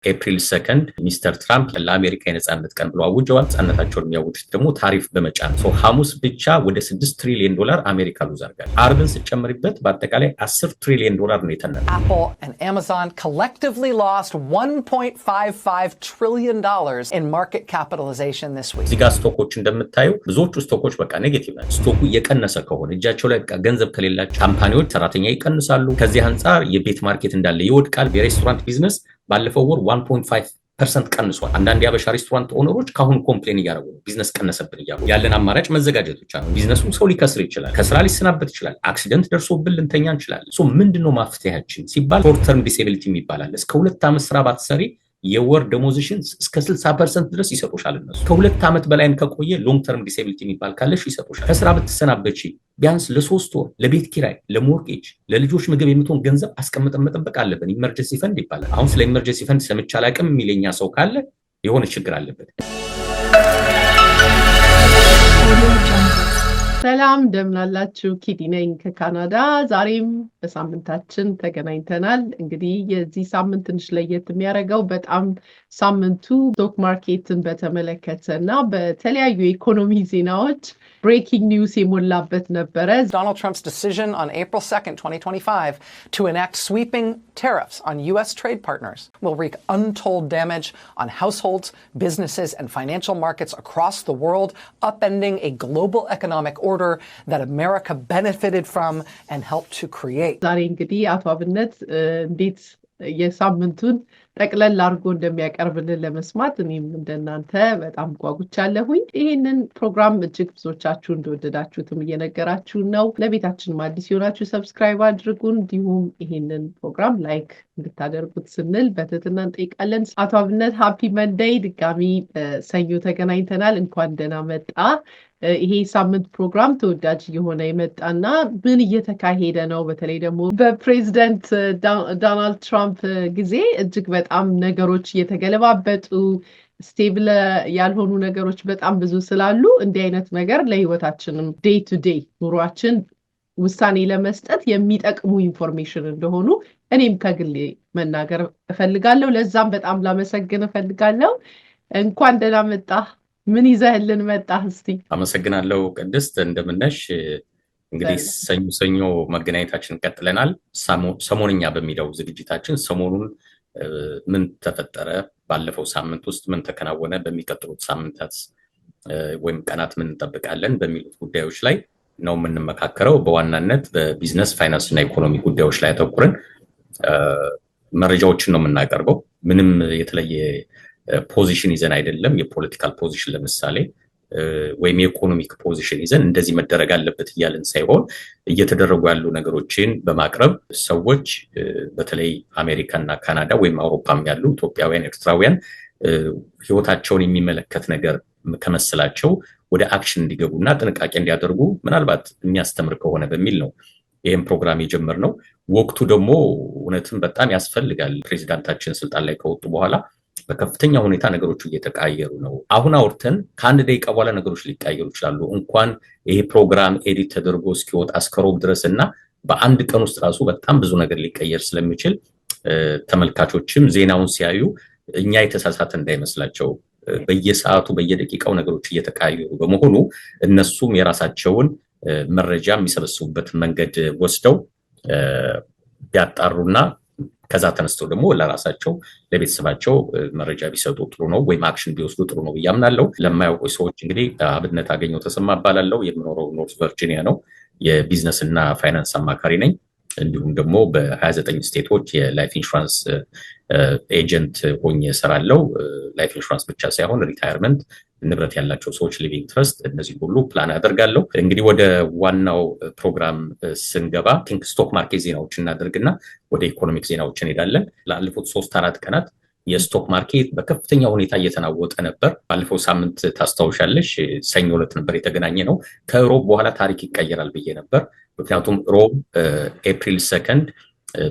ኤፕሪል 2 ሚስተር ትራምፕ ለአሜሪካ የነጻነት ቀን ብለው አውጀዋል። ነጻነታቸውን የሚያውጁት ደግሞ ታሪፍ በመጫን ነው። ሐሙስ ብቻ ወደ $6 ትሪሊዮን አሜሪካ ሉዝ አድርጋለች። አርብን ስጨምርበት በአጠቃላይ $10 ትሪሊዮን ነው የተነነው። Apple and Amazon collectively lost $1.55 trillion in market capitalization this week. እዚህ ጋር ስቶኮች እንደምታዩ ብዙዎቹ ስቶኮች በቃ ኔጌቲቭ ናቸው። ስቶኩ እየቀነሰ ከሆነ እጃቸው ላይ ገንዘብ ከሌላቸው ካምፓኒዎች ሰራተኛ ይቀንሳሉ። ከዚህ አንጻር የቤት ማርኬት እንዳለ ይወድቃል። የሬስቶራንት ቢዝነስ ባለፈው ወር 1.5% ቀንሷል። አንዳንድ የአበሻ ሬስቶራንት ኦነሮች ካሁን ኮምፕሌን እያደረጉ ነው። ቢዝነስ ቀነሰብን እያሉ ያለን አማራጭ መዘጋጀት ብቻ ነው። ቢዝነሱም ሰው ሊከስር ይችላል፣ ከስራ ሊሰናበት ይችላል፣ አክሲደንት ደርሶብን ልንተኛ እንችላለን። ምንድነው ማፍትሄያችን ሲባል ሾርት ተርም ዲሴቢሊቲ ይባላል። እስከ 2 ዓመት ስራ ባትሰሪ የወር ደሞዝሽን እስከ 60% ድረስ ይሰጡሻል። እነሱ ከ2 ዓመት በላይም ከቆየ ሎንግ ተርም ዲሴቢሊቲ የሚባል ካለሽ ይሰጡሻል። ከስራ ብትሰናበቺ ቢያንስ ለ3 ወር ለቤት ኪራይ፣ ለሞርጌጅ፣ ለልጆች ምግብ የምትሆን ገንዘብ አስቀምጠን መጠበቅ አለብን። ኢመርጀንሲ ፈንድ ይባላል። አሁን ስለ ኢመርጀንሲ ፈንድ ሰምቼ አላውቅም የሚለኛ ሰው ካለ የሆነ ችግር አለበት። ሰላም እንደምናላችሁ፣ ኪዲ ነኝ ከካናዳ። ዛሬም በሳምንታችን ተገናኝተናል። እንግዲህ የዚህ ሳምንት ትንሽ ለየት የሚያደርገው በጣም ሳምንቱ ስቶክ ማርኬትን በተመለከተና በተለያዩ የኢኮኖሚ ዜናዎች ብሬኪንግ ኒውስ የሞላበት ነበረ። Donald Trump's decision on April 2nd, 2025 to enact sweeping tariffs on U.S. trade partners will wreak untold damage on households, businesses, and financial markets across the world, upending a global economic order that America benefited from and helped to create. ዛሬ እንግዲህ አቶ አብነት እንዴት የሳምንቱን ጠቅለል አድርጎ እንደሚያቀርብልን ለመስማት እኔም እንደናንተ በጣም ጓጉቻለሁኝ። ይሄንን ፕሮግራም እጅግ ብዙዎቻችሁ እንደወደዳችሁትም እየነገራችሁ ነው። ለቤታችን አዲስ የሆናችሁ ሰብስክራይብ አድርጉን፣ እንዲሁም ይሄንን ፕሮግራም ላይክ እንድታደርጉት ስንል በትህትና እንጠይቃለን። አቶ አብነት ሃፒ መንዴይ፣ ድጋሚ ሰኞ ተገናኝተናል። እንኳን ደህና መጣ። ይሄ ሳምንት ፕሮግራም ተወዳጅ የሆነ የመጣና ምን እየተካሄደ ነው? በተለይ ደግሞ በፕሬዚደንት ዶናልድ ትራምፕ ጊዜ እጅግ በጣም ነገሮች እየተገለባበጡ ስቴብል ያልሆኑ ነገሮች በጣም ብዙ ስላሉ እንዲህ አይነት ነገር ለህይወታችንም ዴይ ቱ ዴይ ኑሯችን ውሳኔ ለመስጠት የሚጠቅሙ ኢንፎርሜሽን እንደሆኑ እኔም ከግሌ መናገር እፈልጋለሁ። ለዛም በጣም ላመሰግን እፈልጋለሁ። እንኳን ደህና መጣህ። ምን ይዘህልን መጣህ? እስቲ አመሰግናለሁ ቅድስት፣ እንደምነሽ። እንግዲህ ሰኞ መገናኘታችን ቀጥለናል። ሰሞንኛ በሚለው ዝግጅታችን ሰሞኑን ምን ተፈጠረ፣ ባለፈው ሳምንት ውስጥ ምን ተከናወነ፣ በሚቀጥሉት ሳምንታት ወይም ቀናት ምን እንጠብቃለን በሚሉት ጉዳዮች ላይ ነው የምንመካከረው። በዋናነት በቢዝነስ ፋይናንስ እና ኢኮኖሚ ጉዳዮች ላይ አተኩረን መረጃዎችን ነው የምናቀርበው። ምንም የተለየ ፖዚሽን ይዘን አይደለም። የፖለቲካል ፖዚሽን ለምሳሌ ወይም የኢኮኖሚክ ፖዚሽን ይዘን እንደዚህ መደረግ አለበት እያልን ሳይሆን እየተደረጉ ያሉ ነገሮችን በማቅረብ ሰዎች በተለይ አሜሪካና ካናዳ ወይም አውሮፓም ያሉ ኢትዮጵያውያን፣ ኤርትራውያን ህይወታቸውን የሚመለከት ነገር ከመሰላቸው ወደ አክሽን እንዲገቡና ጥንቃቄ እንዲያደርጉ ምናልባት የሚያስተምር ከሆነ በሚል ነው ይህም ፕሮግራም የጀመርነው። ወቅቱ ደግሞ እውነትም በጣም ያስፈልጋል። ፕሬዚዳንታችን ስልጣን ላይ ከወጡ በኋላ በከፍተኛ ሁኔታ ነገሮች እየተቀያየሩ ነው። አሁን አውርተን ከአንድ ደቂቃ በኋላ ነገሮች ሊቀያየሩ ይችላሉ። እንኳን ይሄ ፕሮግራም ኤዲት ተደርጎ እስኪወጣ እስከ ሮብ ድረስ እና በአንድ ቀን ውስጥ ራሱ በጣም ብዙ ነገር ሊቀየር ስለሚችል ተመልካቾችም ዜናውን ሲያዩ እኛ የተሳሳተ እንዳይመስላቸው። በየሰዓቱ በየደቂቃው ነገሮች እየተቀያየሩ በመሆኑ እነሱም የራሳቸውን መረጃ የሚሰበስቡበት መንገድ ወስደው ቢያጣሩና ከዛ ተነስተው ደግሞ ለራሳቸው ለቤተሰባቸው መረጃ ቢሰጡ ጥሩ ነው፣ ወይም አክሽን ቢወስዱ ጥሩ ነው ብያምናለሁ። ለማያውቁ ሰዎች እንግዲህ አብነት አገኘው ተሰማ እባላለሁ። የምኖረው ኖርት ቨርጂኒያ ነው። የቢዝነስ እና ፋይናንስ አማካሪ ነኝ። እንዲሁም ደግሞ በ29 ስቴቶች የላይፍ ኢንሹራንስ ኤጀንት ሆኜ እሰራለሁ። ላይፍ ኢንሹራንስ ብቻ ሳይሆን ሪታየርመንት፣ ንብረት ያላቸው ሰዎች፣ ሊቪንግ ትረስት፣ እነዚህ ሁሉ ፕላን አደርጋለሁ። እንግዲህ ወደ ዋናው ፕሮግራም ስንገባ ቲንክ ስቶክ ማርኬት ዜናዎች እናደርግና ወደ ኢኮኖሚክ ዜናዎች እንሄዳለን። ላለፉት 3-4 ቀናት የስቶክ ማርኬት በከፍተኛ ሁኔታ እየተናወጠ ነበር። ባለፈው ሳምንት ታስታውሻለሽ፣ ሰኞ ዕለት ነበር የተገናኘ ነው። ከሮብ በኋላ ታሪክ ይቀየራል ብዬ ነበር። ምክንያቱም ሮብ ኤፕሪል 2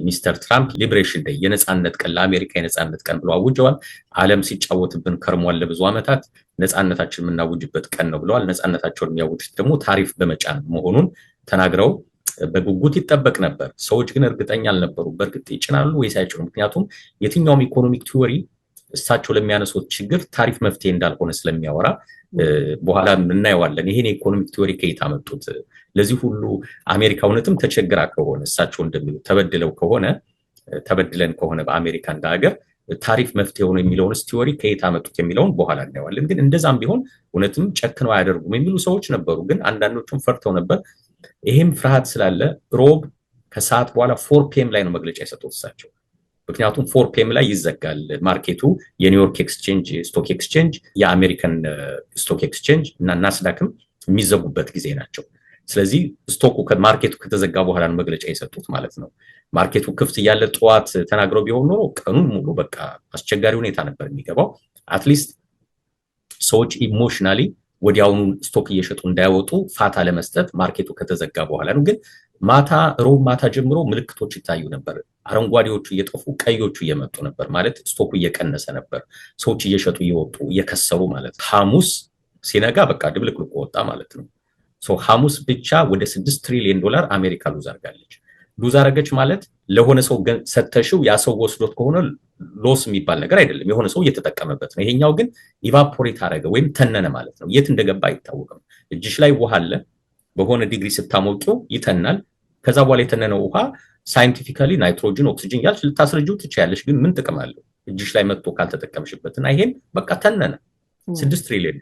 ሚስተር ትራምፕ ሊብሬሽን ዴይ የነጻነት ቀን ለአሜሪካ የነጻነት ቀን ብለው አውጀዋል። ዓለም ሲጫወትብን ከርሟል ለብዙ ዓመታት፣ ነጻነታችን የምናውጅበት ቀን ነው ብለዋል። ነጻነታቸውን የሚያውጁት ደግሞ ታሪፍ በመጫን መሆኑን ተናግረው በጉጉት ይጠበቅ ነበር። ሰዎች ግን እርግጠኛ አልነበሩ። በእርግጥ ይጭናሉ ወይስ አይጭኑም? ምክንያቱም የትኛውም ኢኮኖሚክ ቲዎሪ እሳቸው ለሚያነሱት ችግር ታሪፍ መፍትሄ እንዳልሆነ ስለሚያወራ በኋላ እናየዋለን። ይሄን ኢኮኖሚክ ቲዮሪ ከየት አመጡት? ለዚህ ሁሉ አሜሪካ እውነትም ተቸግራ ከሆነ እሳቸው እንደሚሉት ተበድለን ከሆነ በአሜሪካ እንደ ሀገር ታሪፍ መፍትሄ ሆኖ የሚለውንስ ቲዮሪ ከየት አመጡት የሚለውን በኋላ እናየዋለን። ግን እንደዛም ቢሆን እውነትም ጨክነው አያደርጉም የሚሉ ሰዎች ነበሩ። ግን አንዳንዶቹም ፈርተው ነበር። ይሄም ፍርሃት ስላለ ሮብ ከሰዓት በኋላ 4 ፒኤም ላይ ነው መግለጫ የሰጡት እሳቸው። ምክንያቱም 4 ፒኤም ላይ ይዘጋል ማርኬቱ፣ የኒውዮርክ ኤክስቼንጅ ስቶክ ኤክስቼንጅ፣ የአሜሪካን ስቶክ ኤክስቼንጅ እና ናስዳክም የሚዘጉበት ጊዜ ናቸው። ስለዚህ ስቶኩ ማርኬቱ ከተዘጋ በኋላ ነው መግለጫ የሰጡት ማለት ነው። ማርኬቱ ክፍት እያለ ጠዋት ተናግረው ቢሆን ኖሮ ቀኑን ሙሉ በቃ አስቸጋሪ ሁኔታ ነበር የሚገባው። አትሊስት ሰዎች ኢሞሽናሊ ወዲያውኑ ስቶክ እየሸጡ እንዳይወጡ ፋታ ለመስጠት ማርኬቱ ከተዘጋ በኋላ ነው። ግን ሮብ ማታ ጀምሮ ምልክቶች ይታዩ ነበር። አረንጓዴዎቹ እየጠፉ ቀዮቹ እየመጡ ነበር ማለት ስቶኩ እየቀነሰ ነበር። ሰዎች እየሸጡ እየወጡ እየከሰሩ ማለት ነው። ሐሙስ ሲነጋ በቃ ድብልቅልቁ ወጣ ማለት ነው። ሐሙስ ብቻ ወደ $6 ትሪሊየን አሜሪካ ሉዝ አድርጋለች። ሉዝ አደረገች ማለት ለሆነ ሰው ሰተሽው ያ ሰው ወስዶት ከሆነ ሎስ የሚባል ነገር አይደለም። የሆነ ሰው እየተጠቀመበት ነው። ይሄኛው ግን ኢቫፖሬት አደረገ ወይም ተነነ ማለት ነው። የት እንደገባ አይታወቅም። እጅሽ ላይ ውሃ አለ፣ በሆነ ዲግሪ ስታሞቂው ይተናል። ከዛ በኋላ የተነነው ውሃ ሳይንቲፊካሊ ናይትሮጅን፣ ኦክሲጅን ያልሽ ልታስረጂው ትችያለሽ። ግን ምን ጥቅም አለው እጅሽ ላይ መጥቶ ካልተጠቀምሽበትና ይሄም በቃ ተነነ። $6 ትሪሊየን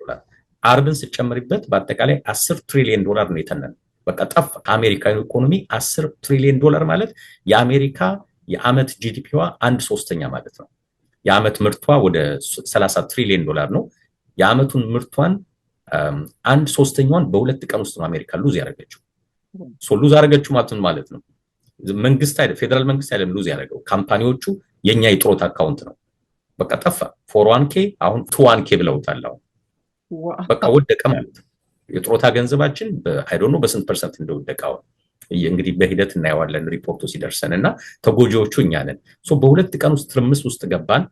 አርብን ስጨምርበት በአጠቃላይ $10 ትሪሊየን ነው የተነነው። በቃ ጠፋ። ከአሜሪካ ኢኮኖሚ $10 ትሪሊየን ማለት የአሜሪካ የአመት ጂዲፒዋ 1/3 ማለት ነው። የአመት ምርቷ ወደ $30 ትሪሊየን ነው። የአመቱን ምርቷን 1/3ኛውን በሁለት ቀን ውስጥ ነው አሜሪካ ሉዝ ያደረገችው። ሉዝ ያደረገችው ማለት ነው መንግስት አይደለም፣ ፌደራል መንግስት አይደለም ሉዝ ያደረገው፣ ካምፓኒዎቹ የኛ የጥሮት አካውንት ነው። በቃ ጠፋ። 401k አሁን 201k ብለውታል። አሁን በቃ ወደቀ ማለት ነው። የጥሮታ ገንዘባችን በአይዶኖ በስንት ፐርሰንት እንደወደቀው እንግዲህ በሂደት እናየዋለን ሪፖርቱ ሲደርሰንና ተጎጂዎቹ እኛ ነን። በሁለት ቀን ውስጥ ትርምስ ውስጥ ገባን።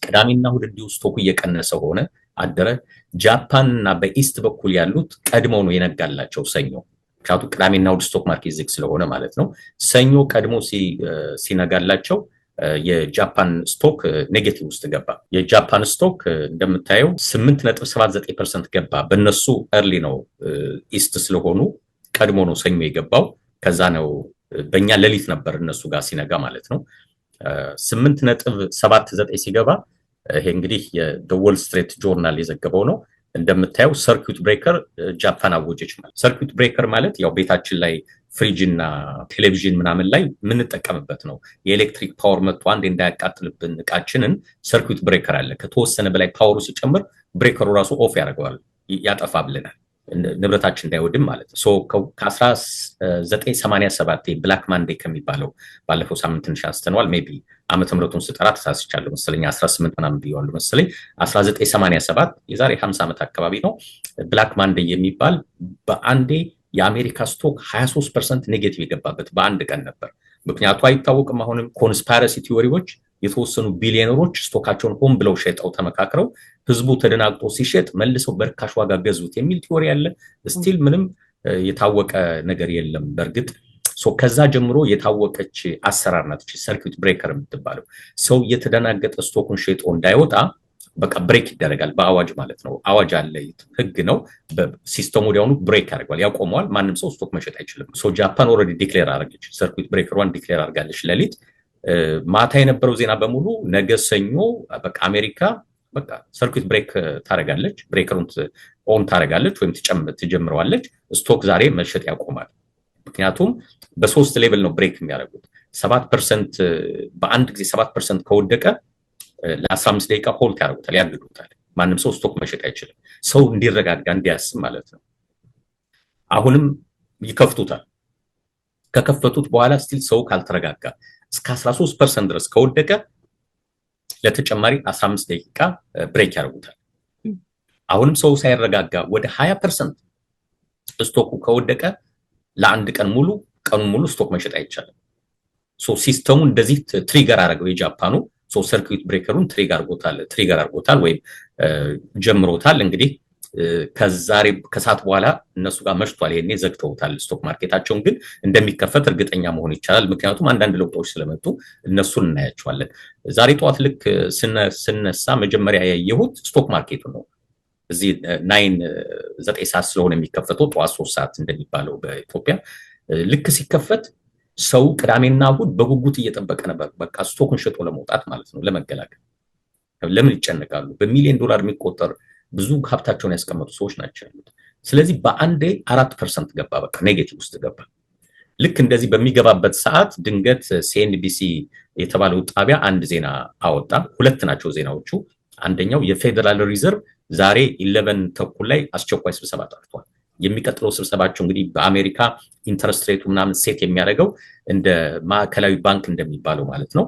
ቅዳሜና እሑድ እንዲሁ ስቶኩ እየቀነሰ ሆነ አደረ። ጃፓንና በኢስት በኩል ያሉት ቀድሞ ነው የነጋላቸው ሰኞ። ምክንያቱም ቅዳሜና እሑድ ስቶክ ማርኬት ዝግ ስለሆነ ማለት ነው። ሰኞ ቀድሞ ሲነጋላቸው የጃፓን ስቶክ ኔጌቲቭ ውስጥ ገባ። የጃፓን ስቶክ እንደምታየው 8.79% ገባ። በእነሱ early ነው ኢስት ስለሆኑ ቀድሞ ነው ሰኞ የገባው። ከዛ ነው በእኛ ሌሊት ነበር እነሱ ጋር ሲነጋ ማለት ነው። 8.79 ሲገባ ይሄ እንግዲህ የወል ስትሪት ጆርናል የዘገበው ነው። እንደምታየው ሰርኪዩት ብሬከር ጃፓን አወጀች ማለት። ሰርኪዩት ብሬከር ማለት ያው ቤታችን ላይ ፍሪጅ እና ቴሌቪዥን ምናምን ላይ የምንጠቀምበት ነው። የኤሌክትሪክ ፓወር መጥቶ አንዴ እንዳያቃጥልብን እቃችንን ሰርኪዩት ብሬከር አለ። ከተወሰነ በላይ ፓወሩ ሲጨምር ብሬከሩ ራሱ ኦፍ ያደርገዋል፣ ያጠፋብልናል፣ ንብረታችን እንዳይወድም ማለት ነው። ከ1987 ብላክ ማንዴ ከሚባለው ባለፈው ሳምንት ትንሽ አንስተነዋል። ሜቢ ዓመተ ምህረቱን ስጠራ ተሳስቻለሁ መሰለኝ 18 ምናምን ብየዋለሁ መሰለኝ። 1987 የዛሬ 50 ዓመት አካባቢ ነው። ብላክ ማንዴ የሚባል በአንዴ የአሜሪካ ስቶክ 23% ኔጌቲቭ የገባበት በአንድ ቀን ነበር። ምክንያቱ አይታወቅም። አሁንም ኮንስፓይረሲ ቲዎሪዎች የተወሰኑ ቢሊዮነሮች ስቶካቸውን ሆን ብለው ሸጠው ተመካክረው ህዝቡ ተደናግጦ ሲሸጥ መልሰው በርካሽ ዋጋ ገዙት የሚል ቲዎሪ አለ። ስቲል ምንም የታወቀ ነገር የለም በእርግጥ። ከዛ ጀምሮ የታወቀች አሰራር ናት ሰርኪዩት ብሬከር የምትባለው። ሰው የተደናገጠ ስቶኩን ሸጦ እንዳይወጣ በቃ ብሬክ ይደረጋል በአዋጅ ማለት ነው። አዋጅ አለ፣ ህግ ነው። በሲስተሙ ወዲያውኑ ብሬክ ያደርጋል፣ ያቆመዋል። ማንም ሰው ስቶክ መሸጥ አይችልም። ጃፓን ኦልሬዲ ዲክሌር አደረገች፣ ሰርኪዩት ብሬከሯን ዲክሌር አድርጋለች ሌሊት። ማታ የነበረው ዜና በሙሉ ነገ ሰኞ በቃ አሜሪካ በቃ ሰርኪዩት ብሬክ ታደርጋለች፣ ብሬከሩን ኦን ታደርጋለች ወይም ትጀምረዋለች። ስቶክ ዛሬ መሸጥ ያቆማል። ምክንያቱም በ3 ሌቭል ነው ብሬክ የሚያደርጉት። 7% በአንድ ጊዜ 7% ከወደቀ ለ15 ደቂቃ ሆልድ ያደርጉታል፣ ያግዱታል። ማንም ሰው ስቶክ መሸጥ አይችልም። ሰው እንዲረጋጋ እንዲያስብ ማለት ነው። አሁንም ይከፍቱታል። ከከፈቱት በኋላ ስቲል ሰው ካልተረጋጋ እስከ 13% ድረስ ከወደቀ ለተጨማሪ 15 ደቂቃ ብሬክ ያደርጉታል። አሁንም ሰው ሳይረጋጋ ወደ 20% ስቶኩ ከወደቀ ለአንድ ቀን ሙሉ ቀኑን ሙሉ ስቶክ መሸጥ አይቻልም። ሲስተሙ እንደዚህ ትሪገር አደረገው የጃፓኑ። ሰርኪዩት ብሬከሩን ትሪገር አድርጎታል ወይም ጀምሮታል። እንግዲህ ከዛሬ ከሰዓት በኋላ እነሱ ጋር መሽቷል። ይሄኔ ዘግተውታል ስቶክ ማርኬታቸውን፣ ግን እንደሚከፈት እርግጠኛ መሆን ይቻላል። ምክንያቱም አንዳንድ ለውጦች ስለመጡ እነሱን እናያቸዋለን። ዛሬ ጠዋት ልክ ስነሳ መጀመሪያ ያየሁት ስቶክ ማርኬቱ ነው። እዚህ 9 ሰዓት ስለሆነ የሚከፈተው ጠዋት 3 ሰዓት እንደሚባለው በኢትዮጵያ ልክ ሲከፈት ሰው ቅዳሜና እሑድ በጉጉት እየጠበቀ ነበር። በቃ ስቶክን ሸጦ ለመውጣት ማለት ነው፣ ለመገላገል። ለምን ይጨነቃሉ? በሚሊዮን ዶላር የሚቆጠር ብዙ ሀብታቸውን ያስቀመጡ ሰዎች ናቸው ያሉት። ስለዚህ በአንዴ 4% ገባ፣ በቃ ኔጌቲቭ ውስጥ ገባ። ልክ እንደዚህ በሚገባበት ሰዓት ድንገት ሲኤንቢሲ የተባለው ጣቢያ አንድ ዜና አወጣ። ሁለት ናቸው ዜናዎቹ። አንደኛው የፌደራል ሪዘርቭ ዛሬ 11 ተኩል ላይ አስቸኳይ ስብሰባ ጠርቷል። የሚቀጥለው ስብሰባቸው እንግዲህ በአሜሪካ ኢንተረስት ሬቱ ምናምን ሴት የሚያደርገው እንደ ማዕከላዊ ባንክ እንደሚባለው ማለት ነው፣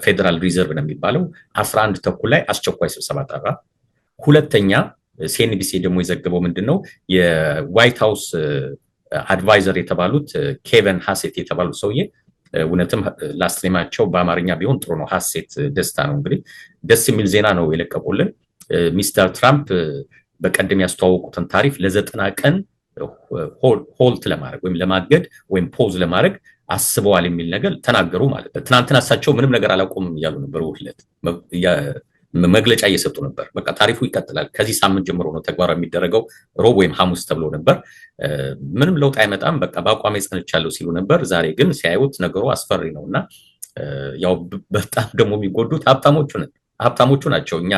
ፌደራል ሪዘርቭ ነው የሚባለው። 11 ተኩል ላይ አስቸኳይ ስብሰባ ጠራ። ሁለተኛ ሲኤንቢሲ ደግሞ የዘገበው ምንድነው የዋይት ሃውስ አድቫይዘር የተባሉት ኬቨን ሃሴት የተባሉት ሰውዬ፣ እውነትም ላስት ኔማቸው በአማርኛ ቢሆን ጥሩ ነው፣ ሃሴት ደስታ ነው። እንግዲህ ደስ የሚል ዜና ነው የለቀቁልን። ሚስተር ትራምፕ በቀደም ያስተዋወቁትን ታሪፍ ለ90 ቀን ሆልት ለማድረግ ወይም ለማገድ ወይም ፖዝ ለማድረግ አስበዋል የሚል ነገር ተናገሩ ማለት ነው። ትናንትና እሳቸው ምንም ነገር አላቆምም እያሉ ነበር፣ ውህለት መግለጫ እየሰጡ ነበር። በቃ ታሪፉ ይቀጥላል፣ ከዚህ ሳምንት ጀምሮ ነው ተግባራዊ የሚደረገው፣ ሮብ ወይም ሐሙስ ተብሎ ነበር። ምንም ለውጥ አይመጣም፣ በቃ በአቋሜ ጸንቻለሁ ሲሉ ነበር። ዛሬ ግን ሲያዩት ነገሩ አስፈሪ ነውና ያው በጣም ደግሞ የሚጎዱት ሀብታሞቹ ናቸው። እኛ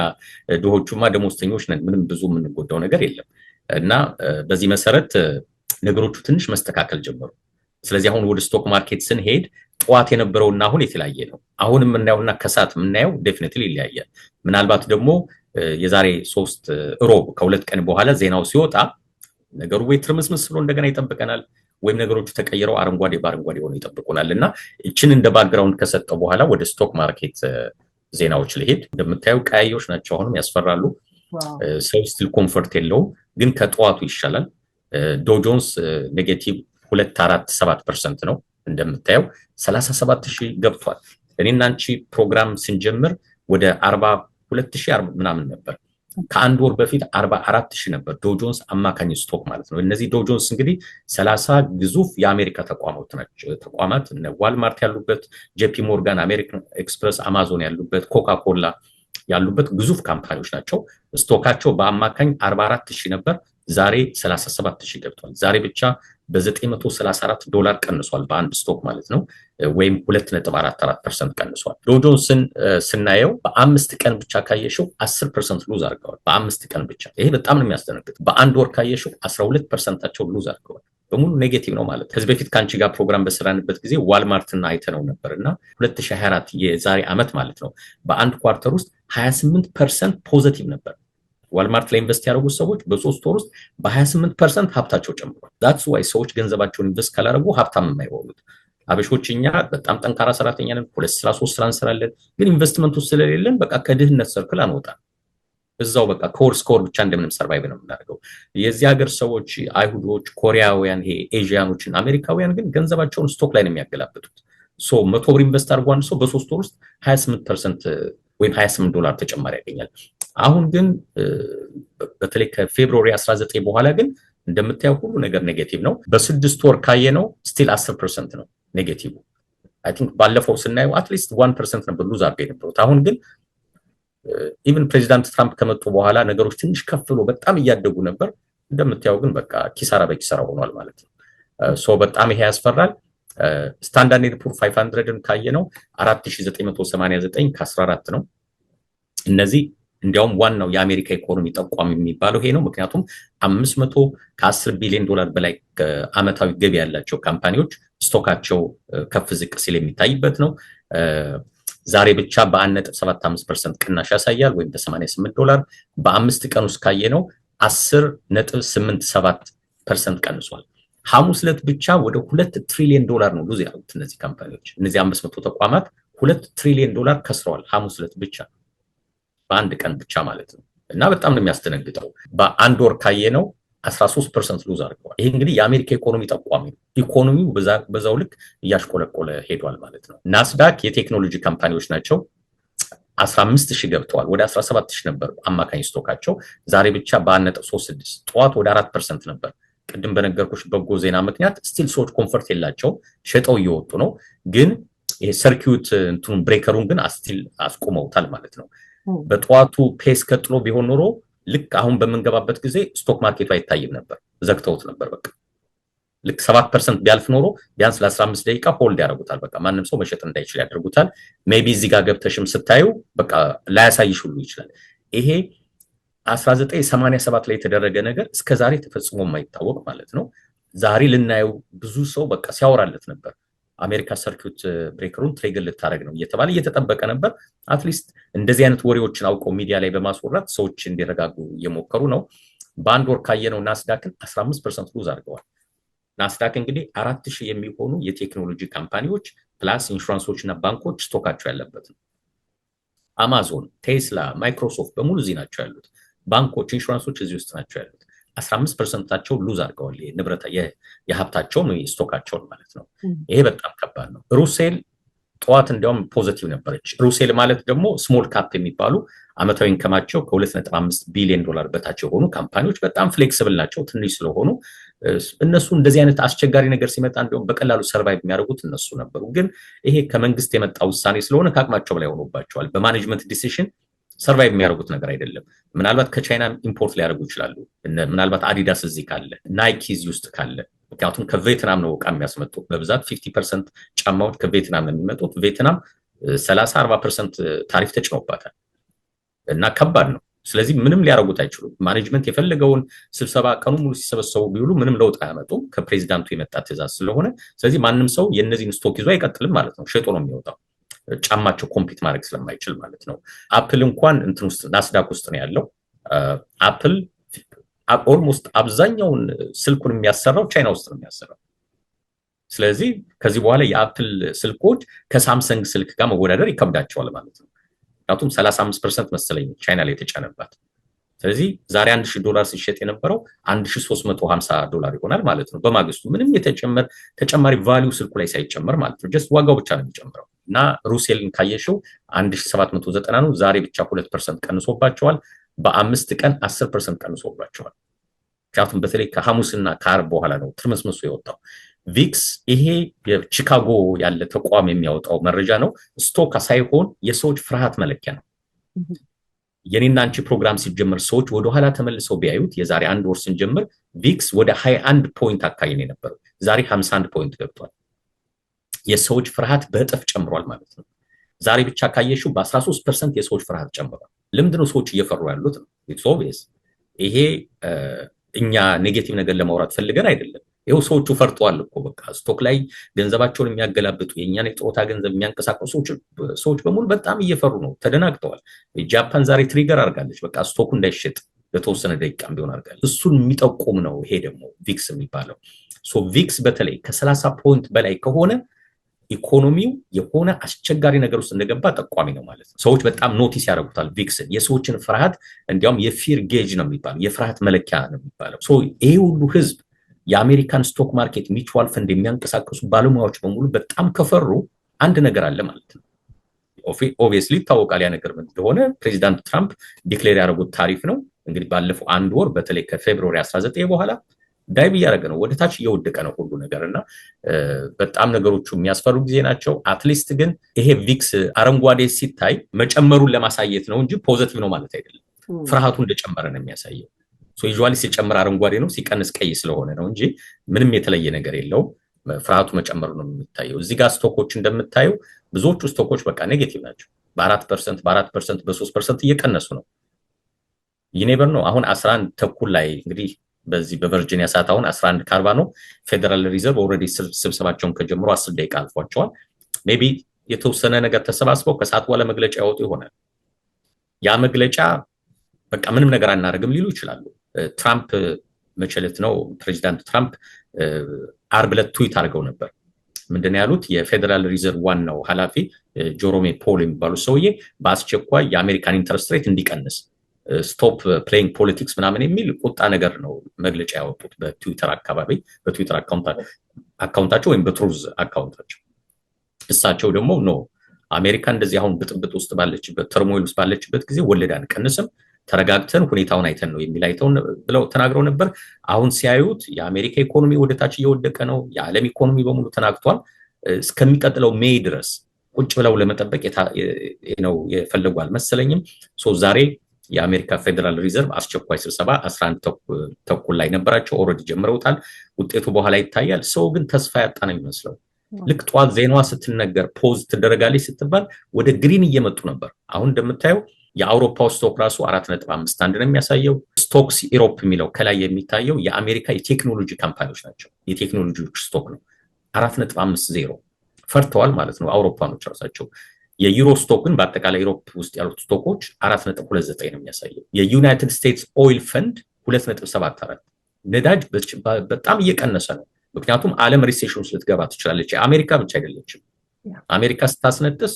ድሆቹማ ደሞዝተኞች ነን፣ ምንም ብዙ የምንጎዳው ነገር የለም። እና በዚህ መሰረት ነገሮቹ ትንሽ መስተካከል ጀመሩ። ስለዚህ አሁን ወደ ስቶክ ማርኬት ስንሄድ ጠዋት የነበረውና አሁን የተለያየ ነው። አሁን የምናየውና ከሰዓት የምናየው ዴፊኒትሊ ይለያያል። ምናልባት ደግሞ የዛሬ 3 ሮብ ከ2 ቀን በኋላ ዜናው ሲወጣ ነገሩ ወይ ትርምስምስ ብሎ እንደገና ይጠብቀናል፣ ወይም ነገሮቹ ተቀይረው አረንጓዴ በአረንጓዴ ሆነው ይጠብቁናል። እና እችን እንደ ባክግራውንድ ከሰጠው በኋላ ወደ ስቶክ ማርኬት ዜናዎች ልሄድ። እንደምታየው ቀያዮች ናቸው፣ አሁንም ያስፈራሉ። ሰው ስቲል ኮምፎርት የለውም፣ ግን ከጠዋቱ ይሻላል። ዶው ጆንስ ኔጌቲቭ 2.47% ነው። እንደምታየው 37,000 ገብቷል። እኔና አንቺ ፕሮግራም ስንጀምር ወደ 42,000 ምናምን ነበር። ከአንድ ወር በፊት 44,000 ነበር ዶው ጆንስ አማካኝ ስቶክ ማለት ነው። እነዚህ ዶው ጆንስ እንግዲህ 30 ግዙፍ የአሜሪካ ተቋማት እነ ዋልማርት ያሉበት፣ ጄፒ ሞርጋን፣ አሜሪካን ኤክስፕረስ፣ አማዞን ያሉበት፣ ኮካ ኮላ ያሉበት ግዙፍ ካምፓኒዎች ናቸው። ስቶካቸው በአማካኝ 44,000 ነበር፣ ዛሬ 37,000 ገብቷል። ዛሬ ብቻ $934 ቀንሷል በአንድ ስቶክ ማለት ነው፣ ወይም 2.44% ቀንሷል። ዶው ጆንስን ስናየው በ5 ቀን ብቻ ካየሽው 10% ሉዝ አድርገዋል። በ5 ቀን ብቻ፣ ይሄ በጣም ነው የሚያስደነግጥ። በአንድ ወር ካየሽው 12%ቸው ሉዝ አድርገዋል። በሙሉ ኔጌቲቭ ነው ማለት። ከዚህ በፊት ከአንቺ ጋር ፕሮግራም በሰራንበት ጊዜ ዋልማርትና አይተነው ነበርና 2024 የዛሬ ዓመት ማለት ነው በአንድ ኳርተር ውስጥ 28% ፖዚቲቭ ነበር። ዋልማርት ላይ ኢንቨስት ያደረጉት ሰዎች በ3 ወር ውስጥ በ28% ሀብታቸው ጨምሯል። ዛትስ ዋይ ሰዎች ገንዘባቸውን ኢንቨስት ካላደረጉ ሀብታም የማይሆኑት። አበሾች እኛ በጣም ጠንካራ ሰራተኛ ነን፣ 2 ስራ 3 ስራ እንሰራለን፣ ግን ኢንቨስትመንቱ ስለሌለን በቃ ከድህነት ሰርክል አንወጣም። እዛው በቃ ከወር እስከ ወር ብቻ እንደምንም ሰርቫይቭ ነው የምናደርገው። የዚህ ሀገር ሰዎች አይሁዶች፣ ኮሪያውያን፣ ይሄ ኤዥያኖችን፣ አሜሪካውያን ግን ገንዘባቸውን ስቶክ ላይ ነው የሚያገላብጡት። ሶ 100 ብር ኢንቨስት አድርጎ አንድ ሰው በ3 ወር ውስጥ 28% ወይም $28 ተጨማሪ ያገኛል። አሁን ግን በተለይ ከፌብሩዋሪ 19 በኋላ ግን እንደምታየው ሁሉ ነገር ኔጌቲቭ ነው። በ6 ወር ካየነው ስቲል 10% ነው ኔጌቲቭ። አይ ቲንክ ባለፈው ስናየው አትሊስት 1% ነበር ሉዝ አድርገው የነበሩት። አሁን ግን ኢቭን ፕሬዚዳንት ትራምፕ ከመጡ በኋላ ነገሮች ትንሽ ከፍ ብሎ በጣም እያደጉ ነበር። እንደምታየው ግን በቃ ኪሳራ በኪሳራ ሆኗል ማለት ነው። ሶ በጣም ይሄ ያስፈራል። ስታንዳርድ ኤንድ ፑር 500ን ካየነው 4989 ከ14 ነው። እነዚህ እንዲያውም ዋናው የአሜሪካ ኢኮኖሚ ጠቋሚ የሚባለው ይሄ ነው። ምክንያቱም 510 ቢሊዮን ዶላር በላይ አመታዊ ገቢ ያላቸው ካምፓኒዎች ስቶካቸው ከፍ ዝቅ ሲል የሚታይበት ነው። ዛሬ ብቻ በ1.75% ቅናሽ ያሳያል፣ ወይም በ$88። በ5 ቀን ውስጥ ካየነው 10.87% ቀንሷል። ሐሙስ ዕለት ብቻ ወደ $2 ትሪሊዮን ነው ሉዝ ያሉት እነዚህ ካምፓኒዎች። እነዚህ 500 ተቋማት $2 ትሪሊዮን ከስረዋል ሐሙስ ዕለት ብቻ፣ በአንድ ቀን ብቻ ማለት ነው። እና በጣም ነው የሚያስደነግጠው። በአንድ ወር ካየነው 13% ሉዝ አድርገዋል። ይሄ እንግዲህ የአሜሪካ ኢኮኖሚ ጠቋሚ ነው። ኢኮኖሚው በዛው ልክ እያሽቆለቆለ ሄዷል ማለት ነው። ናስዳክ የቴክኖሎጂ ካምፓኒዎች ናቸው። 15,000 ገብተዋል። ወደ 17,000 ነበር አማካኝ ስቶካቸው። ዛሬ ብቻ በ1.36 ጠዋት ወደ 4% ነበር። ቅድም በነገርኩሽ በጎ ዜና ምክንያት ስቲል ሰዎች ኮንፈርት የላቸው ሸጠው እየወጡ ነው። ግን ይሄ ሰርኪዩት እንትኑን ብሬከሩን ግን ስቲል አስቆመውታል ማለት ነው። በጠዋቱ ፔስ ቀጥሎ ቢሆን ኖሮ ልክ አሁን በመንገባበት ጊዜ ስቶክ ማርኬቱ አይታይም ነበር፣ ዘግተውት ነበር። በቃ ልክ 7% ቢያልፍ ኖሮ ቢያንስ ለ15 ደቂቃ ሆልድ ያደርጉታል። በቃ ማንም ሰው መሸጥ እንዳይችል ያደርጉታል። ሜቢ እዚህ ጋር ገብተሽም ስታዩ በቃ ላያሳይሽ ሁሉ ይችላል። ይሄ 1987 ላይ የተደረገ ነገር እስከዛሬ ተፈጽሞ የማይታወቅ ማለት ነው። ዛሬ ልናየው ብዙ ሰው በቃ ሲያወራለት ነበር። አሜሪካ ሰርኪዩት ብሬከሩን ትሬገር ልታደርግ ነው እየተባለ እየተጠበቀ ነበር። አትሊስት እንደዚህ አይነት ወሬዎችን አውቀው ሚዲያ ላይ በማስወራት ሰዎች እንዲረጋጉ እየሞከሩ ነው። በአንድ ወር ካየነው ናስዳክን 15% ሉዝ አድርገዋል። ናስዳክ እንግዲህ 4,000 የሚሆኑ የቴክኖሎጂ ካምፓኒዎች ፕላስ ኢንሹራንሶች እና ባንኮች ስቶካቸው ያለበት ነው። አማዞን፣ ቴስላ፣ ማይክሮሶፍት በሙሉ እዚህ ናቸው ያሉት። ባንኮች፣ ኢንሹራንሶች እዚህ ውስጥ ናቸው ያሉት። 15%ቸው ሉዝ አድርገዋል። ንብረት የሀብታቸውን ስቶካቸውን ማለት ነው። ይሄ በጣም ከባድ ነው። ሩሴል ጠዋት እንዲያውም ፖዚቲቭ ነበረች። ሩሴል ማለት ደግሞ ስሞል ካፕ የሚባሉ አመታዊ ኢንከማቸው ከ2.5 ቢሊዮን ዶላር በታች የሆኑ ካምፓኒዎች በጣም ፍሌክሲብል ናቸው። ትንሽ ስለሆኑ እነሱ እንደዚህ አይነት አስቸጋሪ ነገር ሲመጣ እንዲያውም በቀላሉ ሰርቫይቭ የሚያደርጉት እነሱ ነበሩ። ግን ይሄ ከመንግስት የመጣ ውሳኔ ስለሆነ ከአቅማቸው በላይ ሆኖባቸዋል። በማኔጅመንት ዲሲሽን ሰርቫይቭ የሚያደርጉት ነገር አይደለም። ምናልባት ከቻይና ኢምፖርት ሊያደርጉ ይችላሉ። ምናልባት አዲዳስ እዚህ ካለ፣ ናይኪ እዚህ ውስጥ ካለ፣ ምክንያቱም ከቬትናም ነው ዕቃ የሚያስመጡት በብዛት 50% ጫማዎች ከቬትናም ነው የሚመጡት። ቬትናም 30-40% ታሪፍ ተጭኖባታል እና ከባድ ነው። ስለዚህ ምንም ሊያደርጉት አይችሉም። ማኔጅመንት የፈለገውን ስብሰባ ቀኑ ሙሉ ሲሰበሰቡ ቢውሉ ምንም ለውጥ አያመጡም። ከፕሬዚዳንቱ የመጣ ትዕዛዝ ስለሆነ ስለዚህ ማንም ሰው የነዚህን ስቶክ ይዞ አይቀጥልም ማለት ነው። ሸጦ ነው የሚወጣው ጫማቸው ኮምፒት ማድረግ ስለማይችል ማለት ነው። አፕል እንኳን እንትን ውስጥ ናስዳክ ውስጥ ነው ያለው። አፕል ኦልሞስት አብዛኛውን ስልኩን የሚያሰራው ቻይና ውስጥ ነው የሚያሰራው። ስለዚህ ከዚህ በኋላ የአፕል ስልኮች ከሳምሰንግ ስልክ ጋር መወዳደር ይከብዳቸዋል ማለት ነው። ምክንያቱም 35% መሰለኝ ቻይና ላይ የተጫነባት። ስለዚህ ዛሬ $1,000 ሲሸጥ የነበረው $1,350 ይሆናል ማለት ነው። በማግስቱ ምንም ተጨማሪ ቫልዩ ስልኩ ላይ ሳይጨመር ማለት ነው። ጀስት ዋጋው ብቻ ነው የሚጨምረው። እና ሩሴልን ካየሽው 1,790 ነው። ዛሬ ብቻ 2% ቀንሶባቸዋል። በ5 ቀን 10% ቀንሶባቸዋል። ምክንያቱም በተለይ ከሐሙስና ከዓርብ በኋላ ነው ትርምስምሱ የወጣው። ቪክስ ይሄ የቺካጎ ያለ ተቋም የሚያወጣው መረጃ ነው። ስቶክ ሳይሆን የሰዎች ፍርሃት መለኪያ ነው። የኔና አንቺ ፕሮግራም ሲጀምር ሰዎች ወደ ኋላ ተመልሰው ቢያዩት የዛሬ 1 ወር ስንጀምር ቪክስ ወደ 21 ፖይንት አካባቢ ነው የነበረው። ዛሬ 51 ፖይንት ገብቷል። የሰዎች ፍርሃት በእጥፍ ጨምሯል ማለት ነው። ዛሬ ብቻ ካየሽው በ13% የሰዎች ፍርሃት ጨምሯል። ለምንድነው ሰዎች እየፈሩ ያሉት ነው? ኢትስ ኦብቪየስ። ይሄ እኛ ኔጌቲቭ ነገር ለማውራት ፈልገን አይደለም። ይሄው ሰዎቹ ፈርተዋል እኮ በቃ ስቶክ ላይ ገንዘባቸውን የሚያገላብጡ የኛን የጥሮታ ገንዘብ የሚያንቀሳቀሱ ሰዎች በሙሉ በጣም እየፈሩ ነው፣ ተደናግጠዋል። ጃፓን ዛሬ ትሪገር አድርጋለች። በቃ ስቶኩ እንዳይሸጥ ለተወሰነ ደቂቃም ቢሆን አድርጋለች። እሱን የሚጠቁም ነው ይሄ ደግሞ ቪክስ የሚባለው። ሶ ቪክስ በተለይ ከ30 ፖይንት በላይ ከሆነ ኢኮኖሚው የሆነ አስቸጋሪ ነገር ውስጥ እንደገባ ጠቋሚ ነው ማለት ነው። ሰዎች በጣም ኖቲስ ያደርጉታል ቪክስን። የሰዎችን ፍርሃት እንዲያውም የፊር ጌጅ ነው የሚባለው፣ የፍርሃት መለኪያ ነው የሚባለው። ሶ ይሄ ሁሉ ህዝብ የአሜሪካን ስቶክ ማርኬት ሚቹዋል ፈንድ የሚያንቀሳቀሱ ባለሙያዎች በሙሉ በጣም ከፈሩ አንድ ነገር አለ ማለት ነው። ኦብቪየስሊ ይታወቃል ያ ነገር ምን እንደሆነ። ፕሬዚዳንት ትራምፕ ዲክሌር ያደረጉት ታሪፍ ነው። እንግዲህ ባለፈው 1 ወር በተለይ ከፌብሩዋሪ 19 በኋላ ዳይቭ እያደረገ ነው፣ ወደ ታች እየወደቀ ነው ሁሉ ነገር እና በጣም ነገሮቹ የሚያስፈሩ ጊዜ ናቸው። አትሊስት ግን ይሄ ቪክስ አረንጓዴ ሲታይ መጨመሩን ለማሳየት ነው እንጂ ፖዚቲቭ ነው ማለት አይደለም። ፍርሃቱ እንደጨመረ ነው የሚያሳየው። ዩዥዋሊ ሲጨምር አረንጓዴ ነው፣ ሲቀንስ ቀይ ስለሆነ ነው እንጂ ምንም የተለየ ነገር የለውም። ፍርሃቱ መጨመሩ ነው የሚታየው። እዚህ ጋር ስቶኮች እንደምታየው ብዙዎቹ ስቶኮች በቃ ኔጌቲቭ ናቸው። በ4%፣ በ3% እየቀነሱ ነው። ይኔበር ነው። አሁን 11 ተኩል ላይ እንግዲህ በዚህ በቨርጂኒያ ሰዓት አሁን 11:40 ነው። ፌደራል ሪዘርቭ ኦልሬዲ ስብሰባቸውን ከጀምሮ 10 ደቂቃ አልፏቸዋል። ሜቢ የተወሰነ ነገር ተሰባስበው ከሰዓት በኋላ መግለጫ ያወጡ ይሆናል። ያ መግለጫ በቃ ምንም ነገር አናደርግም ሊሉ ይችላሉ። ትራምፕ መቸለት ነው ፕሬዚዳንት ትራምፕ ዓርብ ዕለት ትዊት አድርገው ነበር። ምንድነው ያሉት? የፌደራል ሪዘርቭ ዋናው ኃላፊ ጀሮሜ ፖል የሚባሉ ሰውዬ በአስቸኳይ የአሜሪካን ኢንተረስት ሬት እንዲቀንስ ስቶፕ ፕሌይንግ ፖለቲክስ ምናምን የሚል ቁጣ ነገር ነው መግለጫ ያወጡት በትዊተር አካባቢ፣ በትዊተር አካውንታቸው ወይም በትሩዝ አካውንታቸው። እሳቸው ደግሞ ኖ አሜሪካ እንደዚህ አሁን ብጥብጥ ውስጥ ባለችበት ተርሞይል ውስጥ ባለችበት ጊዜ ወለድ አንቀንስም ተረጋግተን ሁኔታውን አይተን ነው የሚል አይተው ብለው ተናግረው ነበር። አሁን ሲያዩት የአሜሪካ ኢኮኖሚ ወደታች እየወደቀ ነው። የዓለም ኢኮኖሚ በሙሉ ተናግቷል። እስከሚቀጥለው ሜይ ድረስ ቁጭ ብለው ለመጠበቅ ነው የፈለጉ አልመሰለኝም። ዛሬ የአሜሪካ ፌደራል ሪዘርቭ አስቸኳይ ስብሰባ 11 ተኩል ላይ ነበራቸው። ኦልሬዲ ጀምረውታል። ውጤቱ በኋላ ይታያል። ሰው ግን ተስፋ ያጣ ነው የሚመስለው። ልክ ጠዋት ዜናዋ ስትነገር ፖዝ ትደረጋለች ስትባል ወደ ግሪን እየመጡ ነበር። አሁን እንደምታየው የአውሮፓው ስቶክ ራሱ 4.51 ነው የሚያሳየው። ስቶክስ ኢሮፕ የሚለው ከላይ የሚታየው የአሜሪካ የቴክኖሎጂ ካምፓኒዎች ናቸው። የቴክኖሎጂዎች ስቶክ ነው 4.50 ፈርተዋል ማለት ነው አውሮፓኖች ራሳቸው። የዩሮ ስቶክ ግን በአጠቃላይ ኢሮፕ ውስጥ ያሉት ስቶኮች 4.29 ነው የሚያሳየው። የዩናይትድ ስቴትስ ኦይል ፈንድ 2.74 ነዳጅ በጣም እየቀነሰ ነው። ምክንያቱም ዓለም ሪሴሽን ውስጥ ልትገባ ትችላለች። አሜሪካ ብቻ አይደለችም። አሜሪካ ስታስነጥስ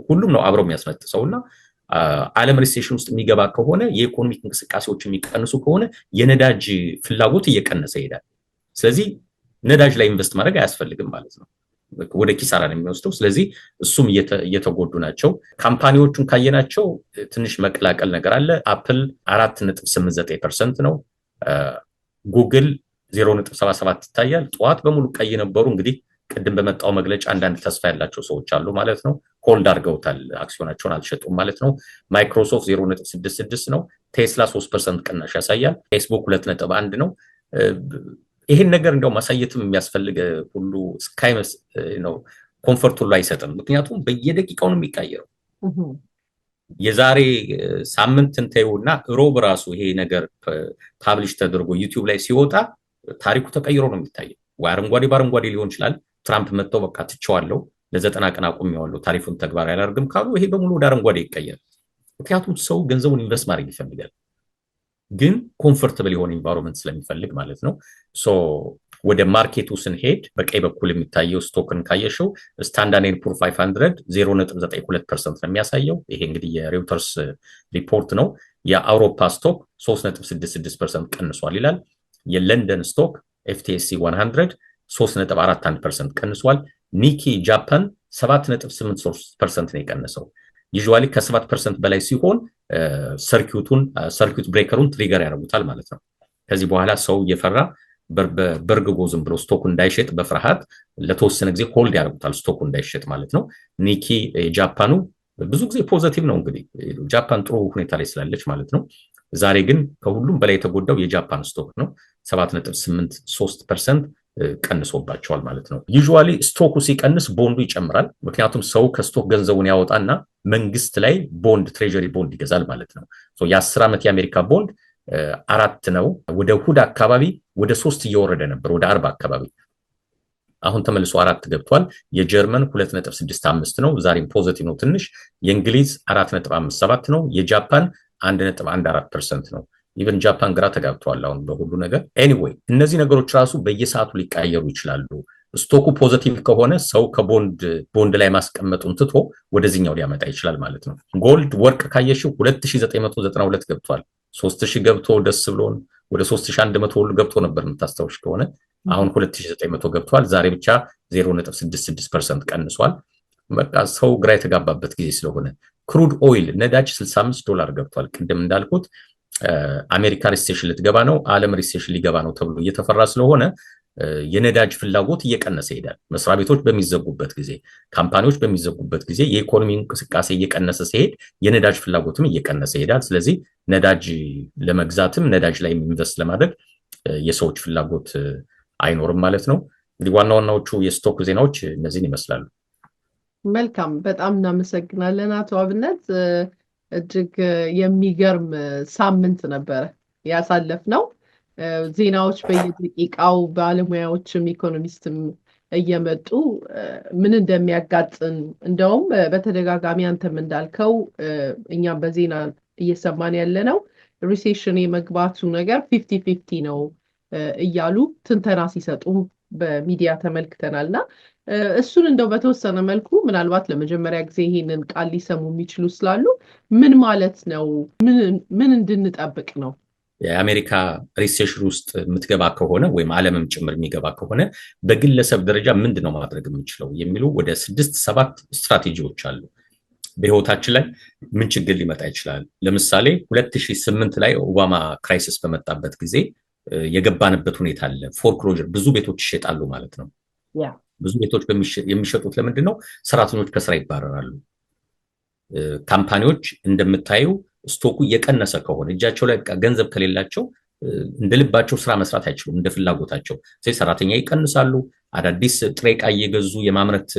ሁሉም ነው አብረው የሚያስነጥሰውና ዓለም ሪሴሽን ውስጥ የሚገባ ከሆነ የኢኮኖሚክ እንቅስቃሴዎች የሚቀንሱ ከሆነ የነዳጅ ፍላጎት እየቀነሰ ይሄዳል። ስለዚህ ነዳጅ ላይ ኢንቨስት ማድረግ አያስፈልግም ማለት ነው። ወደ ኪሳራ ነው የሚወስደው። ስለዚህ እሱም እየተጎዱ ናቸው። ካምፓኒዎቹን ካየናቸው ትንሽ መቀላቀል ነገር አለ። አፕል 4.89% ነው። ጉግል 0.77 ይታያል። ጠዋት በሙሉ ቀይ ነበሩ። እንግዲህ ቅድም በመጣው መግለጫ አንዳንድ ተስፋ ያላቸው ሰዎች አሉ ማለት ነው። ሆልድ አድርገውታል፣ አክሲዮናቸውን አልሸጡም ማለት ነው። ማይክሮሶፍት 0.66 ነው። ቴስላ 3% ቅናሽ ያሳያል። ፌስቡክ 2.1 ነው። ይሄን ነገር እንደው ማሳየትም የሚያስፈልግ ሁሉ ስካይመስ ነው። ኮምፎርት ሁሉ አይሰጥም። ምክንያቱም በየደቂቃው ነው የሚቀየረው። የዛሬ ሳምንት እንተዩና ሮብ ራሱ ይሄ ነገር ፓብሊሽ ተደርጎ ዩቲዩብ ላይ ሲወጣ ታሪኩ ተቀይሮ ነው የሚታየው። ወይ አረንጓዴ በአረንጓዴ ሊሆን ይችላል። ትራምፕ መጥተው በቃ ትቼዋለሁ ለ90 ቀን አቁሜዋለሁ ታሪፉን ተግባራዊ አላደርግም ካሉ ይሄ በሙሉ ወደ አረንጓዴ ይቀየራል። ምክንያቱም ሰው ገንዘቡን ኢንቨስት ማድረግ ይፈልጋል፣ ግን ኮምፎርታብል የሆነ ኢንቫይሮንመንት ስለሚፈልግ ማለት ነው። ወደ ማርኬቱ ስንሄድ በቀኝ በኩል የሚታየው ስቶክን ካየሽው ስታንዳርድ ፑር 500 0.92% ነው የሚያሳየው። ይሄ እንግዲህ የሬውተርስ ሪፖርት ነው። የአውሮፓ ስቶክ 3.66% ቀንሷል ይላል። የለንደን ስቶክ ኤፍቲኤስሲ 100 3.41% ቀንሷል። ኒኪ ጃፓን 7.83% ነው የቀነሰው። ዩዥዋሊ ከ7% በላይ ሲሆን ሰርኪዩት ብሬከሩን ትሪገር ያደርጉታል ማለት ነው። ከዚህ በኋላ ሰው እየፈራ በርግጎ ዝም ብሎ ስቶኩ እንዳይሸጥ በፍርሃት ለተወሰነ ጊዜ ሆልድ ያደርጉታል ስቶኩ እንዳይሸጥ ማለት ነው። ኒኪ ጃፓኑ ብዙ ጊዜ ፖዚቲቭ ነው እንግዲህ ጃፓን ጥሩ ሁኔታ ላይ ስላለች ማለት ነው። ዛሬ ግን ከሁሉም በላይ የተጎዳው የጃፓን ስቶክ ነው። 7.83% ቀንሶባቸዋል ማለት ነው። ዩዥዋሊ ስቶኩ ሲቀንስ ቦንዱ ይጨምራል። ምክንያቱም ሰው ከስቶክ ገንዘቡን ያወጣና መንግስት ላይ ቦንድ ትሬጀሪ ቦንድ ይገዛል ማለት ነው። የ10 ዓመት የአሜሪካ ቦንድ 4 ነው። ወደ እሑድ አካባቢ ወደ 3 እየወረደ ነበር፣ ወደ 40 አካባቢ። አሁን ተመልሶ 4 ገብቷል። የጀርመን 2.65 ነው፣ ዛሬም ፖዚቲቭ ነው ትንሽ። የእንግሊዝ 4.57 ነው። የጃፓን 1.14% ነው። ኢቨን ጃፓን ግራ ተጋብቷል አሁን በሁሉ ነገር። ኤኒዌይ እነዚህ ነገሮች ራሱ በየሰዓቱ ሊቀየሩ ይችላሉ። ስቶኩ ፖዚቲቭ ከሆነ ሰው ከቦንድ ላይ ማስቀመጡን ትቶ ወደዚህኛው ሊያመጣ ይችላል ማለት ነው። ጎልድ ወርቅ ካየሽው 2992 ገብቷል። 3000 ገብቶ ደስ ብሎን ወደ 3100 ሁሉ ገብቶ ነበር የምታስታውሽ ከሆነ። አሁን 2900 ገብቷል። ዛሬ ብቻ 0.66% ቀንሷል። በቃ ሰው ግራ የተጋባበት ጊዜ ስለሆነ ክሩድ ኦይል ነዳጅ $65 ገብቷል። ቅድም እንዳልኩት አሜሪካ ሪሴሽን ልትገባ ነው፣ ዓለም ሪሴሽን ሊገባ ነው ተብሎ እየተፈራ ስለሆነ የነዳጅ ፍላጎት እየቀነሰ ይሄዳል። መስሪያ ቤቶች በሚዘጉበት ጊዜ፣ ካምፓኒዎች በሚዘጉበት ጊዜ የኢኮኖሚ እንቅስቃሴ እየቀነሰ ሲሄድ የነዳጅ ፍላጎትም እየቀነሰ ይሄዳል። ስለዚህ ነዳጅ ለመግዛትም ነዳጅ ላይ ኢንቨስት ለማድረግ የሰዎች ፍላጎት አይኖርም ማለት ነው። እንግዲህ ዋና ዋናዎቹ የስቶክ ዜናዎች እነዚህን ይመስላሉ። መልካም፣ በጣም እናመሰግናለን አቶ አብነት። እጅግ የሚገርም ሳምንት ነበረ ያሳለፍነው። ዜናዎች በየደቂቃው ባለሙያዎችም ኢኮኖሚስትም እየመጡ ምን እንደሚያጋጥም እንደውም በተደጋጋሚ አንተም እንዳልከው እኛም በዜና እየሰማን ያለነው ሪሴሽን የመግባቱ ነገር 50-50 ነው እያሉ ትንተና ሲሰጡ በሚዲያ ተመልክተናልና እሱን እንደው በተወሰነ መልኩ ምናልባት ለመጀመሪያ ጊዜ ይሄንን ቃል ሊሰሙ የሚችሉ ስላሉ ምን ማለት ነው? ምን እንድንጠብቅ ነው የአሜሪካ ሪሴሽን ውስጥ የምትገባ ከሆነ ወይም ዓለምም ጭምር የሚገባ ከሆነ በግለሰብ ደረጃ ምንድነው ማድረግ የምንችለው የሚሉ ወደ 6-7 ስትራቴጂዎች አሉ። በህይወታችን ላይ ምን ችግር ሊመጣ ይችላል? ለምሳሌ 2008 ላይ ኦባማ ክራይሲስ በመጣበት ጊዜ የገባንበት ሁኔታ አለ። ፎርክሎዥር ብዙ ቤቶች ይሸጣሉ ማለት ነው። ብዙ ቤቶች የሚሸጡት ለምንድን ነው? ሰራተኞች ከስራ ይባረራሉ። ካምፓኒዎች እንደምታዩ ስቶኩ እየቀነሰ ከሆነ እጃቸው ላይ ገንዘብ ከሌላቸው እንደልባቸው ስራ መስራት አይችሉም እንደ ፍላጎታቸው። ስለዚህ ሰራተኛ ይቀንሳሉ። አዳዲስ ጥሬ ዕቃ እየገዙ የማምረት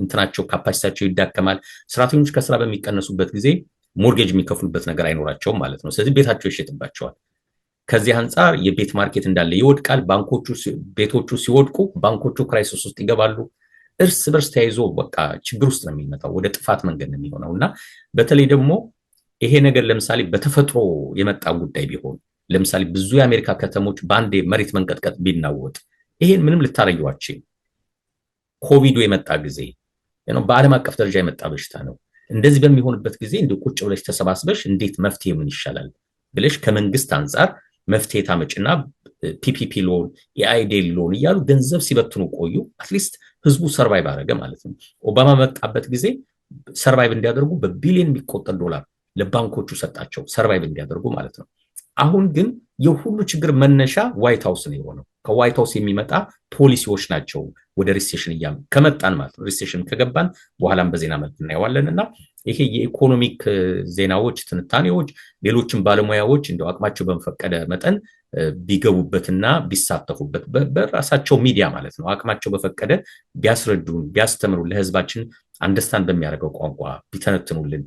እንትናቸው ካፓሲቲያቸው ይዳከማል። ሰራተኞች ከስራ በሚቀነሱበት ጊዜ ሞርጌጅ የሚከፍሉበት ነገር አይኖራቸውም ማለት ነው። ስለዚህ ቤታቸው ይሸጥባቸዋል። ከዚህ አንፃር የቤት ማርኬት እንዳለ ይወድቃል። ቤቶቹ ሲወድቁ ባንኮቹ ክራይሲስ ውስጥ ይገባሉ። እርስ በርስ ተያይዞ በቃ ችግር ውስጥ ነው የሚመጣው፣ ወደ ጥፋት መንገድ ነው የሚሆነውና በተለይ ደግሞ ይሄ ነገር ለምሳሌ በተፈጥሮ የመጣ ጉዳይ ቢሆን ለምሳሌ ብዙ የአሜሪካ ከተሞች በአንድ መሬት መንቀጥቀጥ ቢናወጥ ይሄን ምንም ልታረዩዋችሁ። ኮቪዱ የመጣ ጊዜ በዓለም አቀፍ ደረጃ የመጣ በሽታ ነው። እንደዚህ በሚሆንበት ጊዜ እንደ ቁጭ ብለሽ ተሰባስበሽ እንዴት መፍትሄ ምን ይሻላል ብለሽ ከመንግስት አንፃር መፍትሄ ታመጭና ፒፒፒ ሎን የአይዴል ሎን እያሉ ገንዘብ ሲበትኑ ቆዩ። አትሊስት ህዝቡ ሰርቫይቭ አደረገ ማለት ነው። ኦባማ መጣበት ጊዜ ሰርቫይቭ እንዲያደርጉ በቢሊዮን የሚቆጠር ዶላር ለባንኮቹ ሰጣቸው ሰርቫይቭ እንዲያደርጉ ማለት ነው። አሁን ግን የሁሉ ችግር መነሻ ዋይት ሃውስ ነው የሆነው። ከዋይት ሃውስ የሚመጣ ፖሊሲዎች ናቸው ወደ ሪሴሽን ከመጣን ማለት ነው። ሪሴሽን ከገባን በኋላም በዜና መልክ እናየዋለንና ይሄ የኢኮኖሚክ ዜናዎች፣ ትንታኔዎች፣ ሌሎችም ባለሙያዎች እንደው አቅማቸው በመፈቀደ መጠን ቢገቡበትና ቢሳተፉበት በራሳቸው ሚዲያ ማለት ነው አቅማቸው በፈቀደ ቢያስረዱን፣ ቢያስተምሩ፣ ለህዝባችን አንደርስታንድ በሚያደርገው ቋንቋ ቢተነትኑልን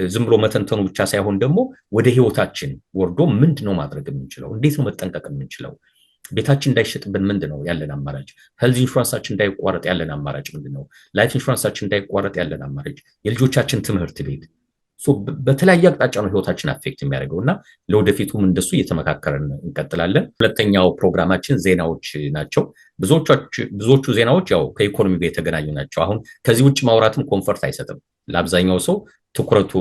ዝም ብሎ መተንተኑ ብቻ ሳይሆን ደግሞ ወደ ህይወታችን ወርዶ ምንድነው ማድረግ የምንችለው? እንዴት ነው መጠንቀቅ የምንችለው? ቤታችን እንዳይሸጥብን ምንድነው ያለን አማራጭ? ሄልዝ ኢንሹራንሳችን እንዳይቋረጥ ያለን አማራጭ ምንድነው? ላይፍ ኢንሹራንሳችን እንዳይቋረጥ ያለን አማራጭ፣ የልጆቻችን ትምህርት ቤት በተለያየ አቅጣጫ ነው ህይወታችን አፌክት የሚያደርገውና ለወደፊቱም እንደሱ እየተመካከረን እንቀጥላለን። ሁለተኛው ፕሮግራማችን ዜናዎች ናቸው። ብዙዎቹ ዜናዎች ያው ከኢኮኖሚ ጋር የተገናኙ ናቸው። አሁን ከዚህ ውጭ ማውራትም ኮንፈርት አይሰጥም ለአብዛኛው ሰው። ትኩረቱ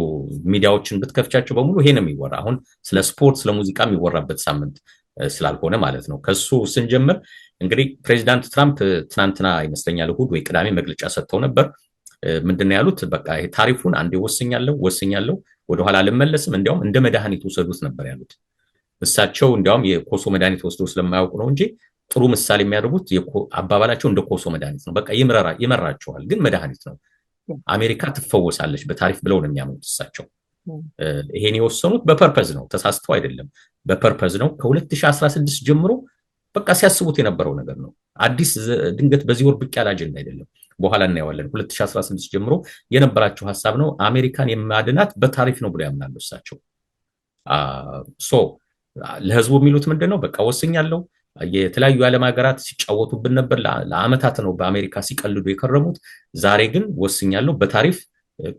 ሚዲያዎችን ብትከፍቻቸው በሙሉ ይሄ ነው የሚወራ። አሁን ስለ ስፖርት፣ ስለ ሙዚቃ የሚወራበት ሳምንት ስላልሆነ ማለት ነው። ከሱ ስንጀምር እንግዲህ ፕሬዚዳንት ትራምፕ ትናንትና ይመስለኛል እሑድ ወይ ቅዳሜ መግለጫ ሰጥተው ነበር። ምንድነው ያሉት? በቃ ይሄ ታሪፉን አንዴ ወስኛለሁ ወደኋላ አልመለስም፣ እንዲያውም እንደ መድኃኒት ወሰዱት ነበር ያሉት። እሳቸው እንዲያውም የኮሶ መድኃኒት ወስደው ስለማያውቁ ነው እንጂ ጥሩ ምሳሌ የሚያደርጉት አባባላቸው እንደ ኮሶ መድኃኒት ነው። በቃ ይመራቸዋል፣ ግን መድኃኒት ነው። አሜሪካ ትፈወሳለች በታሪፍ ብለው ነው የሚያምኑት እሳቸው። ይሄን የወሰኑት በፐርፐዝ ነው፣ ተሳስተው አይደለም፣ በፐርፐዝ ነው። ከ2016 ጀምሮ በቃ ሲያስቡት የነበረው ነገር ነው። አዲስ ድንገት በዚህ ወር ብቅ ያለ አጀንዳ አይደለም። በኋላ እናየዋለን። 2016 ጀምሮ የነበራቸው ሐሳብ ነው። አሜሪካን የማድናት በታሪፍ ነው ብለው ያምናሉ እሳቸው። ለህዝቡ የሚሉት ምንድነው? በቃ ወስኛለሁ። የተለያዩ የዓለም ሀገራት ሲጫወቱብን ነበር፣ ለአመታት ነው በአሜሪካ ሲቀልዱ የከረሙት። ዛሬ ግን ወስኛለሁ፣ በታሪፍ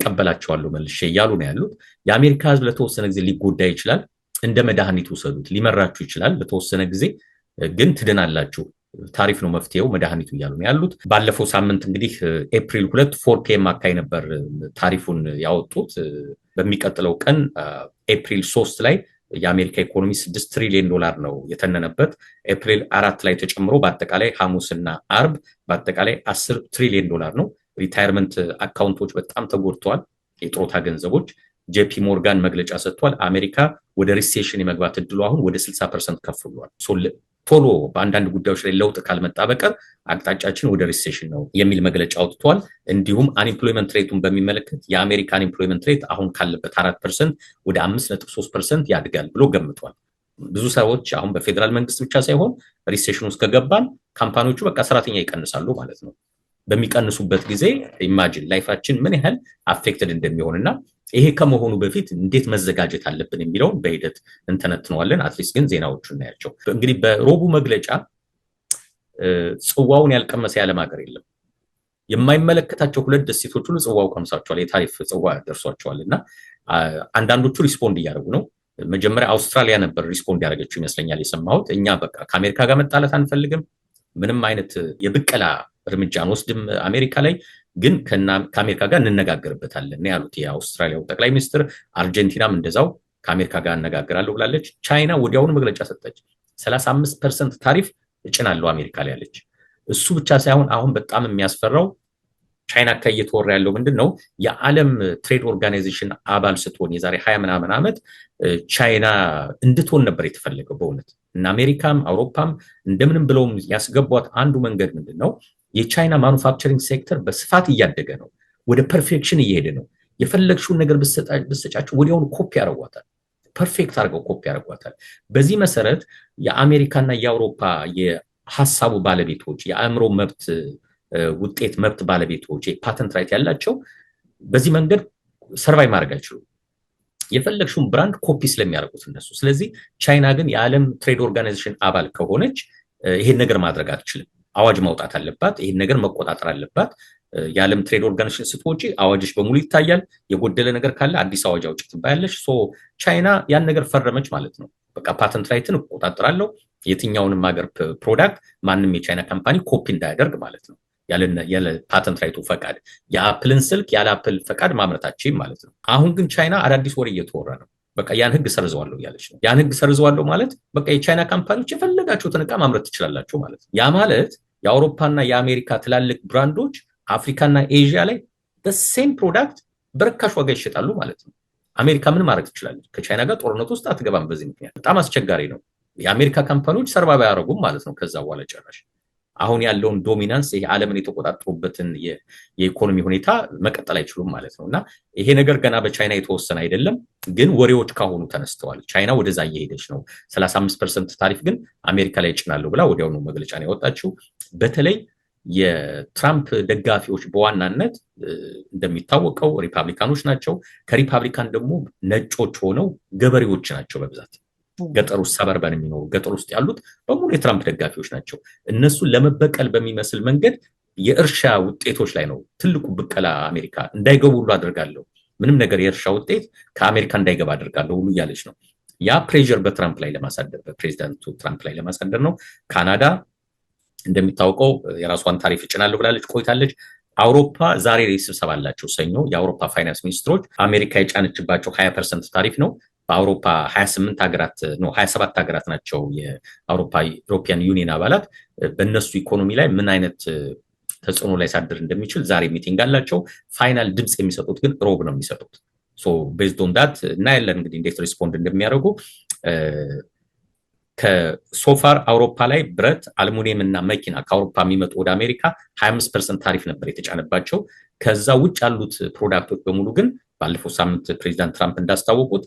ቀበላቸዋለሁ መልሼ እያሉ ነው ያሉት። የአሜሪካ ህዝብ ለተወሰነ ጊዜ ሊጎዳ ይችላል፣ እንደ መድኃኒት ውሰዱት። ሊመራችሁ ይችላል ለተወሰነ ጊዜ፣ ግን ትድናላችሁ። ታሪፍ ነው መፍትሄው፣ መድኃኒቱ እያሉ ነው ያሉት። ባለፈው ሳምንት እንግዲህ ኤፕሪል 2 4 ፒኤም አካባቢ ነበር ታሪፉን ያወጡት። በሚቀጥለው ቀን ኤፕሪል 3 ላይ የአሜሪካ ኢኮኖሚ $6 ትሪሊዮን ነው የተነነበት። ኤፕሪል 4 ላይ ተጨምሮ በአጠቃላይ ሐሙስና አርብ በአጠቃላይ $10 ትሪሊዮን ነው። ሪታየርመንት አካውንቶች በጣም ተጎድተዋል፣ የጥሮታ ገንዘቦች። ጄፒ ሞርጋን መግለጫ ሰጥቷል። አሜሪካ ወደ ሪሴሽን የመግባት እድሉ አሁን ወደ 60% ከፍ ብሏል። ቶሎ በአንዳንድ ጉዳዮች ላይ ለውጥ ካልመጣ በቀር አቅጣጫችን ወደ ሪሴሽን ነው የሚል መግለጫ አውጥቷል። እንዲሁም አንኤምፕሎይመንት ሬቱን በሚመለከት የአሜሪካ አንኤምፕሎይመንት ሬት አሁን ካለበት 4% ወደ 5.3% ያድጋል ብሎ ገምቷል። ብዙ ሰዎች አሁን በፌደራል መንግስት ብቻ ሳይሆን ሪሴሽን ውስጥ ከገባን ካምፓኒዎቹ በቃ ሰራተኛ ይቀንሳሉ ማለት ነው። በሚቀንሱበት ጊዜ ኢማጂን ላይፋችን ምን ያህል አፌክትድ እንደሚሆንና ይሄ ከመሆኑ በፊት እንዴት መዘጋጀት አለብን የሚለውን በሂደት እንተነትነዋለን። አትሊስት ግን ዜናዎቹ እናያቸው። እንግዲህ በሮቡ መግለጫ ጽዋውን ያልቀመሰ ያለም ሀገር የለም። የማይመለከታቸው 2 ደሴቶች ሁሉ ጽዋው ቀምሳቸዋል፣ የታሪፍ ጽዋ ደርሷቸዋልና አንዳንዶቹ ሪስፖንድ እያደረጉ ነው። መጀመሪያ አውስትራሊያ ነበር ሪስፖንድ ያደረገችው ይመስለኛል የሰማሁት። እኛ በቃ ከአሜሪካ ጋር መጣላት አንፈልግም፣ ምንም አይነት የብቀላ እርምጃ አንወስድም አሜሪካ ላይ፣ ግን ከአሜሪካ ጋር እንነጋገርበታለን ያሉት የአውስትራሊያው ጠቅላይ ሚኒስትር። አርጀንቲናም እንደዛው ከአሜሪካ ጋር አነጋግራለሁ ብላለች። ቻይና ወዲያውኑ መግለጫ ሰጠች። 35% ታሪፍ እጭናለሁ አሜሪካ ላይ ያለች። እሱ ብቻ ሳይሆን አሁን በጣም የሚያስፈራው ቻይና ከየተወራ ያለው ምንድነው የዓለም ትሬድ ኦርጋናይዜሽን አባል ስትሆን የዛሬ 20 ምናምን ዓመት ቻይና እንድትሆን ነበር የተፈለገው በእውነት እና አሜሪካም አውሮፓም እንደምንም ብለውም ያስገቧት አንዱ መንገድ ምንድነው የቻይና ማኑፋክቸሪንግ ሴክተር በስፋት እያደገ ነው፣ ወደ ፐርፌክሽን እየሄደ ነው። የፈለግሽውን ነገር ብትሰጫቸው ወዲያውኑ ኮፒ ያደርጓታል፣ ፐርፌክት አድርገው ኮፒ ያደርጓታል። በዚህ መሰረት የአሜሪካና የአውሮፓ የሐሳቡ ባለቤቶች የአእምሮ መብት ውጤት መብት ባለቤቶች የፓተንት ራይት ያላቸው በዚህ መንገድ ሰርቫይ ማድረግ አይችሉም፣ የፈለግሽውን ብራንድ ኮፒ ስለሚያደርጉት እነሱ። ስለዚህ ቻይና ግን የዓለም ትሬድ ኦርጋናይዜሽን አባል ከሆነች ይሄን ነገር ማድረግ አትችልም። አዋጅ ማውጣት አለባት፣ ይሄን ነገር መቆጣጠር አለባት። የዓለም ትሬድ ኦርጋናይዜሽን ስትወጪ አዋጅሽ በሙሉ ይታያል። የጎደለ ነገር ካለ አዲስ አዋጅ አውጪ ትባያለሽ። ቻይና ያን ነገር ፈረመች ማለት ነው። በቃ ፓተንት ራይትን እቆጣጠራለሁ፣ የትኛውንም ሀገር ፕሮዳክት ማንም የቻይና ካምፓኒ ኮፒ እንዳያደርግ ማለት ነው ያለ ፓተንት ራይቱ ፈቃድ። የአፕልን ስልክ ያለ አፕል ፈቃድ ማምረታችን ማለት ነው። አሁን ግን ቻይና አዳዲስ ወሬ እየተወራ ነው። በቃ ያን ህግ ሰርዘዋለሁ እያለች ነው። ያን ህግ ሰርዘዋለሁ ማለት በቃ የቻይና ካምፓኒዎች የፈለጋችሁትን ዕቃ ማምረት ትችላላችሁ ማለት ነው። ያ ማለት የአውሮፓና የአሜሪካ ትላልቅ ብራንዶች አፍሪካና ኤዥያ ላይ በሴም ፕሮዳክት በርካሽ ዋጋ ይሸጣሉ ማለት ነው። አሜሪካ ምን ማድረግ ትችላለች? ከቻይና ጋር ጦርነት ውስጥ አትገባም። በዚህ ምክንያት በጣም አስቸጋሪ ነው። የአሜሪካ ካምፓኒዎች ሰርቫይቭ አያደርጉም ማለት ነው። ከዛ በኋላ ጨራሽ አሁን ያለውን ዶሚናንስ ይሄ ዓለምን የተቆጣጠሩበትን የኢኮኖሚ ሁኔታ መቀጠል አይችሉም ማለት ነው። እና ይሄ ነገር ገና በቻይና የተወሰነ አይደለም፣ ግን ወሬዎች ካሁኑ ተነስተዋል። ቻይና ወደዛ እየሄደች ነው። 35% ታሪፍ ግን አሜሪካ ላይ ጭናለሁ ብላ ወዲያውኑ መግለጫ ነው ያወጣችው። በተለይ የትራምፕ ደጋፊዎች በዋናነት እንደሚታወቀው ሪፐብሊካኖች ናቸው። ከሪፐብሊካን ደግሞ ነጮች ሆነው ገበሬዎች ናቸው በብዛት ገጠር ውስጥ ሰበርበን የሚኖሩ ገጠር ውስጥ ያሉት በሙሉ የትራምፕ ደጋፊዎች ናቸው። እነሱን ለመበቀል በሚመስል መንገድ የእርሻ ውጤቶች ላይ ነው ትልቁ ብቀላ። አሜሪካ እንዳይገቡ ሁሉ አድርጋለሁ፣ ምንም ነገር የእርሻ ውጤት ከአሜሪካ እንዳይገባ አድርጋለሁ ሁሉ እያለች ነው። ያ ፕሬዠር በትራምፕ ላይ ለማሳደር በፕሬዚዳንቱ ትራምፕ ላይ ለማሳደር ነው። ካናዳ እንደሚታወቀው የራሷን ታሪፍ እጭናለሁ ብላለች ቆይታለች። አውሮፓ ዛሬ ላይ ስብሰባ አላቸው ሰኞ። የአውሮፓ ፋይናንስ ሚኒስትሮች አሜሪካ የጫነችባቸው 20% ታሪፍ ነው። በአውሮፓ 27 ሀገራት ናቸው የአውሮፓ ዩሮፒያን ዩኒየን አባላት። በእነሱ ኢኮኖሚ ላይ ምን አይነት ተጽዕኖ ላይ ሳድር እንደሚችል ዛሬ ሚቲንግ አላቸው። ፋይናል ድምፅ የሚሰጡት ግን ሮብ ነው የሚሰጡት። ቤዝድ ኦን ዳት እናያለን እንግዲህ እንዴት ሪስፖንድ እንደሚያደርጉ። ከሶፋር አውሮፓ ላይ ብረት፣ አልሙኒየም እና መኪና ከአውሮፓ የሚመጡ ወደ አሜሪካ 25% ታሪፍ ነበር የተጫነባቸው። ከዛ ውጭ ያሉት ፕሮዳክቶች በሙሉ ግን ባለፈው ሳምንት ፕሬዚዳንት ትራምፕ እንዳስታወቁት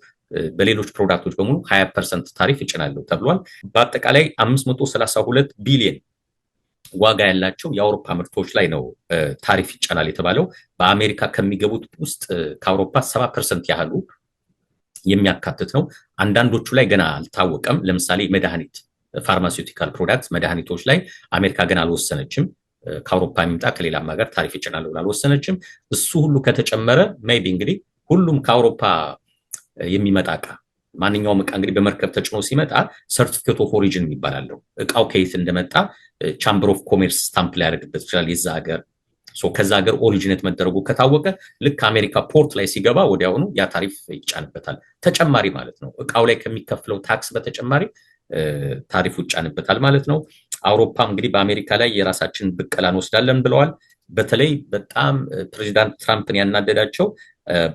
በሌሎች ፕሮዳክቶች በሙሉ 20% ታሪፍ ይጭናሉ ተብሏል። በአጠቃላይ 532 ቢሊዮን ዋጋ ያላቸው የአውሮፓ ምርቶች ላይ ነው ታሪፍ ይጫናል የተባለው። በአሜሪካ ከሚገቡት ውስጥ ከአውሮፓ 70% ያህሉ የሚያካትት ነው። አንዳንዶቹ ላይ ገና አልታወቀም። ለምሳሌ መድኃኒት፣ ፋርማሲውቲካል ፕሮዳክት መድኃኒቶች ላይ አሜሪካ ገና አልወሰነችም። ከአውሮፓ የሚመጣ ከሌላም ሀገር ታሪፍ ይጭናል ብላ አልወሰነችም። እሱ ሁሉ ከተጨመረ ሜይቢ እንግዲህ ሁሉም ከአውሮፓ የሚመጣ እቃ ማንኛውም እቃ እንግዲህ በመርከብ ተጭኖ ሲመጣ ሰርቲፊኬት ኦፍ ኦሪጂን ይባላል። እቃው ከየት እንደመጣ ቻምበር ኦፍ ኮሜርስ ስታምፕ ላይ ያደርግበት ይችላል የዛ ሀገር። ከዛ ሀገር ኦሪጂኔት መደረጉ ከታወቀ ልክ አሜሪካ ፖርት ላይ ሲገባ ወዲያውኑ ያ ታሪፍ ይጫንበታል። ተጨማሪ ማለት ነው። እቃው ላይ ከሚከፍለው ታክስ በተጨማሪ ታሪፉ ይጫንበታል ማለት ነው። አውሮፓም እንግዲህ በአሜሪካ ላይ የራሳችን ብቀላ እንወስዳለን ብለዋል። በተለይ በጣም ፕሬዚዳንት ትራምፕን ያናደዳቸው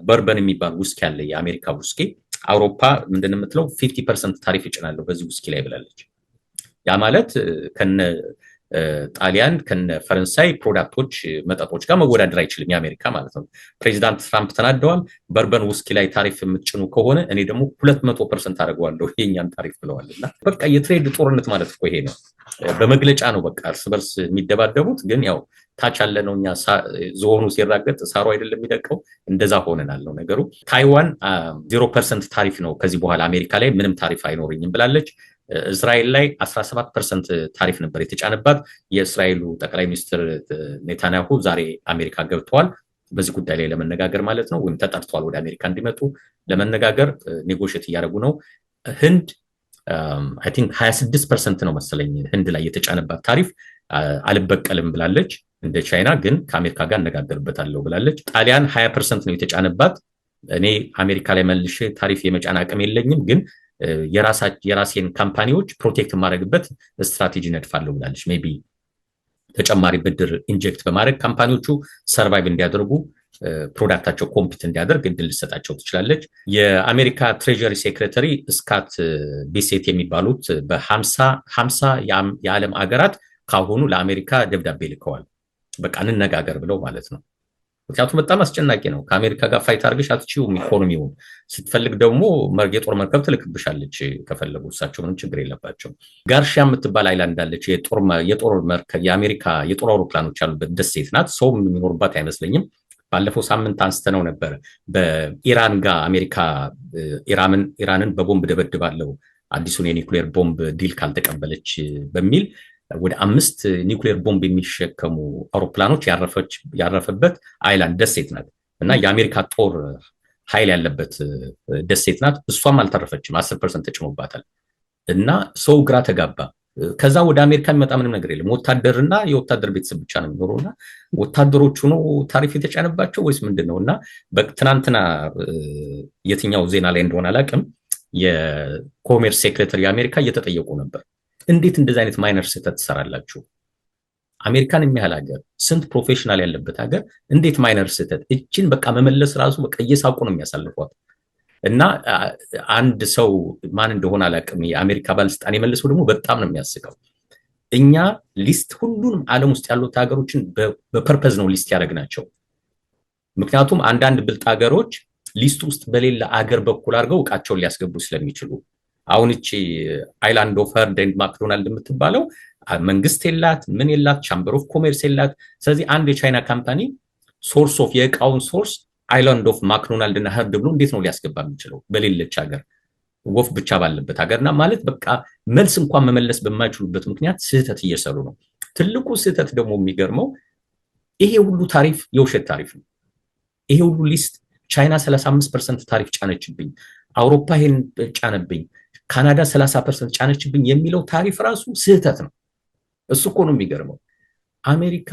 በርበን የሚባል ውስኪ አለ፣ የአሜሪካ ውስኪ። አውሮፓ ምንድን ነው የምትለው 50% ታሪፍ ይጭናለሁ በዚህ ውስኪ ላይ ብላለች። ያ ማለት ከነ ጣሊያን ከነ ፈረንሳይ ፕሮዳክቶች መጠጦች ጋር መወዳደር አይችልም የአሜሪካ ማለት ነው። ፕሬዚዳንት ትራምፕ ተናደዋል። በርበን ውስኪ ላይ ታሪፍ የምትጭኑ ከሆነ እኔ ደግሞ 200% አደርገዋለሁ የኛን ታሪፍ ብለዋልና በቃ የትሬድ ጦርነት ማለት እኮ ይሄ ነው። በመግለጫ ነው በቃ እርስ በርስ የሚደባደቡት። ግን ያው ታች ያለ ነው እኛ ዝሆኑ ሲራገጥ ሳሩ አይደለም የሚደቀው፣ እንደዛ ሆነናል ነው ነገሩ። ታይዋን 0% ታሪፍ ነው ከዚህ በኋላ አሜሪካ ላይ ምንም ታሪፍ አይኖርኝም ብላለች። እስራኤል ላይ 17% ታሪፍ ነበር የተጫነባት። የእስራኤሉ ጠቅላይ ሚኒስትር ኔታንያሁ ዛሬ አሜሪካ ገብተዋል በዚህ ጉዳይ ላይ ለመነጋገር ማለት ነው፣ ወይም ተጠርተዋል ወደ አሜሪካ እንዲመጡ ለመነጋገር ኔጎሽት እያደረጉ ነው። ህንድ አይ ቲንክ 26% ነው መሰለኝ ህንድ ላይ የተጫነባት ታሪፍ አልበቀልም ብላለች። እንደ ቻይና ግን ከአሜሪካ ጋር እነጋገርበታለሁ ብላለች። ጣሊያን 20% ነው የተጫነባት። እኔ አሜሪካ ላይ መልሼ ታሪፍ የመጫን አቅም የለኝም፣ ግን የራሴን ካምፓኒዎች ፕሮቴክት ማድረግበት ስትራቴጂ ነድፋለሁ ብላለች። ሜይ ቢ ተጨማሪ ብድር ኢንጀክት በማድረግ ካምፓኒዎቹ ሰርቫይቭ እንዲያደርጉ ፕሮዳክታቸው ኮምፒት እንዲያደርግ እድል ልሰጣቸው ትችላለች። የአሜሪካ ትሬጀሪ ሴክሬታሪ ስካት ቤሴት የሚባሉት በ50 የዓለም ሀገራት ካሁኑ ለአሜሪካ ደብዳቤ ልከዋል። በቃ እንነጋገር ብለው ማለት ነው። ምክንያቱም በጣም አስጨናቂ ነው። ከአሜሪካ ጋር ፋይት አድርገሽ አትችይውም። ኢኮኖሚውን ስትፈልግ ደግሞ የጦር መርከብ ትልክብሻለች። ከፈለጉ እሳቸው ምንም ችግር የለባቸው። ጋርሺያ የምትባል አይላንድ አለች። የጦር መርከብ የአሜሪካ የጦር አውሮፕላኖች ያሉበት ደሴት ናት። ሰው የሚኖርባት አይመስለኝም። ባለፈው ሳምንት አንስተነው ነበር። በኢራን ጋር አሜሪካ ኢራንን በቦምብ ደበድባለው አዲሱን የኒውክሌር ቦምብ ዲል ካልተቀበለች በሚል ወደ 5 ኒውክሌር ቦምብ የሚሸከሙ አውሮፕላኖች ያረፈበት አይላንድ ደሴት ናት እና የአሜሪካ ጦር ኃይል ያለበት ደሴት ናት። እሷም አልተረፈችም፣ 10% ተጭኖባታል እና ሰው ግራ ተጋባ። ከዛ ወደ አሜሪካ የሚመጣ ምንም ነገር የለም። ወታደርና የወታደር ቤተሰብ ብቻ ነው የሚኖረውና ወታደሮቹ ነው ታሪፍ የተጫነባቸው ወይስ ምንድነው? እና ትናንትና የትኛው ዜና ላይ እንደሆነ አላውቅም፣ የኮሜርስ ሴክሬታሪ አሜሪካ እየተጠየቁ ነበር። እንዴት እንደዚህ አይነት ማይነር ስህተት ትሰራላችሁ? አሜሪካን የሚያህል ሀገር፣ ስንት ፕሮፌሽናል ያለበት ሀገር እንዴት ማይነር ስህተት እችን በቃ መመለስ ራሱ በቃ እየሳቁ ነው የሚያሳልፏት። እና አንድ ሰው ማን እንደሆነ አላውቅም፣ የአሜሪካ ባለስልጣን የመለሰው ደግሞ በጣም ነው የሚያስቀው። እኛ ሊስት ሁሉንም ዓለም ውስጥ ያሉት ሀገሮችን በፐርፐዝ ነው ሊስት ያደረግናቸው። ምክንያቱም አንዳንድ ብልጥ ሀገሮች ሊስት ውስጥ በሌላ አገር በኩል አድርገው እቃቸውን ሊያስገቡ ስለሚችሉ አሁን እቺ አይላንድ ኦፍ ሄርድ ኤንድ ማክዶናልድ የምትባለው መንግስት የላት ምን የላት ቻምበር ኦፍ ኮሜርስ የላት። ስለዚህ አንድ የቻይና ካምፓኒ ሶርስ ኦፍ የእቃውን ሶርስ አይላንድ ኦፍ ማክዶናልድ እና ሄርድ ብሎ እንዴት ነው ሊያስገባ የሚችለው? በሌለች ሀገር ወፍ ብቻ ባለበት ሀገርና ማለት በቃ መልስ እንኳን መመለስ በማይችሉበት ምክንያት ስህተት እየሰሩ ነው። ትልቁ ስህተት ደግሞ የሚገርመው ይሄ ሁሉ ታሪፍ የውሸት ታሪፍ ነው። ይሄ ሁሉ ሊስት ቻይና 35% ታሪፍ ጫነችብኝ፣ አውሮፓ ይሄን ጫነብኝ፣ ካናዳ 30% ጫነችብኝ የሚለው ታሪፍ ራሱ ስህተት ነው። እሱ እኮ ነው የሚገርመው። አሜሪካ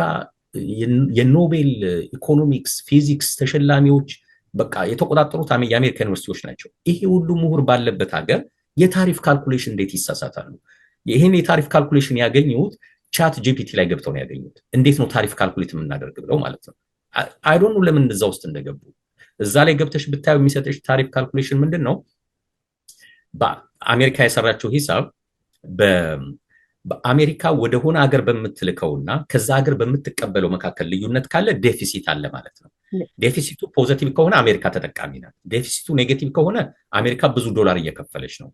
የኖቤል ኢኮኖሚክስ ፊዚክስ ተሸላሚዎች በቃ የተቆጣጠሩት የአሜሪካ ዩኒቨርሲቲዎች ናቸው። ይሄ ሁሉ ምሁር ባለበት ሀገር የታሪፍ ካልኩሌሽን እንዴት ይሳሳታሉ? ይሄን የታሪፍ ካልኩሌሽን ያገኙት ቻት ጂፒቲ ላይ ገብተው ነው ያገኙት። እንዴት ነው ታሪፍ ካልኩሌት የምናደርግ ብለው ማለት ነው። አይ ዶንት ኖ ለምን እዛ ውስጥ እንደገቡ። እዛ ላይ ገብተሽ ብታዩ የሚሰጠሽ ታሪፍ ካልኩሌሽን ምንድን ነው? በአሜሪካ የሰራቸው ሂሳብ በአሜሪካ ወደ ሆነ ሀገር በምትልከውና ከዛ ሀገር በምትቀበለው መካከል ልዩነት ካለ ዴፊሲት አለ ማለት ነው። ዴፊሲቱ ፖዚቲቭ ከሆነ አሜሪካ ተጠቃሚ ናት። ዴፊሲቱ ኔጌቲቭ ከሆነ አሜሪካ ብዙ ዶላር እየከፈለች ነው።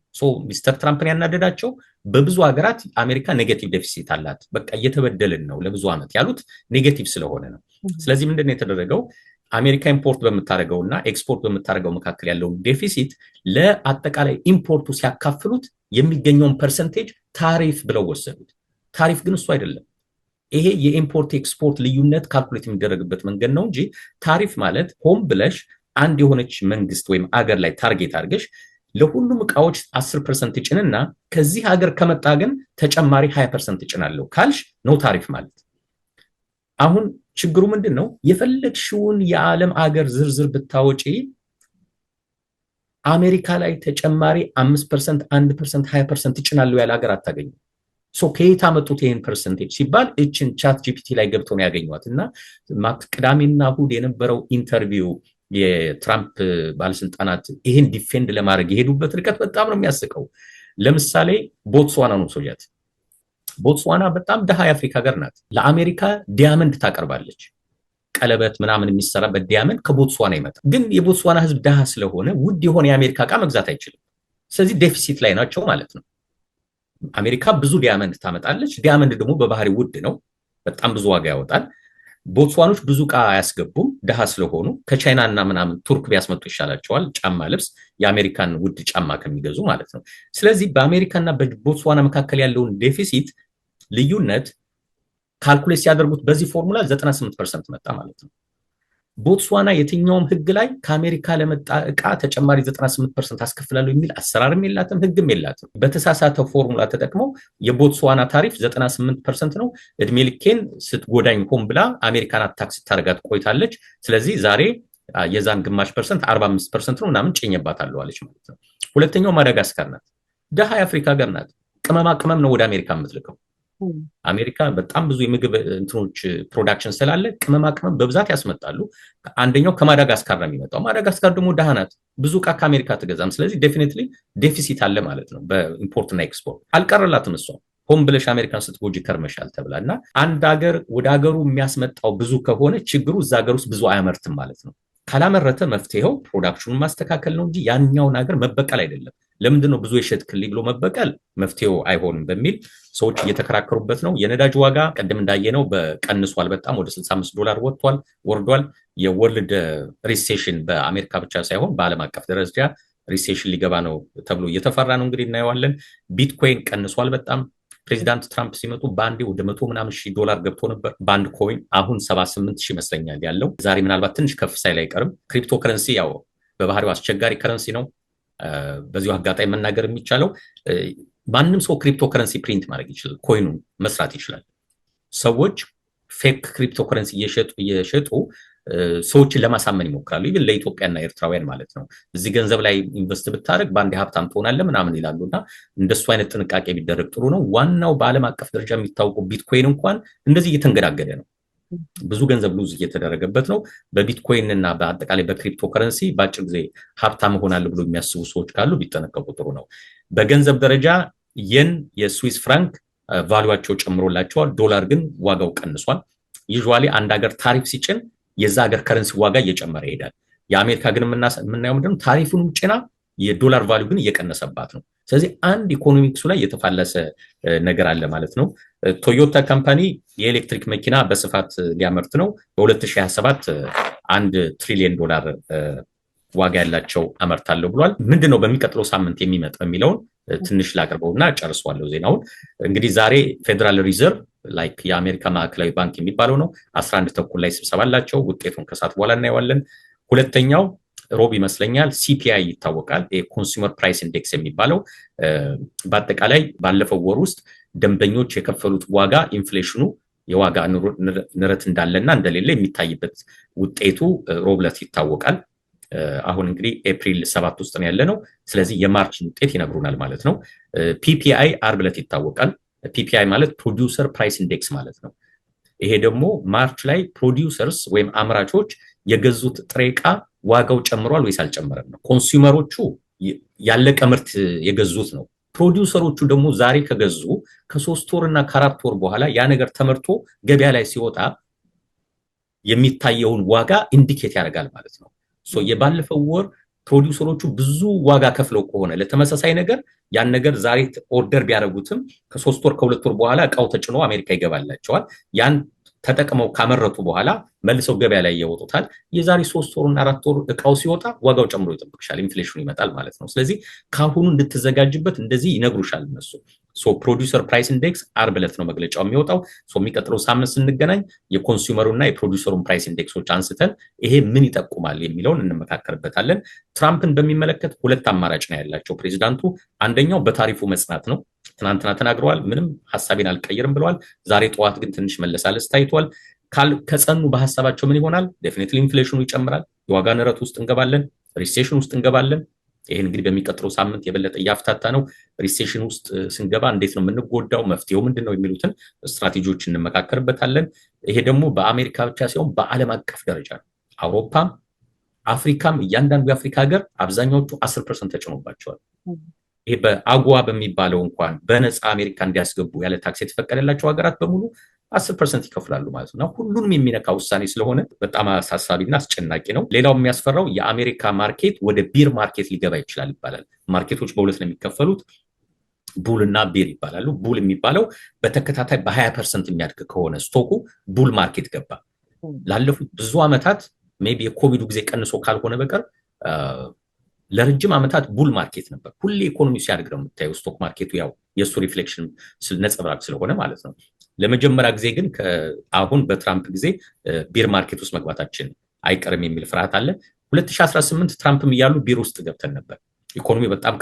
ሚስተር ትራምፕን ያናደዳቸው በብዙ ሀገራት አሜሪካ ኔጌቲቭ ዴፊሲት አላት፣ በቃ እየተበደልን ነው ለብዙ ዓመት ያሉት ኔጌቲቭ ስለሆነ ነው። ስለዚህ ምንድነው የተደረገው? አሜሪካ ኢምፖርት በምታደርገውና ኤክስፖርት በምታደርገው መካከል ያለውን ዴፊሲት ለአጠቃላይ ኢምፖርቱ ሲያካፍሉት የሚገኘውን ፐርሰንቴጅ ታሪፍ ብለው ወሰዱት። ታሪፍ ግን እሱ አይደለም። ይሄ የኢምፖርት ኤክስፖርት ልዩነት ካልኩሌት የሚደረግበት መንገድ ነው እንጂ ታሪፍ ማለት ሆም ብለሽ አንድ የሆነች መንግስት ወይም አገር ላይ ታርጌት አድርገሽ ለሁሉም እቃዎች 10% ጭንና ከዚህ ሀገር ከመጣ ግን ተጨማሪ 20% ጭናለሁ ካልሽ ነው ታሪፍ ማለት። አሁን ችግሩ ምንድን ነው? የፈለግሽውን የዓለም አገር ዝርዝር ብታወጪ አሜሪካ ላይ ተጨማሪ 5%፣ 1%፣ 20% ይጭናሉ ያለ ሀገር አታገኙ። ከየት አመጡት ይሄን ፐርሰንቴጅ ሲባል እችን ቻት ጂፒቲ ላይ ገብተው ነው ያገኟት። እና ቅዳሜና እሑድ የነበረው ኢንተርቪው የትራምፕ ባለስልጣናት ይሄን ዲፌንድ ለማድረግ የሄዱበት ርቀት በጣም ነው የሚያስቀው። ለምሳሌ ቦትስዋና ነው ሶያት። ቦትስዋና በጣም ደሃ የአፍሪካ ሀገር ናት። ለአሜሪካ ዲያመንድ ታቀርባለች። ቀለበት ምናምን የሚሰራበት ዲያመንድ ከቦትስዋና ይመጣል። ግን የቦትስዋና ህዝብ ደሃ ስለሆነ ውድ የሆነ የአሜሪካ እቃ መግዛት አይችልም። ስለዚህ ዴፊሲት ላይ ናቸው ማለት ነው። አሜሪካ ብዙ ዲያመንድ ታመጣለች። ዲያመንድ ደግሞ በባህሪ ውድ ነው፣ በጣም ብዙ ዋጋ ያወጣል። ቦትስዋኖች ብዙ እቃ አያስገቡም ደሃ ስለሆኑ። ከቻይና እና ምናምን ቱርክ ቢያስመጡ ይሻላቸዋል ጫማ፣ ልብስ፣ የአሜሪካን ውድ ጫማ ከሚገዙ ማለት ነው። ስለዚህ በአሜሪካና በቦትስዋና መካከል ያለውን ዴፊሲት ልዩነት ካልኩሌት ሲያደርጉት በዚህ ፎርሙላ 98% መጣ ማለት ነው። ቦትስዋና የትኛውም ህግ ላይ ከአሜሪካ ለመጣ እቃ ተጨማሪ 98% አስከፍላለሁ የሚል አሰራርም የላትም ህግም የላትም። በተሳሳተ ፎርሙላ ተጠቅመው የቦትስዋና ታሪፍ 98% ነው። እድሜ ልኬን ስትጎዳኝ ሆን ብላ አሜሪካን አታክ ስታደርጋት ቆይታለች። ስለዚህ ዛሬ የዛን ግማሽ ፐርሰንት 45% ነው ምናምን ጭኝባታለሁ አለች ማለት ነው። ሁለተኛው ማዳጋስካር ናት። ደሃ የአፍሪካ ሀገር ናት። ቅመማ ቅመም ነው ወደ አሜሪካ የምትልከው። አሜሪካ በጣም ብዙ የምግብ እንትኖች ፕሮዳክሽን ስላለ ቅመማ ቅመም በብዛት ያስመጣሉ። አንደኛው ከማዳጋስካር ነው የሚመጣው። ማዳጋስካር ደግሞ ደሃ ናት፣ ብዙ ዕቃ ከአሜሪካ ትገዛም። ስለዚህ ዴፊኒትሊ ዴፊሲት አለ ማለት ነው በኢምፖርትና ኤክስፖርት። አልቀረላትም እሷ ሆን ብለሽ አሜሪካን ስትጎጂ ከርመሻል ተብላ እና አንድ ሀገር ወደ ሀገሩ የሚያስመጣው ብዙ ከሆነ ችግሩ እዛ ሀገር ውስጥ ብዙ አያመርትም ማለት ነው። ካላመረተ መፍትሄው ፕሮዳክሽኑን ማስተካከል ነው እንጂ ያኛውን ሀገር መበቀል አይደለም። ለምንድን ነው ብዙ የሸጥክልኝ ብሎ መበቀል መፍትሄው አይሆንም በሚል ሰዎች እየተከራከሩበት ነው። የነዳጅ ዋጋ ቀደም እንዳየነው በቀንሷል፣ በጣም ወደ $65 ወርዷል። የወርልድ ሪሴሽን በአሜሪካ ብቻ ሳይሆን በዓለም አቀፍ ደረጃ ሪሴሽን ሊገባ ነው ተብሎ እየተፈራ ነው። እንግዲህ እናየዋለን። ቢትኮይን ቀንሷል በጣም። ፕሬዚዳንት ትራምፕ ሲመጡ በአንዴ ወደ $100 ምናምን ሺህ ገብቶ ነበር በአንድ ኮይን። አሁን 78 ሺህ ይመስለኛል ያለው። ዛሬ ምናልባት ትንሽ ከፍ ሳይል አይቀርም። ክሪፕቶ ከረንሲ ያው በባህሪው አስቸጋሪ ከረንሲ ነው። በዚሁ አጋጣሚ መናገር የሚቻለው ማንም ሰው ክሪፕቶ ከረንሲ ፕሪንት ማድረግ ይችላል፣ ኮይኑን መስራት ይችላል። ሰዎች ፌክ ክሪፕቶ ከረንሲ እየሸጡ ሰዎችን ለማሳመን ይሞክራሉ። ይብን ለኢትዮጵያና ኤርትራውያን ማለት ነው። እዚህ ገንዘብ ላይ ኢንቨስት ብታደርግ በአንድ ሀብታም ትሆናለህ ምናምን ይላሉና እንደሱ አይነት ጥንቃቄ ቢደረግ ጥሩ ነው። ዋናው በዓለም አቀፍ ደረጃ የሚታወቀው ቢትኮይን እንኳን እንደዚህ እየተንገዳገደ ነው። ብዙ ገንዘብ ሉዝ እየተደረገበት ነው። በቢትኮይን እና በአጠቃላይ በክሪፕቶ ከረንሲ በአጭር ጊዜ ሀብታም እሆናለሁ ብሎ የሚያስቡ ሰዎች ካሉ ቢጠነቀቁ ጥሩ ነው። በገንዘብ ደረጃ የስዊስ ፍራንክ ቫሉዋቸው ጨምሮላቸዋል። ዶላር ግን ዋጋው ቀንሷል። ዩዥዋሊ አንድ ሀገር ታሪፍ ሲጭን የዛ ሀገር ከረንሲ ዋጋ እየጨመረ ይሄዳል። የአሜሪካ ግን የምናየው ምንድነው ታሪፉን ጭና የዶላር ቫሉ ግን እየቀነሰባት ነው። ስለዚህ አንድ ኢኮኖሚክሱ ላይ የተፋለሰ ነገር አለ ማለት ነው። ቶዮታ ካምፓኒ የኤሌክትሪክ መኪና በስፋት ሊያመርት ነው። በ2027 $1 ትሪሊየን ዋጋ ያላቸው አመርታለሁ ብሏል። ምንድነው በሚቀጥለው ሳምንት የሚመጣው የሚለውን ትንሽ ላቅርበውና ጨርሷለሁ ዜናውን። እንግዲህ ዛሬ ፌደራል ሪዘርቭ ላይክ የአሜሪካ ማዕከላዊ ባንክ የሚባለው ነው 11 ተኩል ላይ ስብሰባ አላቸው። ውጤቱን ከሰዓት በኋላ እናየዋለን። ሁለተኛው ሮብ ይመስለኛል ሲፒአይ ይታወቃል። የኮንሱመር ፕራይስ ኢንዴክስ የሚባለው በአጠቃላይ ባለፈው ወር ውስጥ ደንበኞች የከፈሉት ዋጋ ኢንፍሌሽኑ የዋጋ ንረት እንዳለና እንደሌለ የሚታይበት ውጤቱ ሮብ ዕለት ይታወቃል። አሁን እንግዲህ ኤፕሪል 7 ውስጥ ነው ያለነው። ስለዚህ የማርችን ውጤት ይነግሩናል ማለት ነው። ፒፒአይ አርብ ዕለት ይታወቃል። ፒፒአይ ማለት ፕሮዲውሰር ፕራይስ ኢንዴክስ ማለት ነው። ይሄ ደግሞ ማርች ላይ ፕሮዲውሰርስ ወይም አምራቾች የገዙት ጥሬ ዕቃ ዋጋው ጨምሯል ወይስ አልጨመረም ነው። ኮንሱመሮቹ ያለቀ ምርት የገዙት ነው። ፕሮዲውሰሮቹ ደግሞ ዛሬ ከገዙ ከ3 ወር እና ከ4 ወር በኋላ ያ ነገር ተመርቶ ገበያ ላይ ሲወጣ የሚታየውን ዋጋ ኢንዲኬት ያደርጋል ማለት ነው። የባለፈው ወር ፕሮዲውሰሮቹ ብዙ ዋጋ ከፍለው ከሆነ ለተመሳሳይ ነገር ያን ነገር ዛሬ ኦርደር ቢያደርጉትም ከ3 ወር ከ2 ወር በኋላ እቃው ተጭኖ አሜሪካ ይገባላቸዋል። ያን ተጠቅመው ካመረቱ በኋላ መልሰው ገበያ ላይ ያወጡታል። የዛሬ 3 ወር እና 4 ወር እቃው ሲወጣ ዋጋው ጨምሮ ይጠብቅሻል፣ ኢንፍሌሽኑ ይመጣል ማለት ነው። ስለዚህ ካሁኑ እንድትዘጋጅበት እንደዚህ ይነግሩሻል እነሱ። ፕሮዲውሰር ፕራይስ ኢንዴክስ አርብ ዕለት ነው መግለጫው የሚወጣው። የሚቀጥለው ሳምንት ስንገናኝ የኮንሱመሩና የፕሮዲውሰሩን ፕራይስ ኢንዴክሶች አንስተን ይሄ ምን ይጠቁማል የሚለውን እንመካከርበታለን። ትራምፕን በሚመለከት 2 አማራጭ ነው ያላቸው ፕሬዚዳንቱ። አንደኛው በታሪፉ መጽናት ነው። ትናንትና ተናግረዋል፣ ምንም ሐሳቤን አልቀይርም ብለዋል። ዛሬ ጠዋት ግን ትንሽ መለሳለስ ታይቷል። ከጸኑ በሐሳባቸው ምን ይሆናል? ዴፊኒትሊ ኢንፍሌሽኑ ይጨምራል፣ የዋጋ ንረት ውስጥ እንገባለን፣ ሪሴሽን ውስጥ እንገባለን። ይሄን እንግዲህ በሚቀጥለው ሳምንት የበለጠ እያፍታታ ነው። ሪሴሽን ውስጥ ስንገባ እንዴት ነው የምንጎዳው፣ መፍትሄው ምንድነው የሚሉትን ስትራቴጂዎች እንመካከርበታለን። ይሄ ደግሞ በአሜሪካ ብቻ ሳይሆን በዓለም አቀፍ ደረጃ ነው። አውሮፓም አፍሪካም እያንዳንዱ የአፍሪካ ሀገር አብዛኛዎቹ 10% ተጭኖባቸዋል። ይሄ በአጓ በሚባለው እንኳን በነፃ አሜሪካ እንዲያስገቡ ያለ ታክስ የተፈቀደላቸው ሀገራት በሙሉ 10% ይከፍላሉ ማለት ነው። ሁሉንም የሚነካ ውሳኔ ስለሆነ በጣም አሳሳቢና አስጨናቂ ነው። ሌላው የሚያስፈራው የአሜሪካ ማርኬት ወደ ቢር ማርኬት ሊገባ ይችላል ይባላል። ማርኬቶች በሁለት ነው የሚከፈሉት፣ ቡል እና ቢር ይባላሉ። ቡል የሚባለው በተከታታይ በ20% የሚያድግ ከሆነ ስቶኩ ቡል ማርኬት ገባ። ላለፉት ብዙ ዓመታት ሜይ ቢ የኮቪዱ ጊዜ ቀንሶ ካልሆነ በቀር ለረጅም ዓመታት ቡል ማርኬት ነበር። ሁሌ ኢኮኖሚ ሲያድግ ነው የምታየው። ስቶክ ማርኬቱ ያው የእሱ ሪፍሌክሽን ነጸብራቅ ስለሆነ ማለት ነው። ለመጀመሪያ ጊዜ ግን አሁን በትራምፕ ጊዜ ቢር ማርኬት ውስጥ መግባታችን አይቀርም የሚል ፍርሃት አለ። 2018 ትራምፕም እያሉ ቢር ውስጥ ገብተን ነበር። ኢኮኖሚ በጣም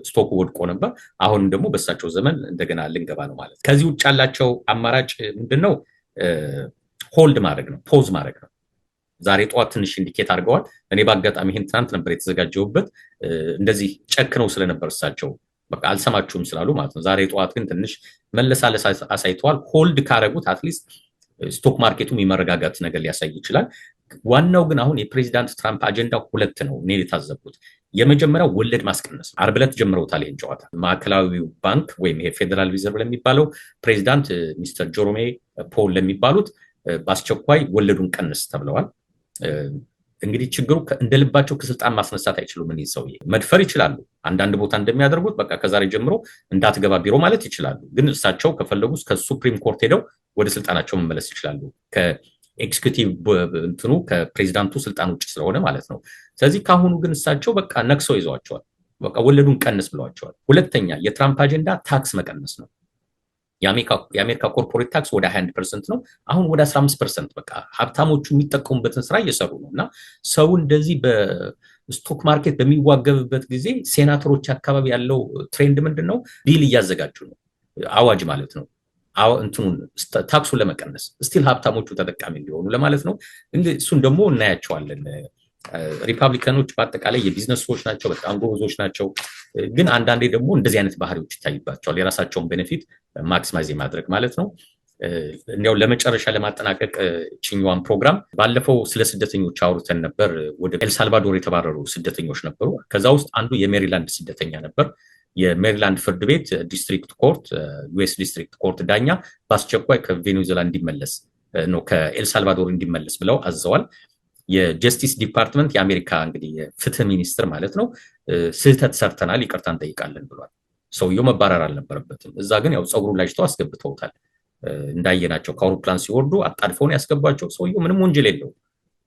ስቶኩ ወድቆ ነበር። አሁን ደግሞ በሳቸው ዘመን እንደገና ልንገባ ነው ማለት። ከዚህ ውጭ ያላቸው አማራጭ ምንድነው? ሆልድ ማድረግ ነው፣ ፖዝ ማድረግ ነው። ዛሬ ጠዋት ትንሽ ኢንዲኬት አድርገዋል። እኔ በአጋጣሚ ይሄን ትናንት ነበር የተዘጋጀውበት እንደዚህ ጨክነው ስለነበር እሳቸው በቃ አልሰማችሁም ስላሉ ማለት ነው። ዛሬ ጠዋት ግን ትንሽ መለሳለስ አሳይተዋል። ሆልድ ካረጉት አትሊስት ስቶክ ማርኬቱም የመረጋጋት ነገር ሊያሳይ ይችላል። ዋናው ግን አሁን የፕሬዚዳንት ትራምፕ አጀንዳ ሁለት ነው እኔ የታዘብኩት። የመጀመሪያው ወለድ ማስቀነስ፣ ዓርብ ዕለት ጀምረውታል ይሄን ጨዋታ። ማዕከላዊው ባንክ ወይም ይሄ ፌደራል ሪዘርቭ ለሚባለው ፕሬዚዳንት ሚስተር ጀሮሜ ፖል ለሚባሉት በአስቸኳይ ወለዱን ቀንስ ተብለዋል። እንግዲህ ችግሩ እንደልባቸው ከስልጣን ማስነሳት አይችሉም። እነዚህ ሰውዬ መድፈር ይችላሉ። አንዳንድ ቦታ እንደሚያደርጉት በቃ ከዛሬ ጀምሮ እንዳትገባ ቢሮ ማለት ይችላሉ። ግን እሳቸው ከፈለጉ ከሱፕሪም ኮርት ሄደው ወደ ስልጣናቸው መመለስ ይችላሉ። ከኤክስኪዩቲቭ እንትኑ ከፕሬዚዳንቱ ስልጣን ውጭ ስለሆነ ማለት ነው። ስለዚህ ካሁኑ ግን እሳቸው በቃ ነክሰው ይዘዋቸዋል። በቃ ወለዱን ቀንስ ብለዋቸዋል። ሁለተኛ የትራምፕ አጀንዳ ታክስ መቀነስ ነው። የአሜሪካ ኮርፖሬት ታክስ ወደ 21% ነው። አሁን ወደ 15% በቃ ሀብታሞቹ የሚጠቀሙበትን ስራ እየሰሩ ነው። እና ሰው እንደዚህ በስቶክ ማርኬት በሚዋገብበት ጊዜ ሴናተሮች አካባቢ ያለው ትሬንድ ምንድን ነው? ቢል እያዘጋጁ ነው፣ አዋጅ ማለት ነው። እንትኑን ታክሱን ለመቀነስ ስቲል ሀብታሞቹ ተጠቃሚ እንዲሆኑ ለማለት ነው። እሱን ደግሞ እናያቸዋለን። ሪፐብሊካኖች በአጠቃላይ የቢዝነስ ሰዎች ናቸው፣ በጣም ጎበዞች ናቸው። ግን አንዳንዴ ደግሞ እንደዚህ አይነት ባህሪዎች ይታይባቸዋል፣ የራሳቸውን ቤኔፊት ማክሲማይዝ ማድረግ ማለት ነው። እንዲያው ለመጨረሻ ለማጠናቀቅ ችኛዋን ፕሮግራም ባለፈው ስለ ስደተኞች አውርተን ነበር። ወደ ኤልሳልቫዶር የተባረሩ ስደተኞች ነበሩ። ከዛ ውስጥ አንዱ የሜሪላንድ ስደተኛ ነበር። የሜሪላንድ ፍርድ ቤት ዲስትሪክት ኮርት ዩኤስ ዲስትሪክት ኮርት ዳኛ በአስቸኳይ ከቬኔዙዌላ እንዲመለስ ነው ከኤልሳልቫዶር እንዲመለስ ብለው አዘዋል። የጀስቲስ ዲፓርትመንት የአሜሪካ እንግዲህ የፍትህ ሚኒስትር ማለት ነው ስህተት ሰርተናል ይቅርታ እንጠይቃለን ብሏል። ሰውየው መባረር አልነበረበትም። እዛ ግን ያው ፀጉሩን ላጭተው አስገብተውታል። እንዳየናቸው ከአውሮፕላን ሲወርዱ አጣድፈውን ያስገባቸው። ሰውየው ምንም ወንጀል የለውም፣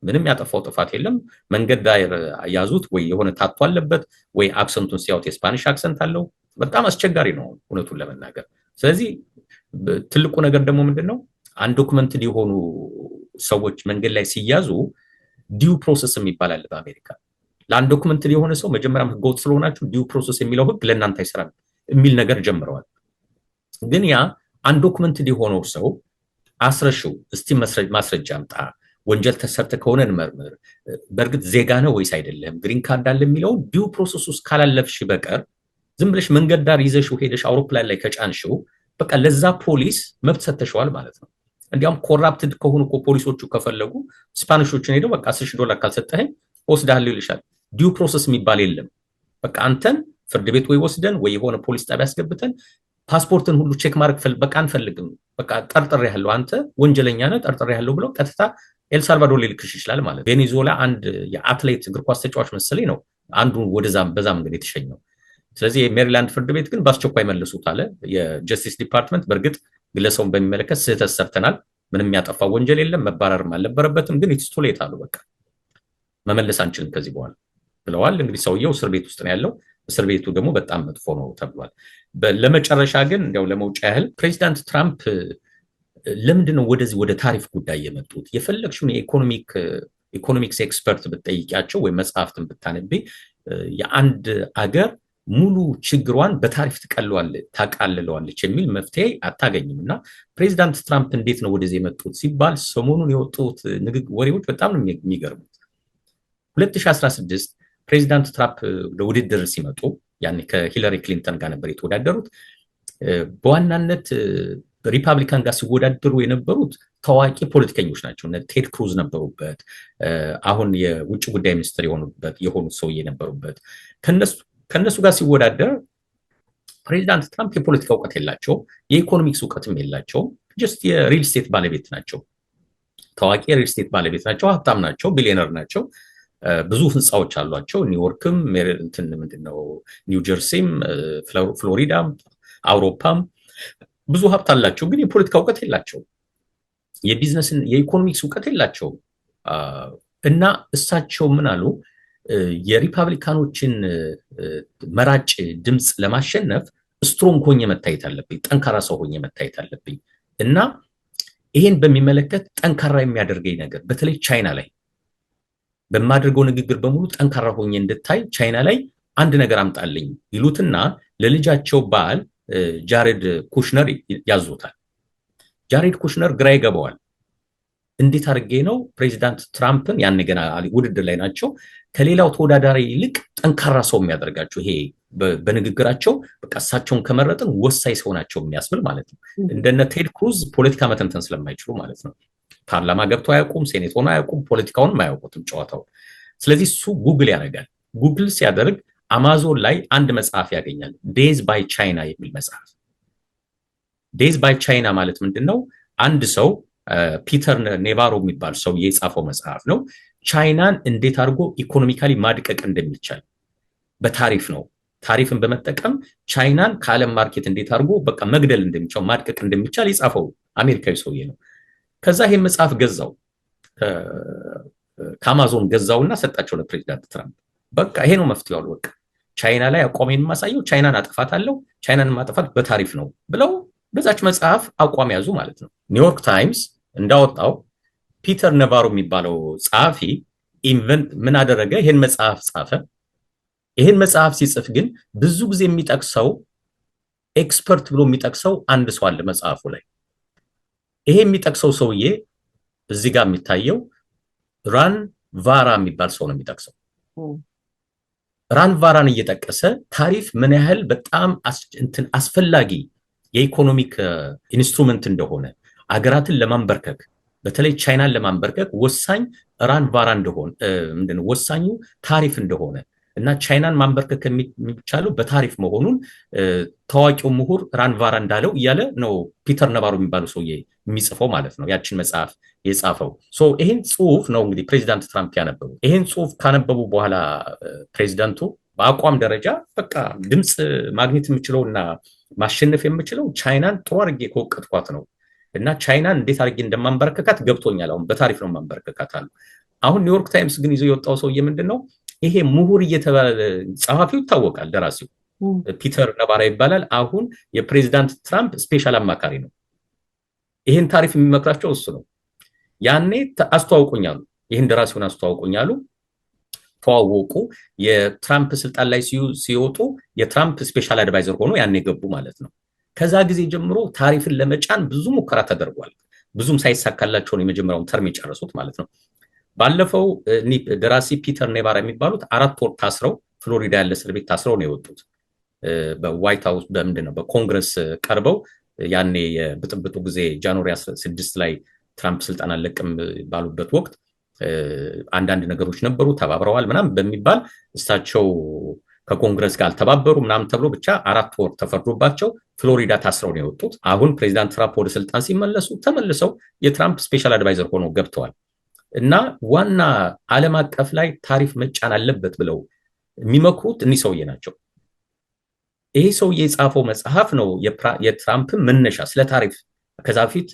ምንም ያጠፋው ጥፋት የለም። መንገድ ዳር ያዙት፣ ወይ የሆነ ታቶ አለበት፣ ወይ አክሰንቱን ሲያዩት የስፓኒሽ አክሰንት አለው። በጣም አስቸጋሪ ነው እውነቱን ለመናገር። ስለዚህ ትልቁ ነገር ደግሞ ምንድነው አንዶክመንትድ የሆኑ ሰዎች መንገድ ላይ ሲያዙ ዲው ፕሮሰስ የሚባል አለ በአሜሪካ። ለአንዶክመንትድ የሆነ ሰው መጀመሪያም ህገወጥ ስለሆናችሁ ዲው ፕሮሰስ የሚለው ህግ ለእናንተ አይሰራም የሚል ነገር ጀምረዋል። ግን ያ አንዶክመንትድ የሆነው ሰው አስረሽው እስቲ ማስረጃ አምጣ፣ ወንጀል ተሰርተ ከሆነ እንመርምር፣ በእርግጥ ዜጋ ነው ወይስ አይደለም፣ ግሪን ካርድ አለ የሚለው ዲው ፕሮሰስ ውስጥ ካላለፍሽ በቀር ዝም ብለሽ መንገድ ዳር ይዘሽው ሄደሽ አውሮፕላን ላይ ከጫንሽው በቃ ለዛ ፖሊስ መብት ሰተሽዋል ማለት ነው። እንዲያውም ኮራፕትድ ከሆኑ ፖሊሶቹ ከፈለጉ ስፓኒሾችን ሄደው በቃ $10 ካልሰጠኸኝ ወስዳለሁ ይልሻል። ዲው ፕሮሰስ የሚባል የለም። በቃ አንተን ፍርድ ቤት ወይ ወስደን ወይ የሆነ ፖሊስ ጣቢያ ያስገብተን ፓስፖርትን ሁሉ ቼክ ማድረግ በቃ አንፈልግም፣ በቃ ጠርጥሬሃለሁ፣ አንተ ወንጀለኛ ነህ ጠርጥሬሃለሁ ብለው ቀጥታ ኤልሳልቫዶር ሊልክሽ ይችላል ማለት። ቬኔዙዌላ አንድ የአትሌት እግር ኳስ ተጫዋች መሰለኝ ነው አንዱ ወደዛም በዛ መንገድ የተሸኘው። ስለዚህ የሜሪላንድ ፍርድ ቤት ግን በአስቸኳይ መልሱት አለ። የጀስቲስ ዲፓርትመንት በእርግጥ ግለሰቡን በሚመለከት ስህተት ሰርተናል፣ ምንም ያጠፋው ወንጀል የለም፣ መባረርም አልነበረበትም፣ ግን ኢትስ ቱ ሌት አሉ። በቃ መመለስ አንችልም ከዚህ በኋላ ብለዋል። እንግዲህ ሰውየው እስር ቤት ውስጥ ነው ያለው። እስር ቤቱ ደግሞ በጣም መጥፎ ነው ተብሏል። ለመጨረሻ ግን እንዲያው ለመውጫ ያህል ፕሬዚዳንት ትራምፕ ለምንድን ነው ወደዚህ ወደ ታሪፍ ጉዳይ የመጡት? የፈለግሽውን የኢኮኖሚክስ ኤክስፐርት ብትጠይቂያቸው ወይም መጽሐፍትን ብታነቢ የአንድ አገር ሙሉ ችግሯን በታሪፍ ታቃልለዋለች የሚል መፍትሄ አታገኝም። እና ፕሬዚዳንት ትራምፕ እንዴት ነው ወደዚህ የመጡት ሲባል ሰሞኑን የወጡት ወሬዎች በጣም ነው የሚገርሙት። 2016 ፕሬዚዳንት ትራምፕ ለውድድር ሲመጡ ያኔ ከሂለሪ ክሊንተን ጋር ነበር የተወዳደሩት። በዋናነት ሪፐብሊካን ጋር ሲወዳደሩ የነበሩት ታዋቂ ፖለቲከኞች ናቸው። ቴድ ክሩዝ ነበሩበት፣ አሁን የውጭ ጉዳይ ሚኒስትር የሆኑት ሰውዬ ነበሩበት። ከነሱ ጋር ሲወዳደር ፕሬዚዳንት ትራምፕ የፖለቲካ እውቀት የላቸውም፣ የኢኮኖሚክስ እውቀትም የላቸውም። ጀስት የሪል ስቴት ባለቤት ናቸው፣ ታዋቂ የሪል ስቴት ባለቤት ናቸው፣ ሀብታም ናቸው፣ ቢሊዮነር ናቸው። ብዙ ህንፃዎች አሏቸው። ኒውዮርክም፣ ምንድነው ኒው ጀርሲም፣ ፍሎሪዳም፣ አውሮፓም ብዙ ሀብት አላቸው። ግን የፖለቲካ እውቀት የላቸውም፣ የቢዝነስን የኢኮኖሚክስ እውቀት የላቸውም። እና እሳቸው ምን አሉ? የሪፐብሊካኖችን መራጭ ድምፅ ለማሸነፍ ስትሮንግ ሆኜ መታየት አለብኝ፣ ጠንካራ ሰው ሆኜ መታየት አለብኝ። እና ይሄን በሚመለከት ጠንካራ የሚያደርገኝ ነገር በተለይ ቻይና ላይ በማድረገው ንግግር በሙሉ ጠንካራ ሆኜ እንድታይ ቻይና ላይ አንድ ነገር አምጣልኝ ይሉትና ለልጃቸው ባል ጃሬድ ኩሽነር ያዙታል። ጃሬድ ኩሽነር ግራ ይገባዋል። እንዴት አድርጌ ነው ፕሬዚዳንት ትራምፕን ያን ገና ውድድር ላይ ናቸው ከሌላው ተወዳዳሪ ይልቅ ጠንካራ ሰው የሚያደርጋቸው ይሄ በንግግራቸው በቃ እሳቸውን ከመረጥን ወሳኝ ሰው ናቸው የሚያስብል ማለት ነው። እንደነ ቴድ ክሩዝ ፖለቲካ መተንተን ስለማይችሉ ማለት ነው። ፓርላማ ገብተው አያውቁም፣ ሴኔት ሆነው አያውቁም፣ ፖለቲካውንም አያውቁትም ጨዋታው። ስለዚህ እሱ ጉግል ያደርጋል። ጉግል ሲያደርግ አማዞን ላይ አንድ መጽሐፍ ያገኛል። ዴዝ ባይ ቻይና የሚል መጽሐፍ። ዴዝ ባይ ቻይና ማለት ምንድነው? አንድ ሰው ፒተር ኔቫሮ የሚባል ሰው የጻፈው መጽሐፍ ነው። ቻይናን እንዴት አድርጎ ኢኮኖሚካሊ ማድቀቅ እንደሚቻል በታሪፍ ነው። ታሪፍን በመጠቀም ቻይናን ከዓለም ማርኬት እንዴት አድርጎ በቃ መግደል እንደሚቻል ማድቀቅ እንደሚቻል የጻፈው አሜሪካዊ ሰውዬ ነው። ከዛ ይሄን መጽሐፍ ገዛው ከአማዞን ገዛውና ሰጣቸው ለፕሬዚዳንት ትራምፕ። በቃ ይሄ ነው መፍትሄው አሉ። በቃ ቻይና ላይ አቋሜን የማሳየው ቻይናን አጥፋታለሁ፣ ቻይናን ማጥፋት በታሪፍ ነው ብለው በዛች መጽሐፍ አቋም ያዙ ማለት ነው። ኒውዮርክ ታይምስ እንዳወጣው ፒተር ነቫሮ የሚባለው ጸሐፊ ኢንቨንት ምን አደረገ? ይሄን መጽሐፍ ጻፈ። ይሄን መጽሐፍ ሲጽፍ ግን ብዙ ጊዜ የሚጠቅሰው ኤክስፐርት ብሎ የሚጠቅሰው አንድ ሰው አለ መጽሐፉ ላይ። ይሄ የሚጠቅሰው ሰውዬ እዚህ ጋር የሚታየው ራን ቫራ የሚባል ሰው ነው የሚጠቅሰው። ራን ቫራን እየጠቀሰ ታሪፍ ምን ያህል በጣም አስፈላጊ የኢኮኖሚክ ኢንስትሩመንት እንደሆነ አገራትን ለማንበርከክ በተለይ ቻይናን ለማንበርከክ ወሳኝ ራን ቫራ እንደሆነ ምንድነው ወሳኙ ታሪፍ እንደሆነ እና ቻይናን ማንበርከክ የሚቻለው በታሪፍ መሆኑን ታዋቂው ምሁር ራን ቫራ እንዳለው እያለ ነው ፒተር ነቫሮ የሚባለው ሰውዬ የሚጽፈው ማለት ነው። ያችን መጽሐፍ የጻፈው ይሄን ጽሁፍ ነው እንግዲህ ፕሬዚዳንት ትራምፕ ያነበቡ። ይሄን ጽሁፍ ካነበቡ በኋላ ፕሬዚዳንቱ በአቋም ደረጃ በቃ ድምፅ ማግኘት የምችለውና ማሸነፍ የምችለው ቻይናን ጥሩ አድርጌ ከወቀጥኳት ነው እና ቻይናን እንዴት አድርጌ እንደማንበረከካት ገብቶኛል። አሁን በታሪፍ ነው ማንበረከካት አሉ። አሁን ኒውዮርክ ታይምስ ግን ይዞ የወጣው ሰውዬ ምንድነው? ይሄ ምሁር እየተባለ ጸሐፊው ይታወቃል፣ ደራሲው ፒተር ነቫራ ይባላል። አሁን የፕሬዚዳንት ትራምፕ ስፔሻል አማካሪ ነው። ይሄን ታሪፍ የሚመክራቸው እሱ ነው። ያኔ አስተዋውቁኛሉ፣ ይሄን ደራሲውን አስተዋውቁኛሉ። ተዋወቁ። የትራምፕ ስልጣን ላይ ሲወጡ የትራምፕ ስፔሻል አድቫይዘር ሆኖ ያኔ ገቡ ማለት ነው። ከዛ ጊዜ ጀምሮ ታሪፍን ለመጫን ብዙ ሙከራ ተደርጓል። ብዙም ሳይሳካላቸው ነው የመጀመሪያውን ተርም የጨረሱት ማለት ነው። ባለፈው ደራሲ ፒተር ኔቫራ የሚባሉት 4 ወር ታስረው ፍሎሪዳ ያለ እስር ቤት ታስረው ነው የወጡት። በዋይት ሃውስ በምንድነው በኮንግረስ ቀርበው ያኔ የብጥብጡ ጊዜ ጃንዋሪ 6 ላይ ትራምፕ ስልጣን አለቅም ባሉበት ወቅት አንዳንድ ነገሮች ነበሩ፣ ተባብረዋል ምናምን በሚባል እሳቸው ከኮንግረስ ጋር አልተባበሩ ምናምን ተብሎ ብቻ 4 ወር ተፈርዶባቸው ፍሎሪዳ ታስረው ነው የወጡት። አሁን ፕሬዚዳንት ትራምፕ ወደ ስልጣን ሲመለሱ ተመልሰው የትራምፕ ስፔሻል አድቫይዘር ሆነው ገብተዋል እና ዋና ዓለም አቀፍ ላይ ታሪፍ መጫን አለበት ብለው የሚመክሩት እኒህ ሰውዬ ናቸው። ይሄ ሰውዬ የጻፈው መጽሐፍ ነው የትራምፕ መነሻ ስለ ታሪፍ። ከዛ በፊት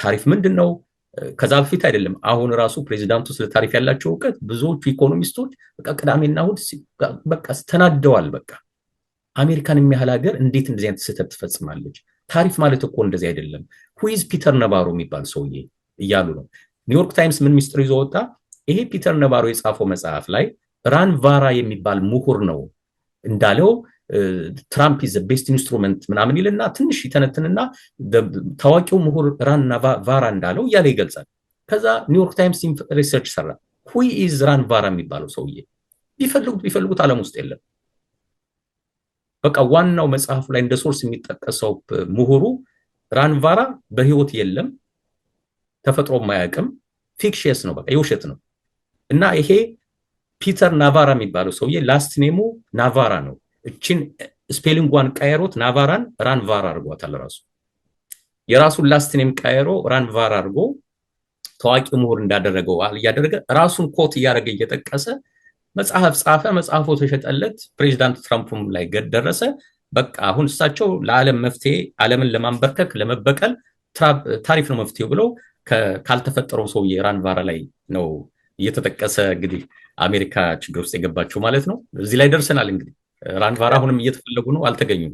ታሪፍ ምንድነው? ከዛ በፊት አይደለም፣ አሁን ራሱ ፕሬዚዳንቱ ስለ ታሪፍ ያላቸው እውቀት ብዙዎቹ ኢኮኖሚስቶች በቃ ቅዳሜና እሑድ በቃ ተናደዋል። በቃ አሜሪካን የሚያህል ሀገር እንዴት እንደዚህ አይነት ስህተት ትፈጽማለች? ታሪፍ ማለት እኮ እንደዚህ አይደለም። ሁይዝ ፒተር ነቫሮ የሚባል ሰውዬ እያሉ ነው። ኒውዮርክ ታይምስ ምን ሚስጥር ይዞ ወጣ? ይሄ ፒተር ነቫሮ የጻፈው መጽሐፍ ላይ ራን ቫራ የሚባል ምሁር ነው እንዳለው ትራምፕ ኢዝ ዘ ቤስት ኢንስትሩመንት ምናምን ይልና ትንሽ ይተነትንና ታዋቂው ምሁር ራን ቫራ እንዳለው እያለ ይገልጻል። ከዛ ኒውዮርክ ታይምስ ሪሰርች ሰራ። ሁይ ኢዝ ራን ቫራ የሚባለው ሰውዬ ቢፈልጉት ዓለም ውስጥ የለም። በቃ ዋናው መጽሐፉ ላይ እንደ ሶርስ የሚጠቀሰው ምሁሩ ራን ቫራ በህይወት የለም፣ ተፈጥሮ ማያውቅም፣ ፊክሽየስ ነው፣ በቃ የውሸት ነው። እና ይሄ ፒተር ናቫራ የሚባለው ሰውዬ ላስት ኔሙ ናቫራ ነው። እቺን ስፔሊንጓን ቀየሮት ናቫራን ራን ቫራ አድርጓታል። ራሱ የራሱን ላስት ኔም ቀየሮ ራን ቫራ አድርጎ ታዋቂ ምሁር እንዳደረገው እያደረገ ራሱን ኮት እያደረገ እየጠቀሰ መጽሐፍ ጻፈ። መጽሐፉ ተሸጠለት። ፕሬዚዳንት ትራምፕም ላይ ደረሰ። በቃ አሁን እሳቸው ለዓለም መፍትሄ ዓለምን ለማንበርከክ ለመበቀል ታሪፍ ነው መፍትሄው ብለው ካልተፈጠረው ሰውዬ ራን ቫራ ላይ ነው እየተጠቀሰ እንግዲህ አሜሪካ ችግር ውስጥ የገባችው ማለት ነው። እዚህ ላይ ደርሰናል። እንግዲህ ራን ቫራ አሁንም እየተፈለጉ ነው፣ አልተገኙም።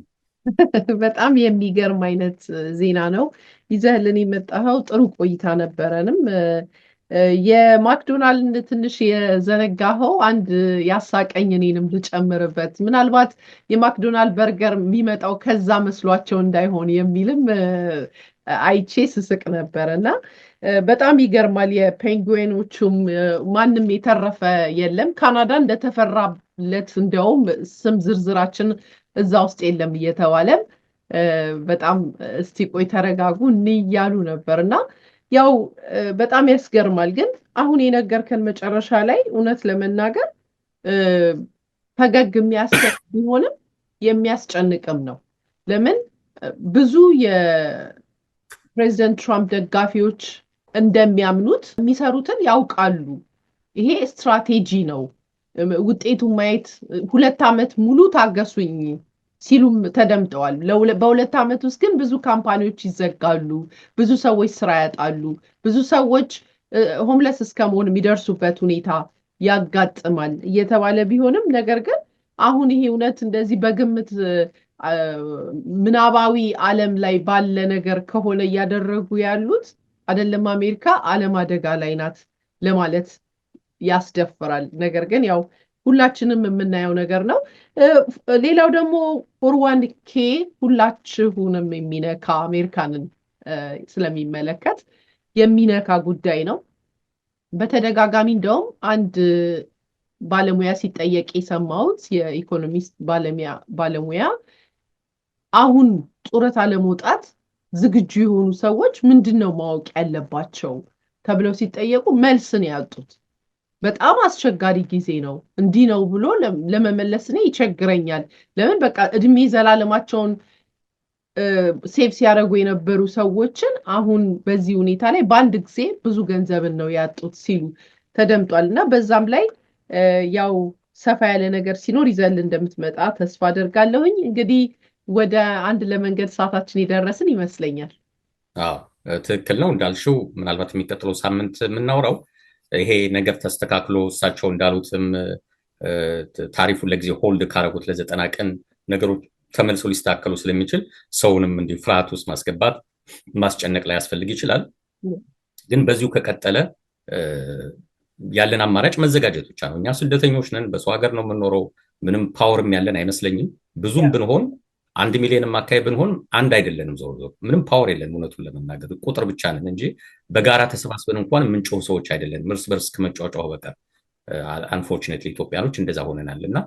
በጣም የሚገርም አይነት ዜና ነው ይዘህልን የመጣኸው። ጥሩ ቆይታ ነበረንም። የማክዶናልድ ትንሽ የዘነጋኸው አንድ ያሳቀኝ እኔንም ልጨምርበት፣ ምናልባት የማክዶናልድ በርገር የሚመጣው ከዛ መስሏቸው እንዳይሆን የሚልም አይቼ ስስቅ ነበር እና በጣም ይገርማል። የፔንጉዊኖቹም ማንም የተረፈ የለም። ካናዳ እንደተፈራለት እንደውም ስም ዝርዝራችን እዛ ውስጥ የለም እየተባለም በጣም እስቲ ቆይ ተረጋጉ እያሉ ነበር እና ያው በጣም ያስገርማል። ግን አሁን የነገርከን መጨረሻ ላይ እውነት ለመናገር ፈገግ የሚያስቅ ቢሆንም የሚያስጨንቅም ነው። ለምን ብዙ የፕሬዚደንት ትራምፕ ደጋፊዎች እንደሚያምኑት የሚሰሩትን ያውቃሉ። ይሄ ስትራቴጂ ነው፣ ውጤቱን ማየት 2 ዓመት ሙሉ ታገሱኝ ሲሉም ተደምጠዋል። በ2 ዓመት ውስጥ ግን ብዙ ካምፓኒዎች ይዘጋሉ፣ ብዙ ሰዎች ስራ ያጣሉ፣ ብዙ ሰዎች ሆምለስ እስከመሆን የሚደርሱበት ሁኔታ ያጋጥማል እየተባለ ቢሆንም ነገር ግን አሁን ይሄ እውነት እንደዚህ በግምት ምናባዊ ዓለም ላይ ባለ ነገር ከሆነ እያደረጉ ያሉት አይደለም አሜሪካ ዓለም አደጋ ላይ ናት ለማለት ያስደፍራል። ነገር ግን ያው ሁላችንም የምናየው ነገር ነው። ሌላው ደግሞ 401k ሁላችሁንም የሚነካ አሜሪካንን ስለሚመለከት የሚነካ ጉዳይ ነው። በተደጋጋሚ እንደውም አንድ ባለሙያ ሲጠየቅ የሰማሁት የኢኮኖሚስት ባለሙያ አሁን ጡረታ ለመውጣት ዝግጁ የሆኑ ሰዎች ምንድነው ማወቅ ያለባቸው ተብለው ሲጠየቁ መልስን ያጡት። በጣም አስቸጋሪ ጊዜ ነው። እንዲህ ነው ብሎ ለመመለስ እኔ ይቸግረኛል። ለምን በቃ እድሜ ዘላለማቸውን ሴቭ ሲያደርጉ የነበሩ ሰዎችን አሁን በዚህ ሁኔታ ላይ በአንድ ጊዜ ብዙ ገንዘብን ነው ያጡት ሲሉ ተደምጧል። እና በዛም ላይ ያው ሰፋ ያለ ነገር ሲኖር ይዘል እንደምትመጣ ተስፋ አደርጋለሁኝ። እንግዲህ ወደ አንድ ለመንገድ ሰዓታችን የደረስን ይመስለኛል። ትክክል ነው እንዳልሽው። ምናልባት የሚቀጥለው ሳምንት የምናወራው ይሄ ነገር ተስተካክሎ እሳቸው እንዳሉትም ታሪፉን ለጊዜ ሆልድ ካረጉት ለ90 ቀን ነገሮች ተመልሰው ሊስተካከሉ ስለሚችል ሰውንም እንዲህ ፍርሃት ውስጥ ማስገባት ማስጨነቅ ላይ ያስፈልግ ይችላል። ግን በዚሁ ከቀጠለ ያለን አማራጭ መዘጋጀት ብቻ ነው። እኛ ስደተኞች ነን፣ በሰው ሀገር ነው የምንኖረው። ምንም ፓወርም ያለን አይመስለኝም። ብዙም ብንሆን 1 ሚሊዮንም አካባቢ ብንሆን አንድ አይደለንም። ዞር ምንም ፓወር የለን። እውነቱን ለመናገር ቁጥር ብቻ ነን እንጂ በጋራ ተሰባስበን እንኳን የምንጮህ ሰዎች አይደለንም። እርስ በርስ ከመጫወጫው በቀር አንፎርቹኔትሊ ኢትዮጵያኖች እንደዛ ሆነናል። እና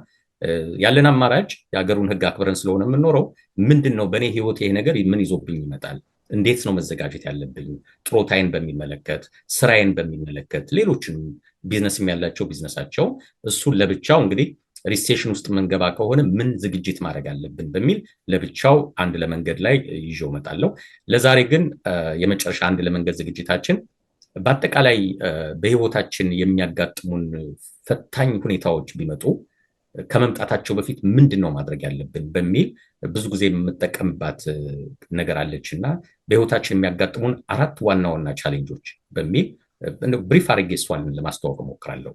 ያለን አማራጭ የሀገሩን ሕግ አክብረን ስለሆነ የምንኖረው ምንድን ነው በእኔ ህይወት ይሄ ነገር ምን ይዞብኝ ይመጣል፣ እንዴት ነው መዘጋጀት ያለብኝ፣ ጥሮታይን በሚመለከት ስራዬን በሚመለከት ሌሎችንም ቢዝነስም ያላቸው ቢዝነሳቸው እሱን ለብቻው እንግዲህ ሪሴሽን ውስጥ መንገባ ከሆነ ምን ዝግጅት ማድረግ አለብን በሚል ለብቻው አንድ ለመንገድ ላይ ይዤው እመጣለሁ። ለዛሬ ግን የመጨረሻ አንድ ለመንገድ ዝግጅታችን በአጠቃላይ በህይወታችን የሚያጋጥሙን ፈታኝ ሁኔታዎች ቢመጡ ከመምጣታቸው በፊት ምንድን ነው ማድረግ ያለብን በሚል ብዙ ጊዜ የምጠቀምባት ነገር አለች እና በህይወታችን የሚያጋጥሙን 4 ዋና ዋና ቻሌንጆች በሚል ብሪፍ አድርጌ እሷን ለማስተዋወቅ እሞክራለሁ።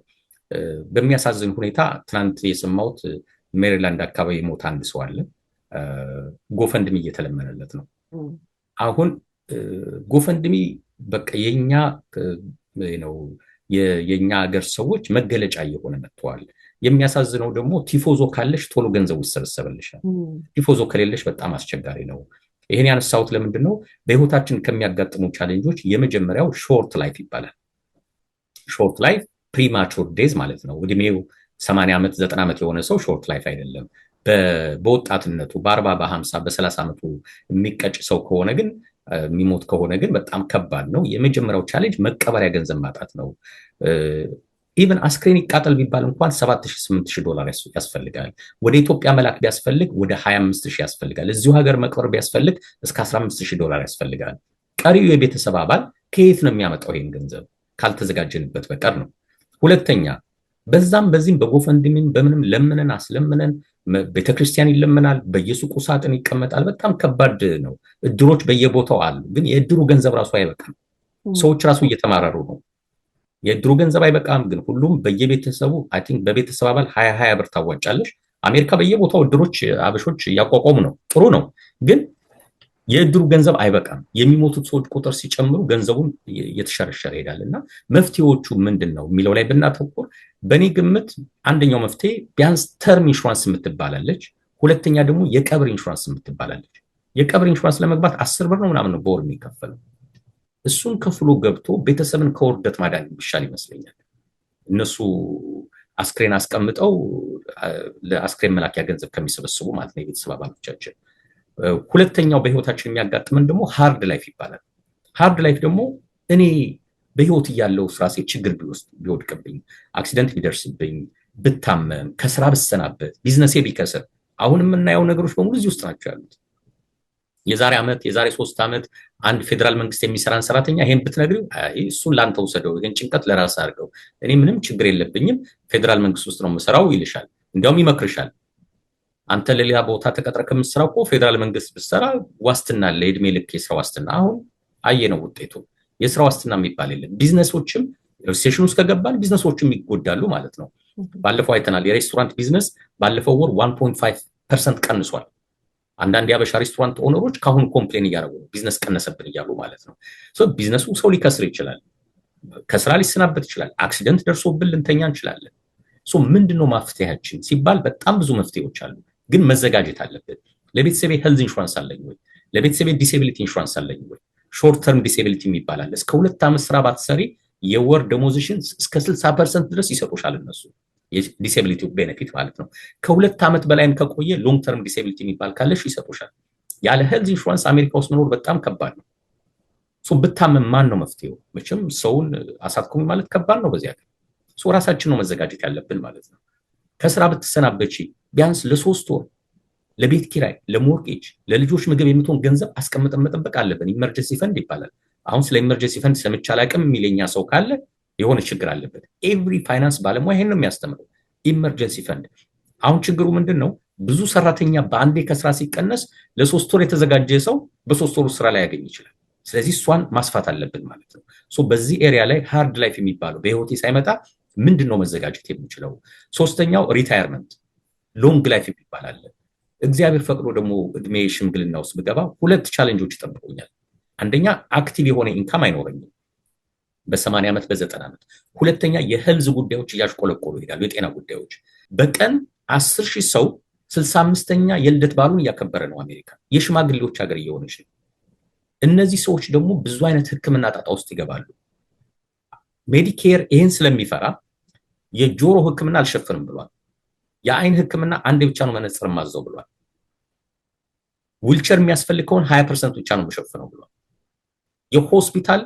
በሚያሳዝን ሁኔታ ትናንት የሰማሁት ሜሪላንድ አካባቢ ሞት አንድ ሰው አለ። ጎፈንድሚ እየተለመነለት ነው። አሁን ጎፈንድሚ በቃ የኛ ሀገር ሰዎች መገለጫ እየሆነ መጥተዋል። የሚያሳዝነው ደግሞ ቲፎዞ ካለሽ ቶሎ ገንዘቡ ይሰበሰብልሻል። ቲፎዞ ከሌለሽ በጣም አስቸጋሪ ነው። ይሄን ያነሳሁት ለምንድን ነው? በህይወታችን ከሚያጋጥሙ ቻሌንጆች የመጀመሪያው ሾርት ላይፍ ይባላል። ሾርት ላይፍ ፕሪማቹር ዴዝ ማለት ነው። እድሜው 80 ዓመት 90 ዓመት የሆነ ሰው ሾርት ላይፍ አይደለም። በወጣትነቱ በ40 በ50 በ30 ዓመቱ የሚቀጭ ሰው ከሆነ ግን የሚሞት ከሆነ ግን በጣም ከባድ ነው። የመጀመሪያው ቻሌንጅ መቀበሪያ ገንዘብ ማጣት ነው። ኢቨን አስክሬን ይቃጠል ቢባል እንኳን $7,000-8,000 ያስፈልጋል። ወደ ኢትዮጵያ መላክ ቢያስፈልግ ወደ 25,000 ያስፈልጋል። እዚሁ ሀገር መቅበር ቢያስፈልግ እስከ $15,000 ያስፈልጋል። ቀሪው የቤተሰብ አባል ከየት ነው የሚያመጣው ይሄን ገንዘብ? ካልተዘጋጀንበት በቀር ነው። ሁለተኛ በዛም በዚህም በጎፈንድሚም በምንም ለምነን አስለምነን ቤተክርስቲያን ይለምናል፣ በየሱቁ ሳጥን ይቀመጣል። በጣም ከባድ ነው። እድሮች በየቦታው አሉ፣ ግን የእድሩ ገንዘብ ራሱ አይበቃም። ሰዎች ራሱ እየተማረሩ ነው። የእድሩ ገንዘብ አይበቃም፣ ግን ሁሉም በየቤተሰቡ አይ ቲንክ በቤተሰብ አባል 20 ብር ታዋጫለሽ። አሜሪካ በየቦታው እድሮች አበሾች እያቋቋሙ ነው። ጥሩ ነው፣ ግን የእድሩ ገንዘብ አይበቃም። የሚሞቱት ሰዎች ቁጥር ሲጨምሩ ገንዘቡን እየተሸረሸረ ይሄዳል። እና መፍትሄዎቹ ምንድን ነው የሚለው ላይ ብናተኩር በእኔ ግምት አንደኛው መፍትሄ ቢያንስ ተርም ኢንሹራንስ የምትባላለች፣ ሁለተኛ ደግሞ የቀብር ኢንሹራንስ የምትባላለች። የቀብር ኢንሹራንስ ለመግባት 10 ብር ነው ምናምን ነው በወር የሚከፈለው። እሱን ከፍሎ ገብቶ ቤተሰብን ከውርደት ማዳን ይሻል ይመስለኛል። እነሱ አስክሬን አስቀምጠው ለአስክሬን መላኪያ ገንዘብ ከሚሰበስቡ ማለት ነው የቤተሰብ አባሎቻችን። ሁለተኛው በህይወታችን የሚያጋጥመን ደግሞ ሃርድ ላይፍ ይባላል። ሃርድ ላይፍ ደግሞ እኔ በህይወት እያለሁ ራሴ ችግር ቢወድቅብኝ፣ አክሲደንት ቢደርስብኝ፣ ብታመም፣ ከስራ ብሰናበት፣ ቢዝነሴ ቢከስር፣ አሁን የምናየው ነገሮች በሙሉ እዚህ ውስጥ ናቸው ያሉት። የዛሬ ዓመት የዛሬ 3 ዓመት አንድ ፌደራል መንግስት የሚሰራን ሰራተኛ ይሄን ብትነግሪው እሱን ላንተ ውሰደው፣ ይሄን ጭንቀት ለራስ አድርገው፣ እኔ ምንም ችግር የለብኝም ፌደራል መንግስት ውስጥ ነው የምሰራው ይልሻል። እንዲያውም ይመክርሻል። አንተ ለሌላ ቦታ ተቀጥረ ከምትሰራው እኮ ፌደራል መንግስት ብትሰራ ዋስትና አለ፣ የእድሜ ልክ የስራ ዋስትና። አሁን አየነው ውጤቱ። የስራ ዋስትና የሚባል የለም። ቢዝነሶችም ሪሴሽን ውስጥ ከገባን ቢዝነሶችም ይጎዳሉ ማለት ነው። ባለፈው አይተናል። የሬስቶራንት ቢዝነስ ባለፈው ወር 1.5% ቀንሷል። አንዳንድ የአበሻ ሬስቶራንት ኦነሮች ካሁን ኮምፕሌን እያደረጉ ነው፣ ቢዝነስ ቀነሰብን እያሉ ማለት ነው። ቢዝነሱ ሰው ሊከስር ይችላል፣ ከስራ ሊሰናበት ይችላል፣ አክሲደንት ደርሶብን ልንተኛ እንችላለን። ምንድነው መፍትሄያችን ሲባል በጣም ብዙ መፍትሄዎች አሉ፣ ግን መዘጋጀት አለብን። ለቤተሰቤ ሄልዝ ኢንሹራንስ አለኝ ወይ? ለቤተሰቤ ዲሴቢሊቲ ኢንሹራንስ አለኝ ወይ? ሾርት ተርም ዲሴቢሊቲ ይባላል። እስከ 2 ዓመት ስራ ባትሰሪ የወር ደሞዝሽን እስከ 60% ድረስ ይሰጡሻል እነሱ፣ የዲሴቢሊቲ ቤኔፊት ማለት ነው። ከ2 ዓመት በላይም ከቆየ ሎንግ ተርም ዲሴቢሊቲ የሚባል ካለሽ ይሰጡሻል። ያለ ሄልዝ ኢንሹራንስ አሜሪካ ውስጥ መኖር በጣም ከባድ ነው። ብታመም ማን ነው መፍትሄው? መቼም ሰውን አሳትኩኝ ማለት ከባድ ነው በዚያ። ራሳችን ነው መዘጋጀት ያለብን ማለት ነው። ከስራ ብትሰናበቺ ቢያንስ ለ3 ወር ለቤት ኪራይ፣ ለሞርጌጅ፣ ለልጆች ምግብ የምትሆን ገንዘብ አስቀምጠን መጠበቅ አለብን። ኢመርጀንሲ ፈንድ ይባላል። አሁን ስለ ኢመርጀንሲ ፈንድ ሰምቼ አላውቅም የሚለኛ ሰው ካለ የሆነ ችግር አለበት። ኤቭሪ ፋይናንስ ባለሙያ ይሄን ነው የሚያስተምረው፣ ኢመርጀንሲ ፈንድ። አሁን ችግሩ ምንድነው? ብዙ ሰራተኛ በአንዴ ከስራ ሲቀነስ ለ3 ወር የተዘጋጀ ሰው በ3 ወር ስራ ላይ ያገኝ ይችላል። ስለዚህ እሷን ማስፋት አለብን ማለት ነው። በዚህ ኤሪያ ላይ ሃርድ ላይፍ የሚባለው በህይወቴ ሳይመጣ ምንድነው መዘጋጀት የምችለው? ሶስተኛው ሪታየርመንት ሎንግ ላይፍ ይባላል። እግዚአብሔር ፈቅዶ ደግሞ እድሜ ሽምግልና ውስጥ ብገባ 2 ቻሌንጆች ይጠብቁኛል። አንደኛ አክቲቭ የሆነ ኢንካም አይኖረኝም በ80 ዓመት በ90 ዓመት። ሁለተኛ የሄልዝ ጉዳዮች እያሽቆለቆሉ ይሄዳሉ፣ የጤና ጉዳዮች። በቀን 10,000 ሰው 65ኛ የልደት በዓሉን እያከበረ ነው አሜሪካ። የሽማግሌዎች ሀገር እየሆነች ነው። እነዚህ ሰዎች ደግሞ ብዙ አይነት ህክምና ጣጣ ውስጥ ይገባሉ። ሜዲኬር ይሄን ስለሚፈራ የጆሮ ህክምና አልሸፍንም ብሏል። የአይን ህክምና አንድ ብቻ ነው መነጽር ማዘው ብሏል። ዊልቸር የሚያስፈልገውን 20% ብቻ ነው መሸፈነው ብሏል። የሆስፒታል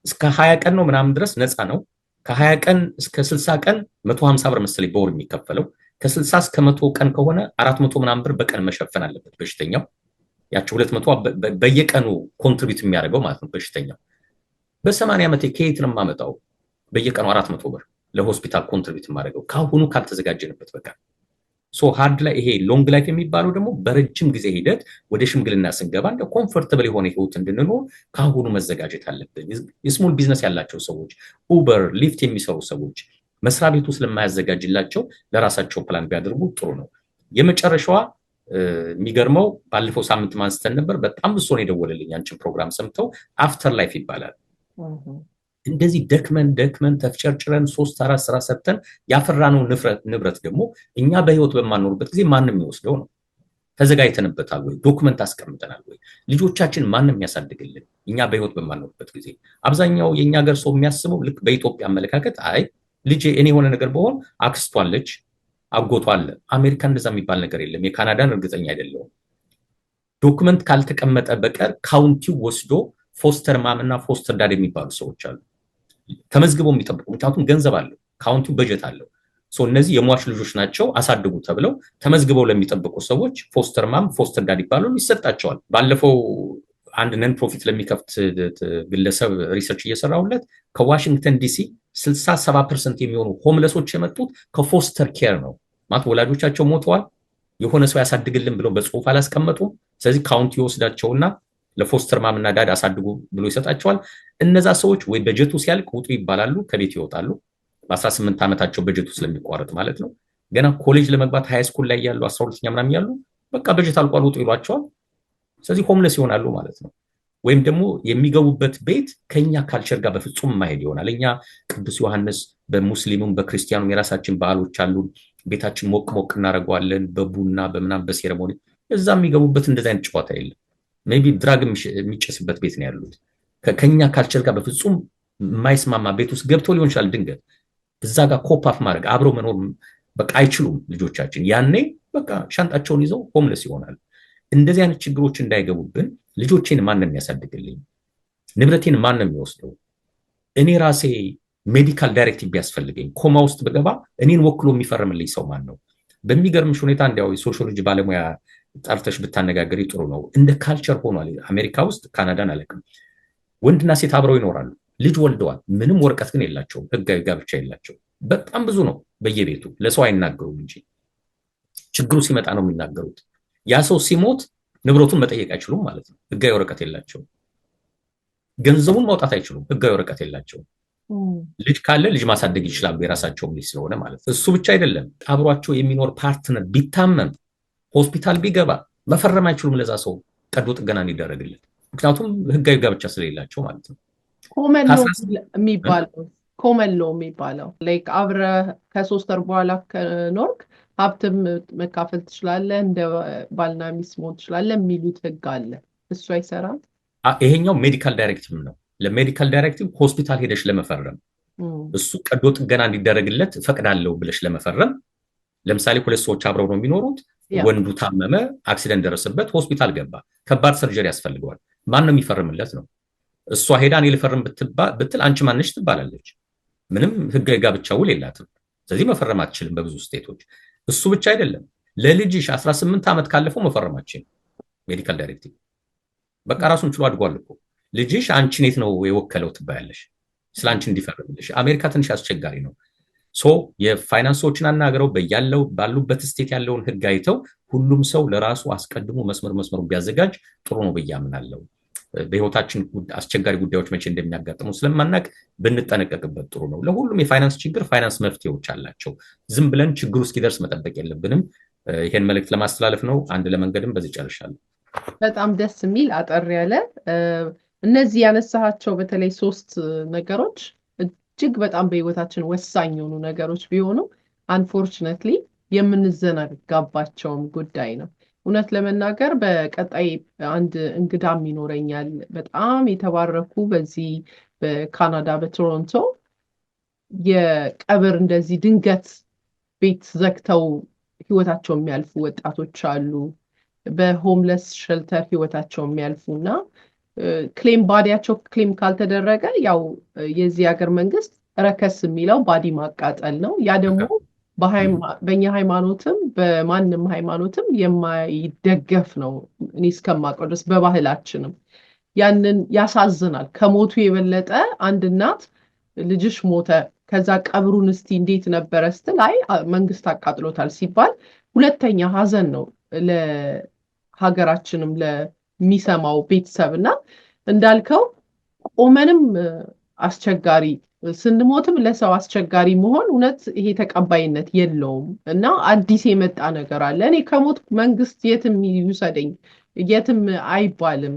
እስከ 20 ቀን ነው ምናምን ድረስ ነፃ ነው። ከ20 ቀን እስከ 60 ቀን 150 ብር መሰለኝ በወር የሚከፈለው። ከ60 እስከ 100 ቀን ከሆነ 400 ምናምን ብር በቀን መሸፈን አለበት በሽተኛው። ያቸው 200 በየቀኑ ኮንትሪቢዩት የሚያደርገው ማለት ነው በሽተኛው። በ80 ዓመቴ ከየት ነው የማመጣው በየቀኑ 400 ብር ለሆስፒታል ኮንትሪቢዩት የማደርገው? ካሁኑ ካልተዘጋጀንበት በቃ ሃርድ ላይ ይሄ ሎንግ ላይፍ የሚባለው ደግሞ በረጅም ጊዜ ሂደት ወደ ሽምግልና ስንገባ እንደ ኮምፎርታብል የሆነ ህይወት እንድንኖር ካሁኑ መዘጋጀት አለብን። የስሞል ቢዝነስ ያላቸው ሰዎች፣ ኡበር፣ ሊፍት የሚሰሩ ሰዎች መስሪያ ቤቱ ስለማያዘጋጅላቸው ለራሳቸው ፕላን ቢያደርጉ ጥሩ ነው። የመጨረሻዋ የሚገርመው ባለፈው ሳምንት ማንስተን ነበር። በጣም ብዙ ነው የደወለልኝ አንቺን ፕሮግራም ሰምተው። አፍተር ላይፍ ይባላል። እንደዚህ ደክመን ተፍጨርጭረን 3-4 ስራ ሰርተን ያፈራነው ንብረት ደግሞ እኛ በህይወት በማንኖርበት ጊዜ ማንም የሚወስደው ነው። ተዘጋጅተንበታል ወይ? ዶክመንት አስቀምጠናል ወይ? ልጆቻችን ማንም የሚያሳድግልን እኛ በህይወት በማንኖርበት ጊዜ? አብዛኛው የኛ ሀገር ሰው የሚያስበው ልክ በኢትዮጵያ አመለካከት አይ ልጄ እኔ የሆነ ነገር በሆን አክስቷለች፣ አጎቷ አለ። አሜሪካ እንደዛ የሚባል ነገር የለም። የካናዳን እርግጠኛ አይደለሁም። ዶክመንት ካልተቀመጠ በቀር ካውንቲው ወስዶ ፎስተር ማም እና ፎስተር ዳድ የሚባሉ ሰዎች አሉ ተመዝግበው የሚጠብቁ። ምክንያቱም ገንዘብ አለው፣ ካውንቲው በጀት አለው። እነዚህ የሟች ልጆች ናቸው አሳድጉ ተብለው ተመዝግበው ለሚጠብቁ ሰዎች ፎስተር ማም ፎስተር ዳድ ይባላሉ፣ ይሰጣቸዋል። ባለፈው አንድ ነን ፕሮፊት ለሚከፍት ግለሰብ ሪሰርች እየሰራሁለት ከዋሽንግተን ዲሲ 67% የሚሆኑ ሆምለሶች የመጡት ከፎስተር ኬር ነው። ማለት ወላጆቻቸው ሞተዋል፣ የሆነ ሰው ያሳድግልን ብለው በጽሁፍ አላስቀመጡም። ስለዚህ ካውንቲ ይወስዳቸውና ለፎስተር ማምና ዳድ አሳድጉ ብሎ ይሰጣቸዋል። እነዛ ሰዎች ወይ በጀቱ ሲያልቅ ውጡ ይባላሉ፣ ከቤት ይወጣሉ። በ18 ዓመታቸው በጀቱ ስለሚቋረጥ ማለት ነው። ገና ኮሌጅ ለመግባት ሃይ ስኩል ላይ ያሉ 12ኛ ምናምን ያሉ በቃ በጀት አልቋል ውጡ ይሏቸዋል። ስለዚህ ሆምለስ ይሆናሉ ማለት ነው። ወይም ደግሞ የሚገቡበት ቤት ከኛ ካልቸር ጋር በፍጹም ማሄድ ይሆናል። እኛ ቅዱስ ዮሐንስ በሙስሊሙም በክርስቲያኑም የራሳችን ባህሎች አሉ። ቤታችን ሞቅ ሞቅ እናደርገዋለን በቡና በምናም በሴሬሞኒ። እዛ የሚገቡበት እንደዛ አይነት ጨዋታ የለም። ሜቢ ድራግ የሚጨስበት ቤት ነው ያሉት። ከኛ ካልቸር ጋር በፍጹም የማይስማማ ቤት ውስጥ ገብተው ሊሆን ይችላል ድንገት እዛ ጋር ኮፓፍ ማድረግ አብረው መኖር በቃ አይችሉም ልጆቻችን። ያኔ በቃ ሻንጣቸውን ይዘው ሆምለስ ይሆናሉ። እንደዚህ አይነት ችግሮች እንዳይገቡብን ልጆቼን ማን ነው የሚያሳድግልኝ? ንብረቴን ማን ነው የሚወስደው? እኔ ራሴ ሜዲካል ዳይሬክቲቭ ቢያስፈልገኝ ኮማ ውስጥ ብገባ እኔን ወክሎ የሚፈርምልኝ ሰው ማን ነው? በሚገርምሽ ሁኔታ እንዲያው የሶሺዮሎጂ ባለሙያ ጠርተሽ ብታነጋገሪ ጥሩ ነው። እንደ ካልቸር ሆኗል አሜሪካ ውስጥ፣ ካናዳን አለቅም። ወንድና ሴት አብረው ይኖራሉ፣ ልጅ ወልደዋል። ምንም ወረቀት ግን የላቸውም፣ ህጋዊ ጋብቻ የላቸው። በጣም ብዙ ነው በየቤቱ ለሰው አይናገሩም እንጂ ችግሩ ሲመጣ ነው የሚናገሩት። ያ ሰው ሲሞት ንብረቱን መጠየቅ አይችሉም ማለት ነው። ህጋዊ ወረቀት የላቸው። ገንዘቡን ማውጣት አይችሉም፣ ህጋዊ ወረቀት የላቸው። ልጅ ካለ ልጅ ማሳደግ ይችላሉ የራሳቸውም ልጅ ስለሆነ ማለት ነው። እሱ ብቻ አይደለም፣ አብሯቸው የሚኖር ፓርትነር ቢታመም ሆስፒታል ቢገባ መፈረም አይችሉም ለዛ ሰው ቀዶ ጥገና እንዲደረግለት፣ ምክንያቱም ህጋዊ ጋብቻ ስለሌላቸው ማለት ነው። ኮመን ሎ የሚባለው ላይክ አብረህ ከ3 ወር በኋላ ከኖርክ ሀብትም መካፈል ትችላለህ፣ እንደ ባልና ሚስት መሆን ትችላለህ የሚሉት ህግ አለ። እሱ አይሰራም። ይሄኛው ሜዲካል ዳይሬክቲቭ ነው። ለሜዲካል ዳይሬክቲቭ ሆስፒታል ሄደሽ ለመፈረም እሱ ቀዶ ጥገና እንዲደረግለት ፈቅዳለሁ ብለሽ ለመፈረም፣ ለምሳሌ 2 ሰዎች አብረው ነው የሚኖሩት። ወንዱ ታመመ፣ አክሲደንት ደረሰበት፣ ሆስፒታል ገባ፣ ከባድ ሰርጀሪ ያስፈልገዋል። ማን ነው የሚፈርምለት ነው? እሷ ሄዳ እኔ ልፈርም ብትል አንቺ ማንሽ ትባላለች። ምንም ህጋዊ ጋብቻ ውል የላትም። ስለዚህ መፈረም አትችልም በብዙ ስቴቶች። እሱ ብቻ አይደለም፣ ለልጅሽ 18 ዓመት ካለፈው መፈረማችን ሜዲካል ዳይሬክቲቭ በቃ ራሱን ችሎ አድጓል እኮ። ልጅሽ አንቺን የት ነው የወከለው ትባያለሽ፣ ስለ አንቺ እንዲፈርምልሽ። አሜሪካ ትንሽ አስቸጋሪ ነው። የፋይናንሶችን አናገረው ባሉበት ስቴት ያለውን ህግ አይተው ሁሉም ሰው ለራሱ አስቀድሞ መስመሩ ቢያዘጋጅ ጥሩ ነው ብዬ አምናለሁ። በህይወታችን አስቸጋሪ ጉዳዮች መቼ እንደሚያጋጥሙ ስለማናቅ ብንጠነቀቅበት ጥሩ ነው። ለሁሉም የፋይናንስ ችግር ፋይናንስ መፍትሄዎች አላቸው። ዝም ብለን ችግሩ እስኪደርስ መጠበቅ የለብንም። ይሄን መልእክት ለማስተላለፍ ነው። አንድ ለመንገድም በዚህ ጨርሻለሁ። በጣም ደስ የሚል አጠር ያለ እነዚህ ያነሳቸው በተለይ 3 ነገሮች እጅግ በጣም በህይወታችን ወሳኝ የሆኑ ነገሮች ቢሆኑ አንፎርቹኔትሊ የምንዘናጋባቸውም ጉዳይ ነው። እውነት ለመናገር በቀጣይ አንድ እንግዳም ይኖረኛል፣ በጣም የተባረኩ በዚህ በካናዳ በቶሮንቶ የቀብር እንደዚህ ድንገት ቤት ዘግተው ህይወታቸው የሚያልፉ ወጣቶች አሉ። በሆምለስ ሸልተር ህይወታቸው የሚያልፉና ክሌም ባዲያቸው ክሌም ካልተደረገ ያው የዚህ ሀገር መንግስት ረከስ የሚለው ባዲ ማቃጠል ነው። ያ ደግሞ በእኛ ሃይማኖትም በማንም ሃይማኖትም የማይደገፍ ነው። እኔ እስከማውቀው ድረስ በባህላችንም ያንን ያሳዝናል። ከሞቱ የበለጠ አንድ እናት ልጅሽ ሞተ ከዛ ቀብሩን እስቲ እንዴት ነበረ ስትል አይ መንግስት አቃጥሎታል ሲባል ሁለተኛ ሀዘን ነው ለሀገራችንም ለሚሰማው ቤተሰብና እንዳልከው ቆመንም አስቸጋሪ ስንሞትም ለሰው አስቸጋሪ መሆን እውነት ይሄ ተቀባይነት የለውም እና አዲስ የመጣ ነገር አለ። እኔ ከሞት መንግስት የትም ይውሰደኝ የትም አይባልም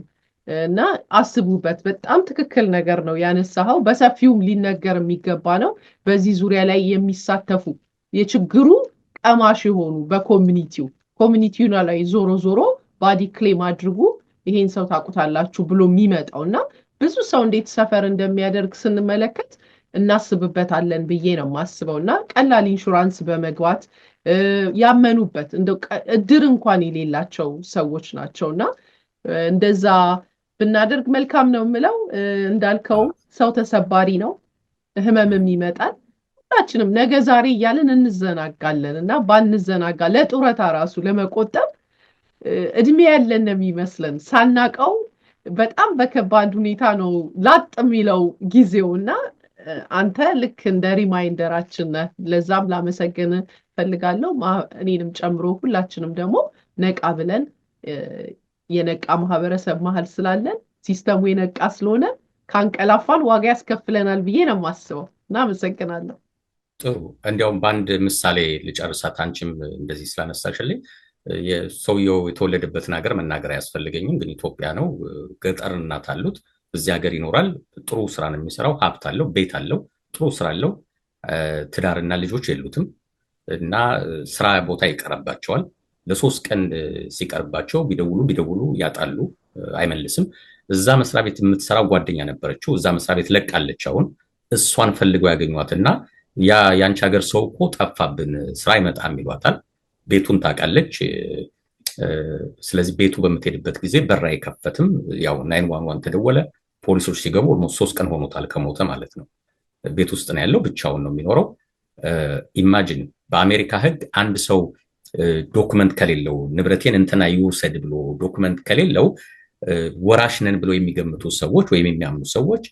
እና አስቡበት። በጣም ትክክል ነገር ነው ያነሳኸው። በሰፊውም ሊነገር የሚገባ ነው። በዚህ ዙሪያ ላይ የሚሳተፉ የችግሩ ቀማሽ የሆኑ በኮሚኒቲው ላይ ዞሮ ባዲ ክሌም አድርጉ ይሄን ሰው ታውቁታላችሁ ብሎ የሚመጣው እና ብዙ ሰው እንዴት ሰፈር እንደሚያደርግ ስንመለከት እናስብበታለን ብዬ ነው የማስበው እና ቀላል ኢንሹራንስ በመግባት ያመኑበት እንደው እድር እንኳን የሌላቸው ሰዎች ናቸውና እንደዛ ብናደርግ መልካም ነው የምለው። እንዳልከው ሰው ተሰባሪ ነው፣ ህመምም ይመጣል። ሁላችንም ነገ ዛሬ እያልን እንዘናጋለን እና ባንዘናጋ ለጡረታ ራሱ ለመቆጠብ እድሜ ያለን ነው የሚመስለን። ሳናቀው በጣም በከባድ ሁኔታ ነው ላጥ የሚለው ጊዜውና አንተ ልክ እንደ ሪማይንደራችን ነህ። ለዛም ላመሰግን ፈልጋለሁ። እኔንም ጨምሮ ሁላችንም ደግሞ ነቃ ብለን የነቃ ማህበረሰብ መሀል ስላለን ሲስተሙ የነቃ ስለሆነ ካንቀላፋን ዋጋ ያስከፍለናል ብዬ ነው የማስበው እና አመሰግናለሁ። ጥሩ። እንዲያውም በአንድ ምሳሌ ልጨርሳት፣ አንቺም እንደዚህ ስላነሳሽልኝ። ሰውየው የተወለደበትን ሀገር መናገር አያስፈልገኝም፣ ግን ኢትዮጵያ ነው። ገጠር እናት አሉት፣ እዚህ ሀገር ይኖራል። ጥሩ ስራ ነው የሚሰራው፣ ሀብት አለው፣ ቤት አለው፣ ጥሩ ስራ አለው። ትዳርና ልጆች የሉትም እና ስራ ቦታ ይቀርባቸዋል። ለ3 ቀን ሲቀርባቸው ቢደውሉ ያጣሉ፣ አይመልስም። እዛ መስሪያ ቤት የምትሰራው ጓደኛ ነበረችው። እዛ መስሪያ ቤት ለቃለች። አሁን እሷን ፈልገው ያገኟትና ያንቺ ሀገር ሰው እኮ ጠፋብን ስራ አይመጣም ይሏታል። ቤቱን ታውቃለች። ስለዚህ ቤቱ በምትሄድበት ጊዜ በር አይከፈትም። ያው 911 ተደወለ። ፖሊሶች ሲገቡ ኦልሞስት 3 ቀን ሆኖታል ከሞተ ማለት ነው። ቤት ውስጥ ነው ያለው፣ ብቻውን ነው የሚኖረው። ኢማጂን በአሜሪካ ሕግ አንድ ሰው ዶክመንት ከሌለው ንብረቴን እንትና ይውሰድ ብሎ ዶክመንት ከሌለው ወራሽ ነን ብሎ የሚገምቱ ሰዎች ወይም የሚያምኑ ሰዎች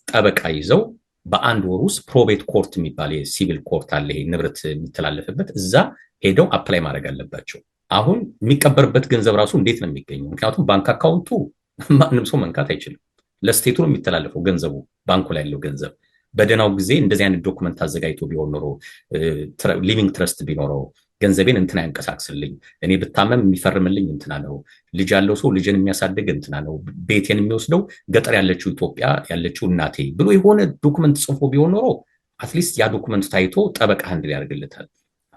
ጠበቃ ይዘው በአንድ ወር ውስጥ ፕሮቤት ኮርት የሚባል የሲቪል ኮርት አለ፣ ይሄ ንብረት የሚተላለፍበት፣ እዛ ሄደው አፕላይ ማድረግ አለባቸው። አሁን የሚቀበርበት ገንዘብ ራሱ እንዴት ነው የሚገኘው? ምክንያቱም ባንክ አካውንቱ ማንም ሰው መንካት አይችልም። ለስቴቱ ነው የሚተላለፈው ገንዘቡ፣ ባንኩ ላይ ያለው ገንዘብ። በደህናው ጊዜ እንደዚህ አይነት ዶክመንት አዘጋጅቶ ቢሆን ኖሮ ሊቪንግ ትረስት ቢኖረው ገንዘቤን እንትና ያንቀሳቅስልኝ፣ እኔ ብታመም የሚፈርምልኝ እንትና ነው፣ ልጅ ያለው ሰው ልጅን የሚያሳድግ እንትና ነው፣ ቤቴን የሚወስደው ገጠር ያለችው ኢትዮጵያ ያለችው እናቴ ብሎ የሆነ ዶክመንት ጽፎ ቢሆን ኖሮ አትሊስት ያ ዶክመንት ታይቶ ጠበቃ አንድ ያደርግለታል።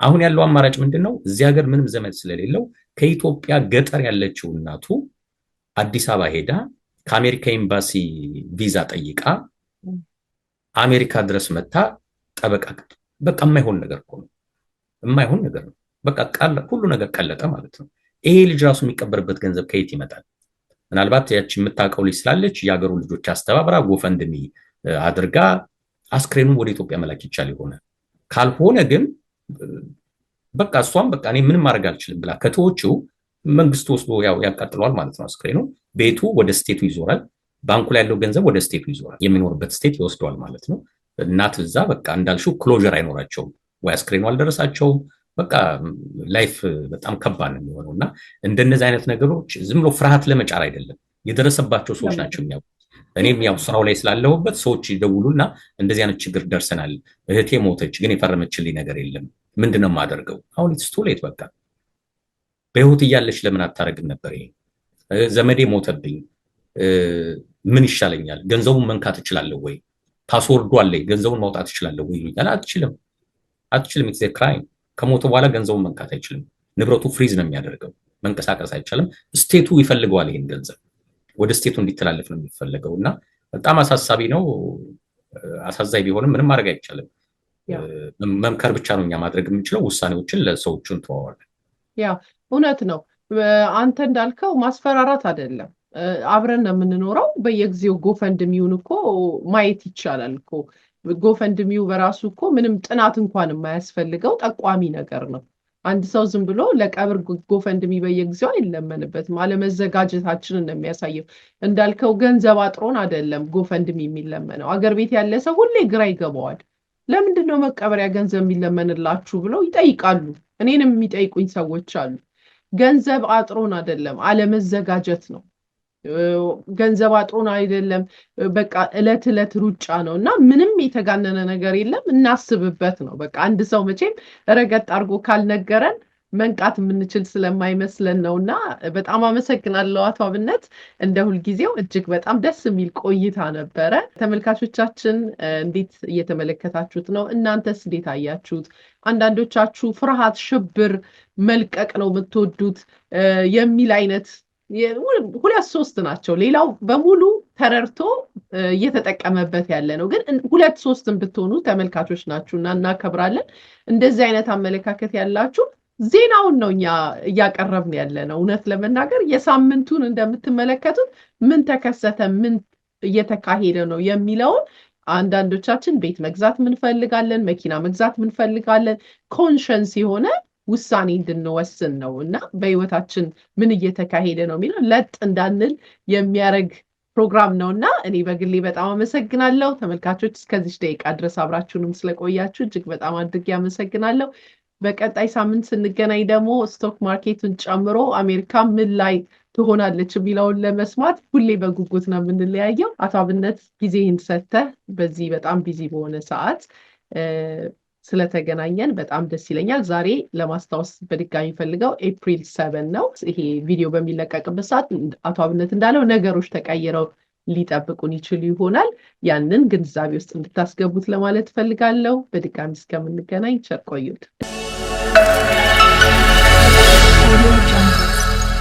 አሁን ያለው አማራጭ ምንድን ነው? እዚህ ሀገር ምንም ዘመድ ስለሌለው ከኢትዮጵያ ገጠር ያለችው እናቱ አዲስ አበባ ሄዳ ከአሜሪካ ኤምባሲ ቪዛ ጠይቃ አሜሪካ ድረስ መታ ጠበቃ። በቃ የማይሆን ነገር እኮ ነው፣ የማይሆን ነገር ነው። በቃ ሁሉ ነገር ቀለጠ ማለት ነው። ይሄ ልጅ ራሱ የሚቀበርበት ገንዘብ ከየት ይመጣል? ምናልባት ያቺ የምታውቀው ልጅ ስላለች የሀገሩ ልጆች አስተባብራ ጎፈንድሚ አድርጋ አስክሬኑን ወደ ኢትዮጵያ መላክ ይቻል ይሆናል። ካልሆነ ግን በቃ እሷም በቃ እኔ ምንም ማድረግ አልችልም ብላ ከተወችው መንግስት ወስዶ ያው ያቃጥለዋል ማለት ነው። አስክሬኑ ቤቱ ወደ ስቴቱ ይዞራል፣ ባንኩ ላይ ያለው ገንዘብ ወደ ስቴቱ ይዞራል፣ የሚኖርበት ስቴት ይወስደዋል ማለት ነው። እናት እዛ በቃ እንዳልሽው ክሎዥር አይኖራቸውም፣ ወይ አስክሬኑ አልደረሳቸውም። በቃ ላይፍ በጣም ከባድ ነው የሚሆነው። እና እንደነዚህ አይነት ነገሮች ዝም ብሎ ፍርሃት ለመጫር አይደለም፣ የደረሰባቸው ሰዎች ናቸው የሚያውቁት። እኔም ያው ስራው ላይ ስላለሁበት ሰዎች ይደውሉና እንደዚህ አይነት ችግር ደርሰናል፣ እህቴ ሞተች፣ ግን የፈረመችልኝ ነገር የለም፣ ምንድነው የማደርገው? አሁን ኢትስ ቱ ሌት። በቃ በህይወት እያለች ለምን አታረግም ነበር? ይሄ ዘመዴ ሞተብኝ፣ ምን ይሻለኛል? ገንዘቡን መንካት እችላለሁ ወይ? ፓስወርዱ አለኝ፣ ገንዘቡን ማውጣት እችላለሁ ወይ ይሉኛል። አትችልም። ኢትስ ኤ ክራይም። ከሞተ በኋላ ገንዘቡን መንካት አይችልም። ንብረቱ ፍሪዝ ነው የሚያደርገው፣ መንቀሳቀስ አይቻልም። ስቴቱ ይፈልገዋል፣ ይሄን ገንዘብ ወደ ስቴቱ እንዲተላለፍ ነው የሚፈለገው። እና በጣም አሳሳቢ ነው። አሳዛኝ ቢሆንም ምንም ማድረግ አይቻልም። መምከር ብቻ ነው እኛ ማድረግ የምንችለው። ውሳኔዎችን ለሰዎቹ እንተዋዋለን። ያ እውነት ነው። አንተ እንዳልከው ማስፈራራት አይደለም። አብረን ነው የምንኖረው። በየጊዜው ጎፈንድሚውን እኮ ማየት ይቻላል እኮ። ጎፈንድሚው በራሱ እኮ ምንም ጥናት እንኳን የማያስፈልገው ጠቋሚ ነገር ነው። አንድ ሰው ዝም ብሎ ለቀብር ጎፈንድሚ በየጊዜው አይለመንበትም። አለመዘጋጀታችንን ነው የሚያሳየው። እንዳልከው ገንዘብ አጥሮን አይደለም ጎፈንድሚ የሚለመነው። አገር ቤት ያለ ሰው ሁሌ ግራ ይገባዋል። ለምንድን ነው መቀበሪያ ገንዘብ የሚለመንላችሁ ብለው ይጠይቃሉ። እኔንም የሚጠይቁኝ ሰዎች አሉ። ገንዘብ አጥሮን አይደለም፣ አለመዘጋጀት ነው። ገንዘብ አጥሮን አይደለም፣ በቃ እለት እለት ሩጫ ነው። እና ምንም የተጋነነ ነገር የለም። እናስብበት ነው በቃ። አንድ ሰው መቼም ረገጥ አድርጎ ካልነገረን መንቃት የምንችል ስለማይመስለን ነው። እና በጣም አመሰግናለሁ አቶ አብነት። እንደ ሁልጊዜው እጅግ በጣም ደስ የሚል ቆይታ ነበረ። ተመልካቾቻችን እንዴት እየተመለከታችሁት ነው? እናንተስ እንዴት አያችሁት? አንዳንዶቻችሁ ፍርሃት፣ ሽብር መልቀቅ ነው የምትወዱት የሚል አይነት 2-3 ናቸው። ሌላው በሙሉ ተረድቶ እየተጠቀመበት ያለ ነው። ግን 2-3 ብትሆኑ ተመልካቾች ናችሁና እናከብራለን። እንደዚህ አይነት አመለካከት ያላችሁ ዜናውን ነው እኛ እያቀረብን ያለ ነው። እውነት ለመናገር የሳምንቱን እንደምትመለከቱት ምን ተከሰተ፣ ምን እየተካሄደ ነው የሚለውን አንዳንዶቻችን ቤት መግዛት ምንፈልጋለን፣ መኪና መግዛት ምንፈልጋለን። ኮንሸንስ የሆነ ውሳኔ እንድንወስን ነው እና በህይወታችን ምን እየተካሄደ ነው የሚለው ለጥ እንዳንል የሚያደርግ ፕሮግራም ነው እና እኔ በግሌ በጣም አመሰግናለሁ። ተመልካቾች እስከዚህ ደቂቃ ድረስ አብራችሁንም ስለቆያችሁ እጅግ በጣም አድርጌ አመሰግናለሁ። በቀጣይ ሳምንት ስንገናኝ ደግሞ ስቶክ ማርኬቱን ጨምሮ አሜሪካ ምን ላይ ትሆናለች የሚለውን ለመስማት ሁሌ በጉጉት ነው የምንለያየው። አቶ አብነት ጊዜህን ሰጥተህ በዚህ በጣም ቢዚ በሆነ ሰዓት ስለተገናኘን በጣም ደስ ይለኛል። ዛሬ ለማስታወስ በድጋሚ ፈልገው ኤፕሪል 7 ነው። ይሄ ቪዲዮ በሚለቀቅበት ሰዓት አቶ አብነት እንዳለው ነገሮች ተቀይረው ሊጠብቁን ይችሉ ይሆናል። ያንን ግንዛቤ ውስጥ እንድታስገቡት ለማለት ፈልጋለሁ። በድጋሚ እስከምንገናኝ ቸር ቆዩት።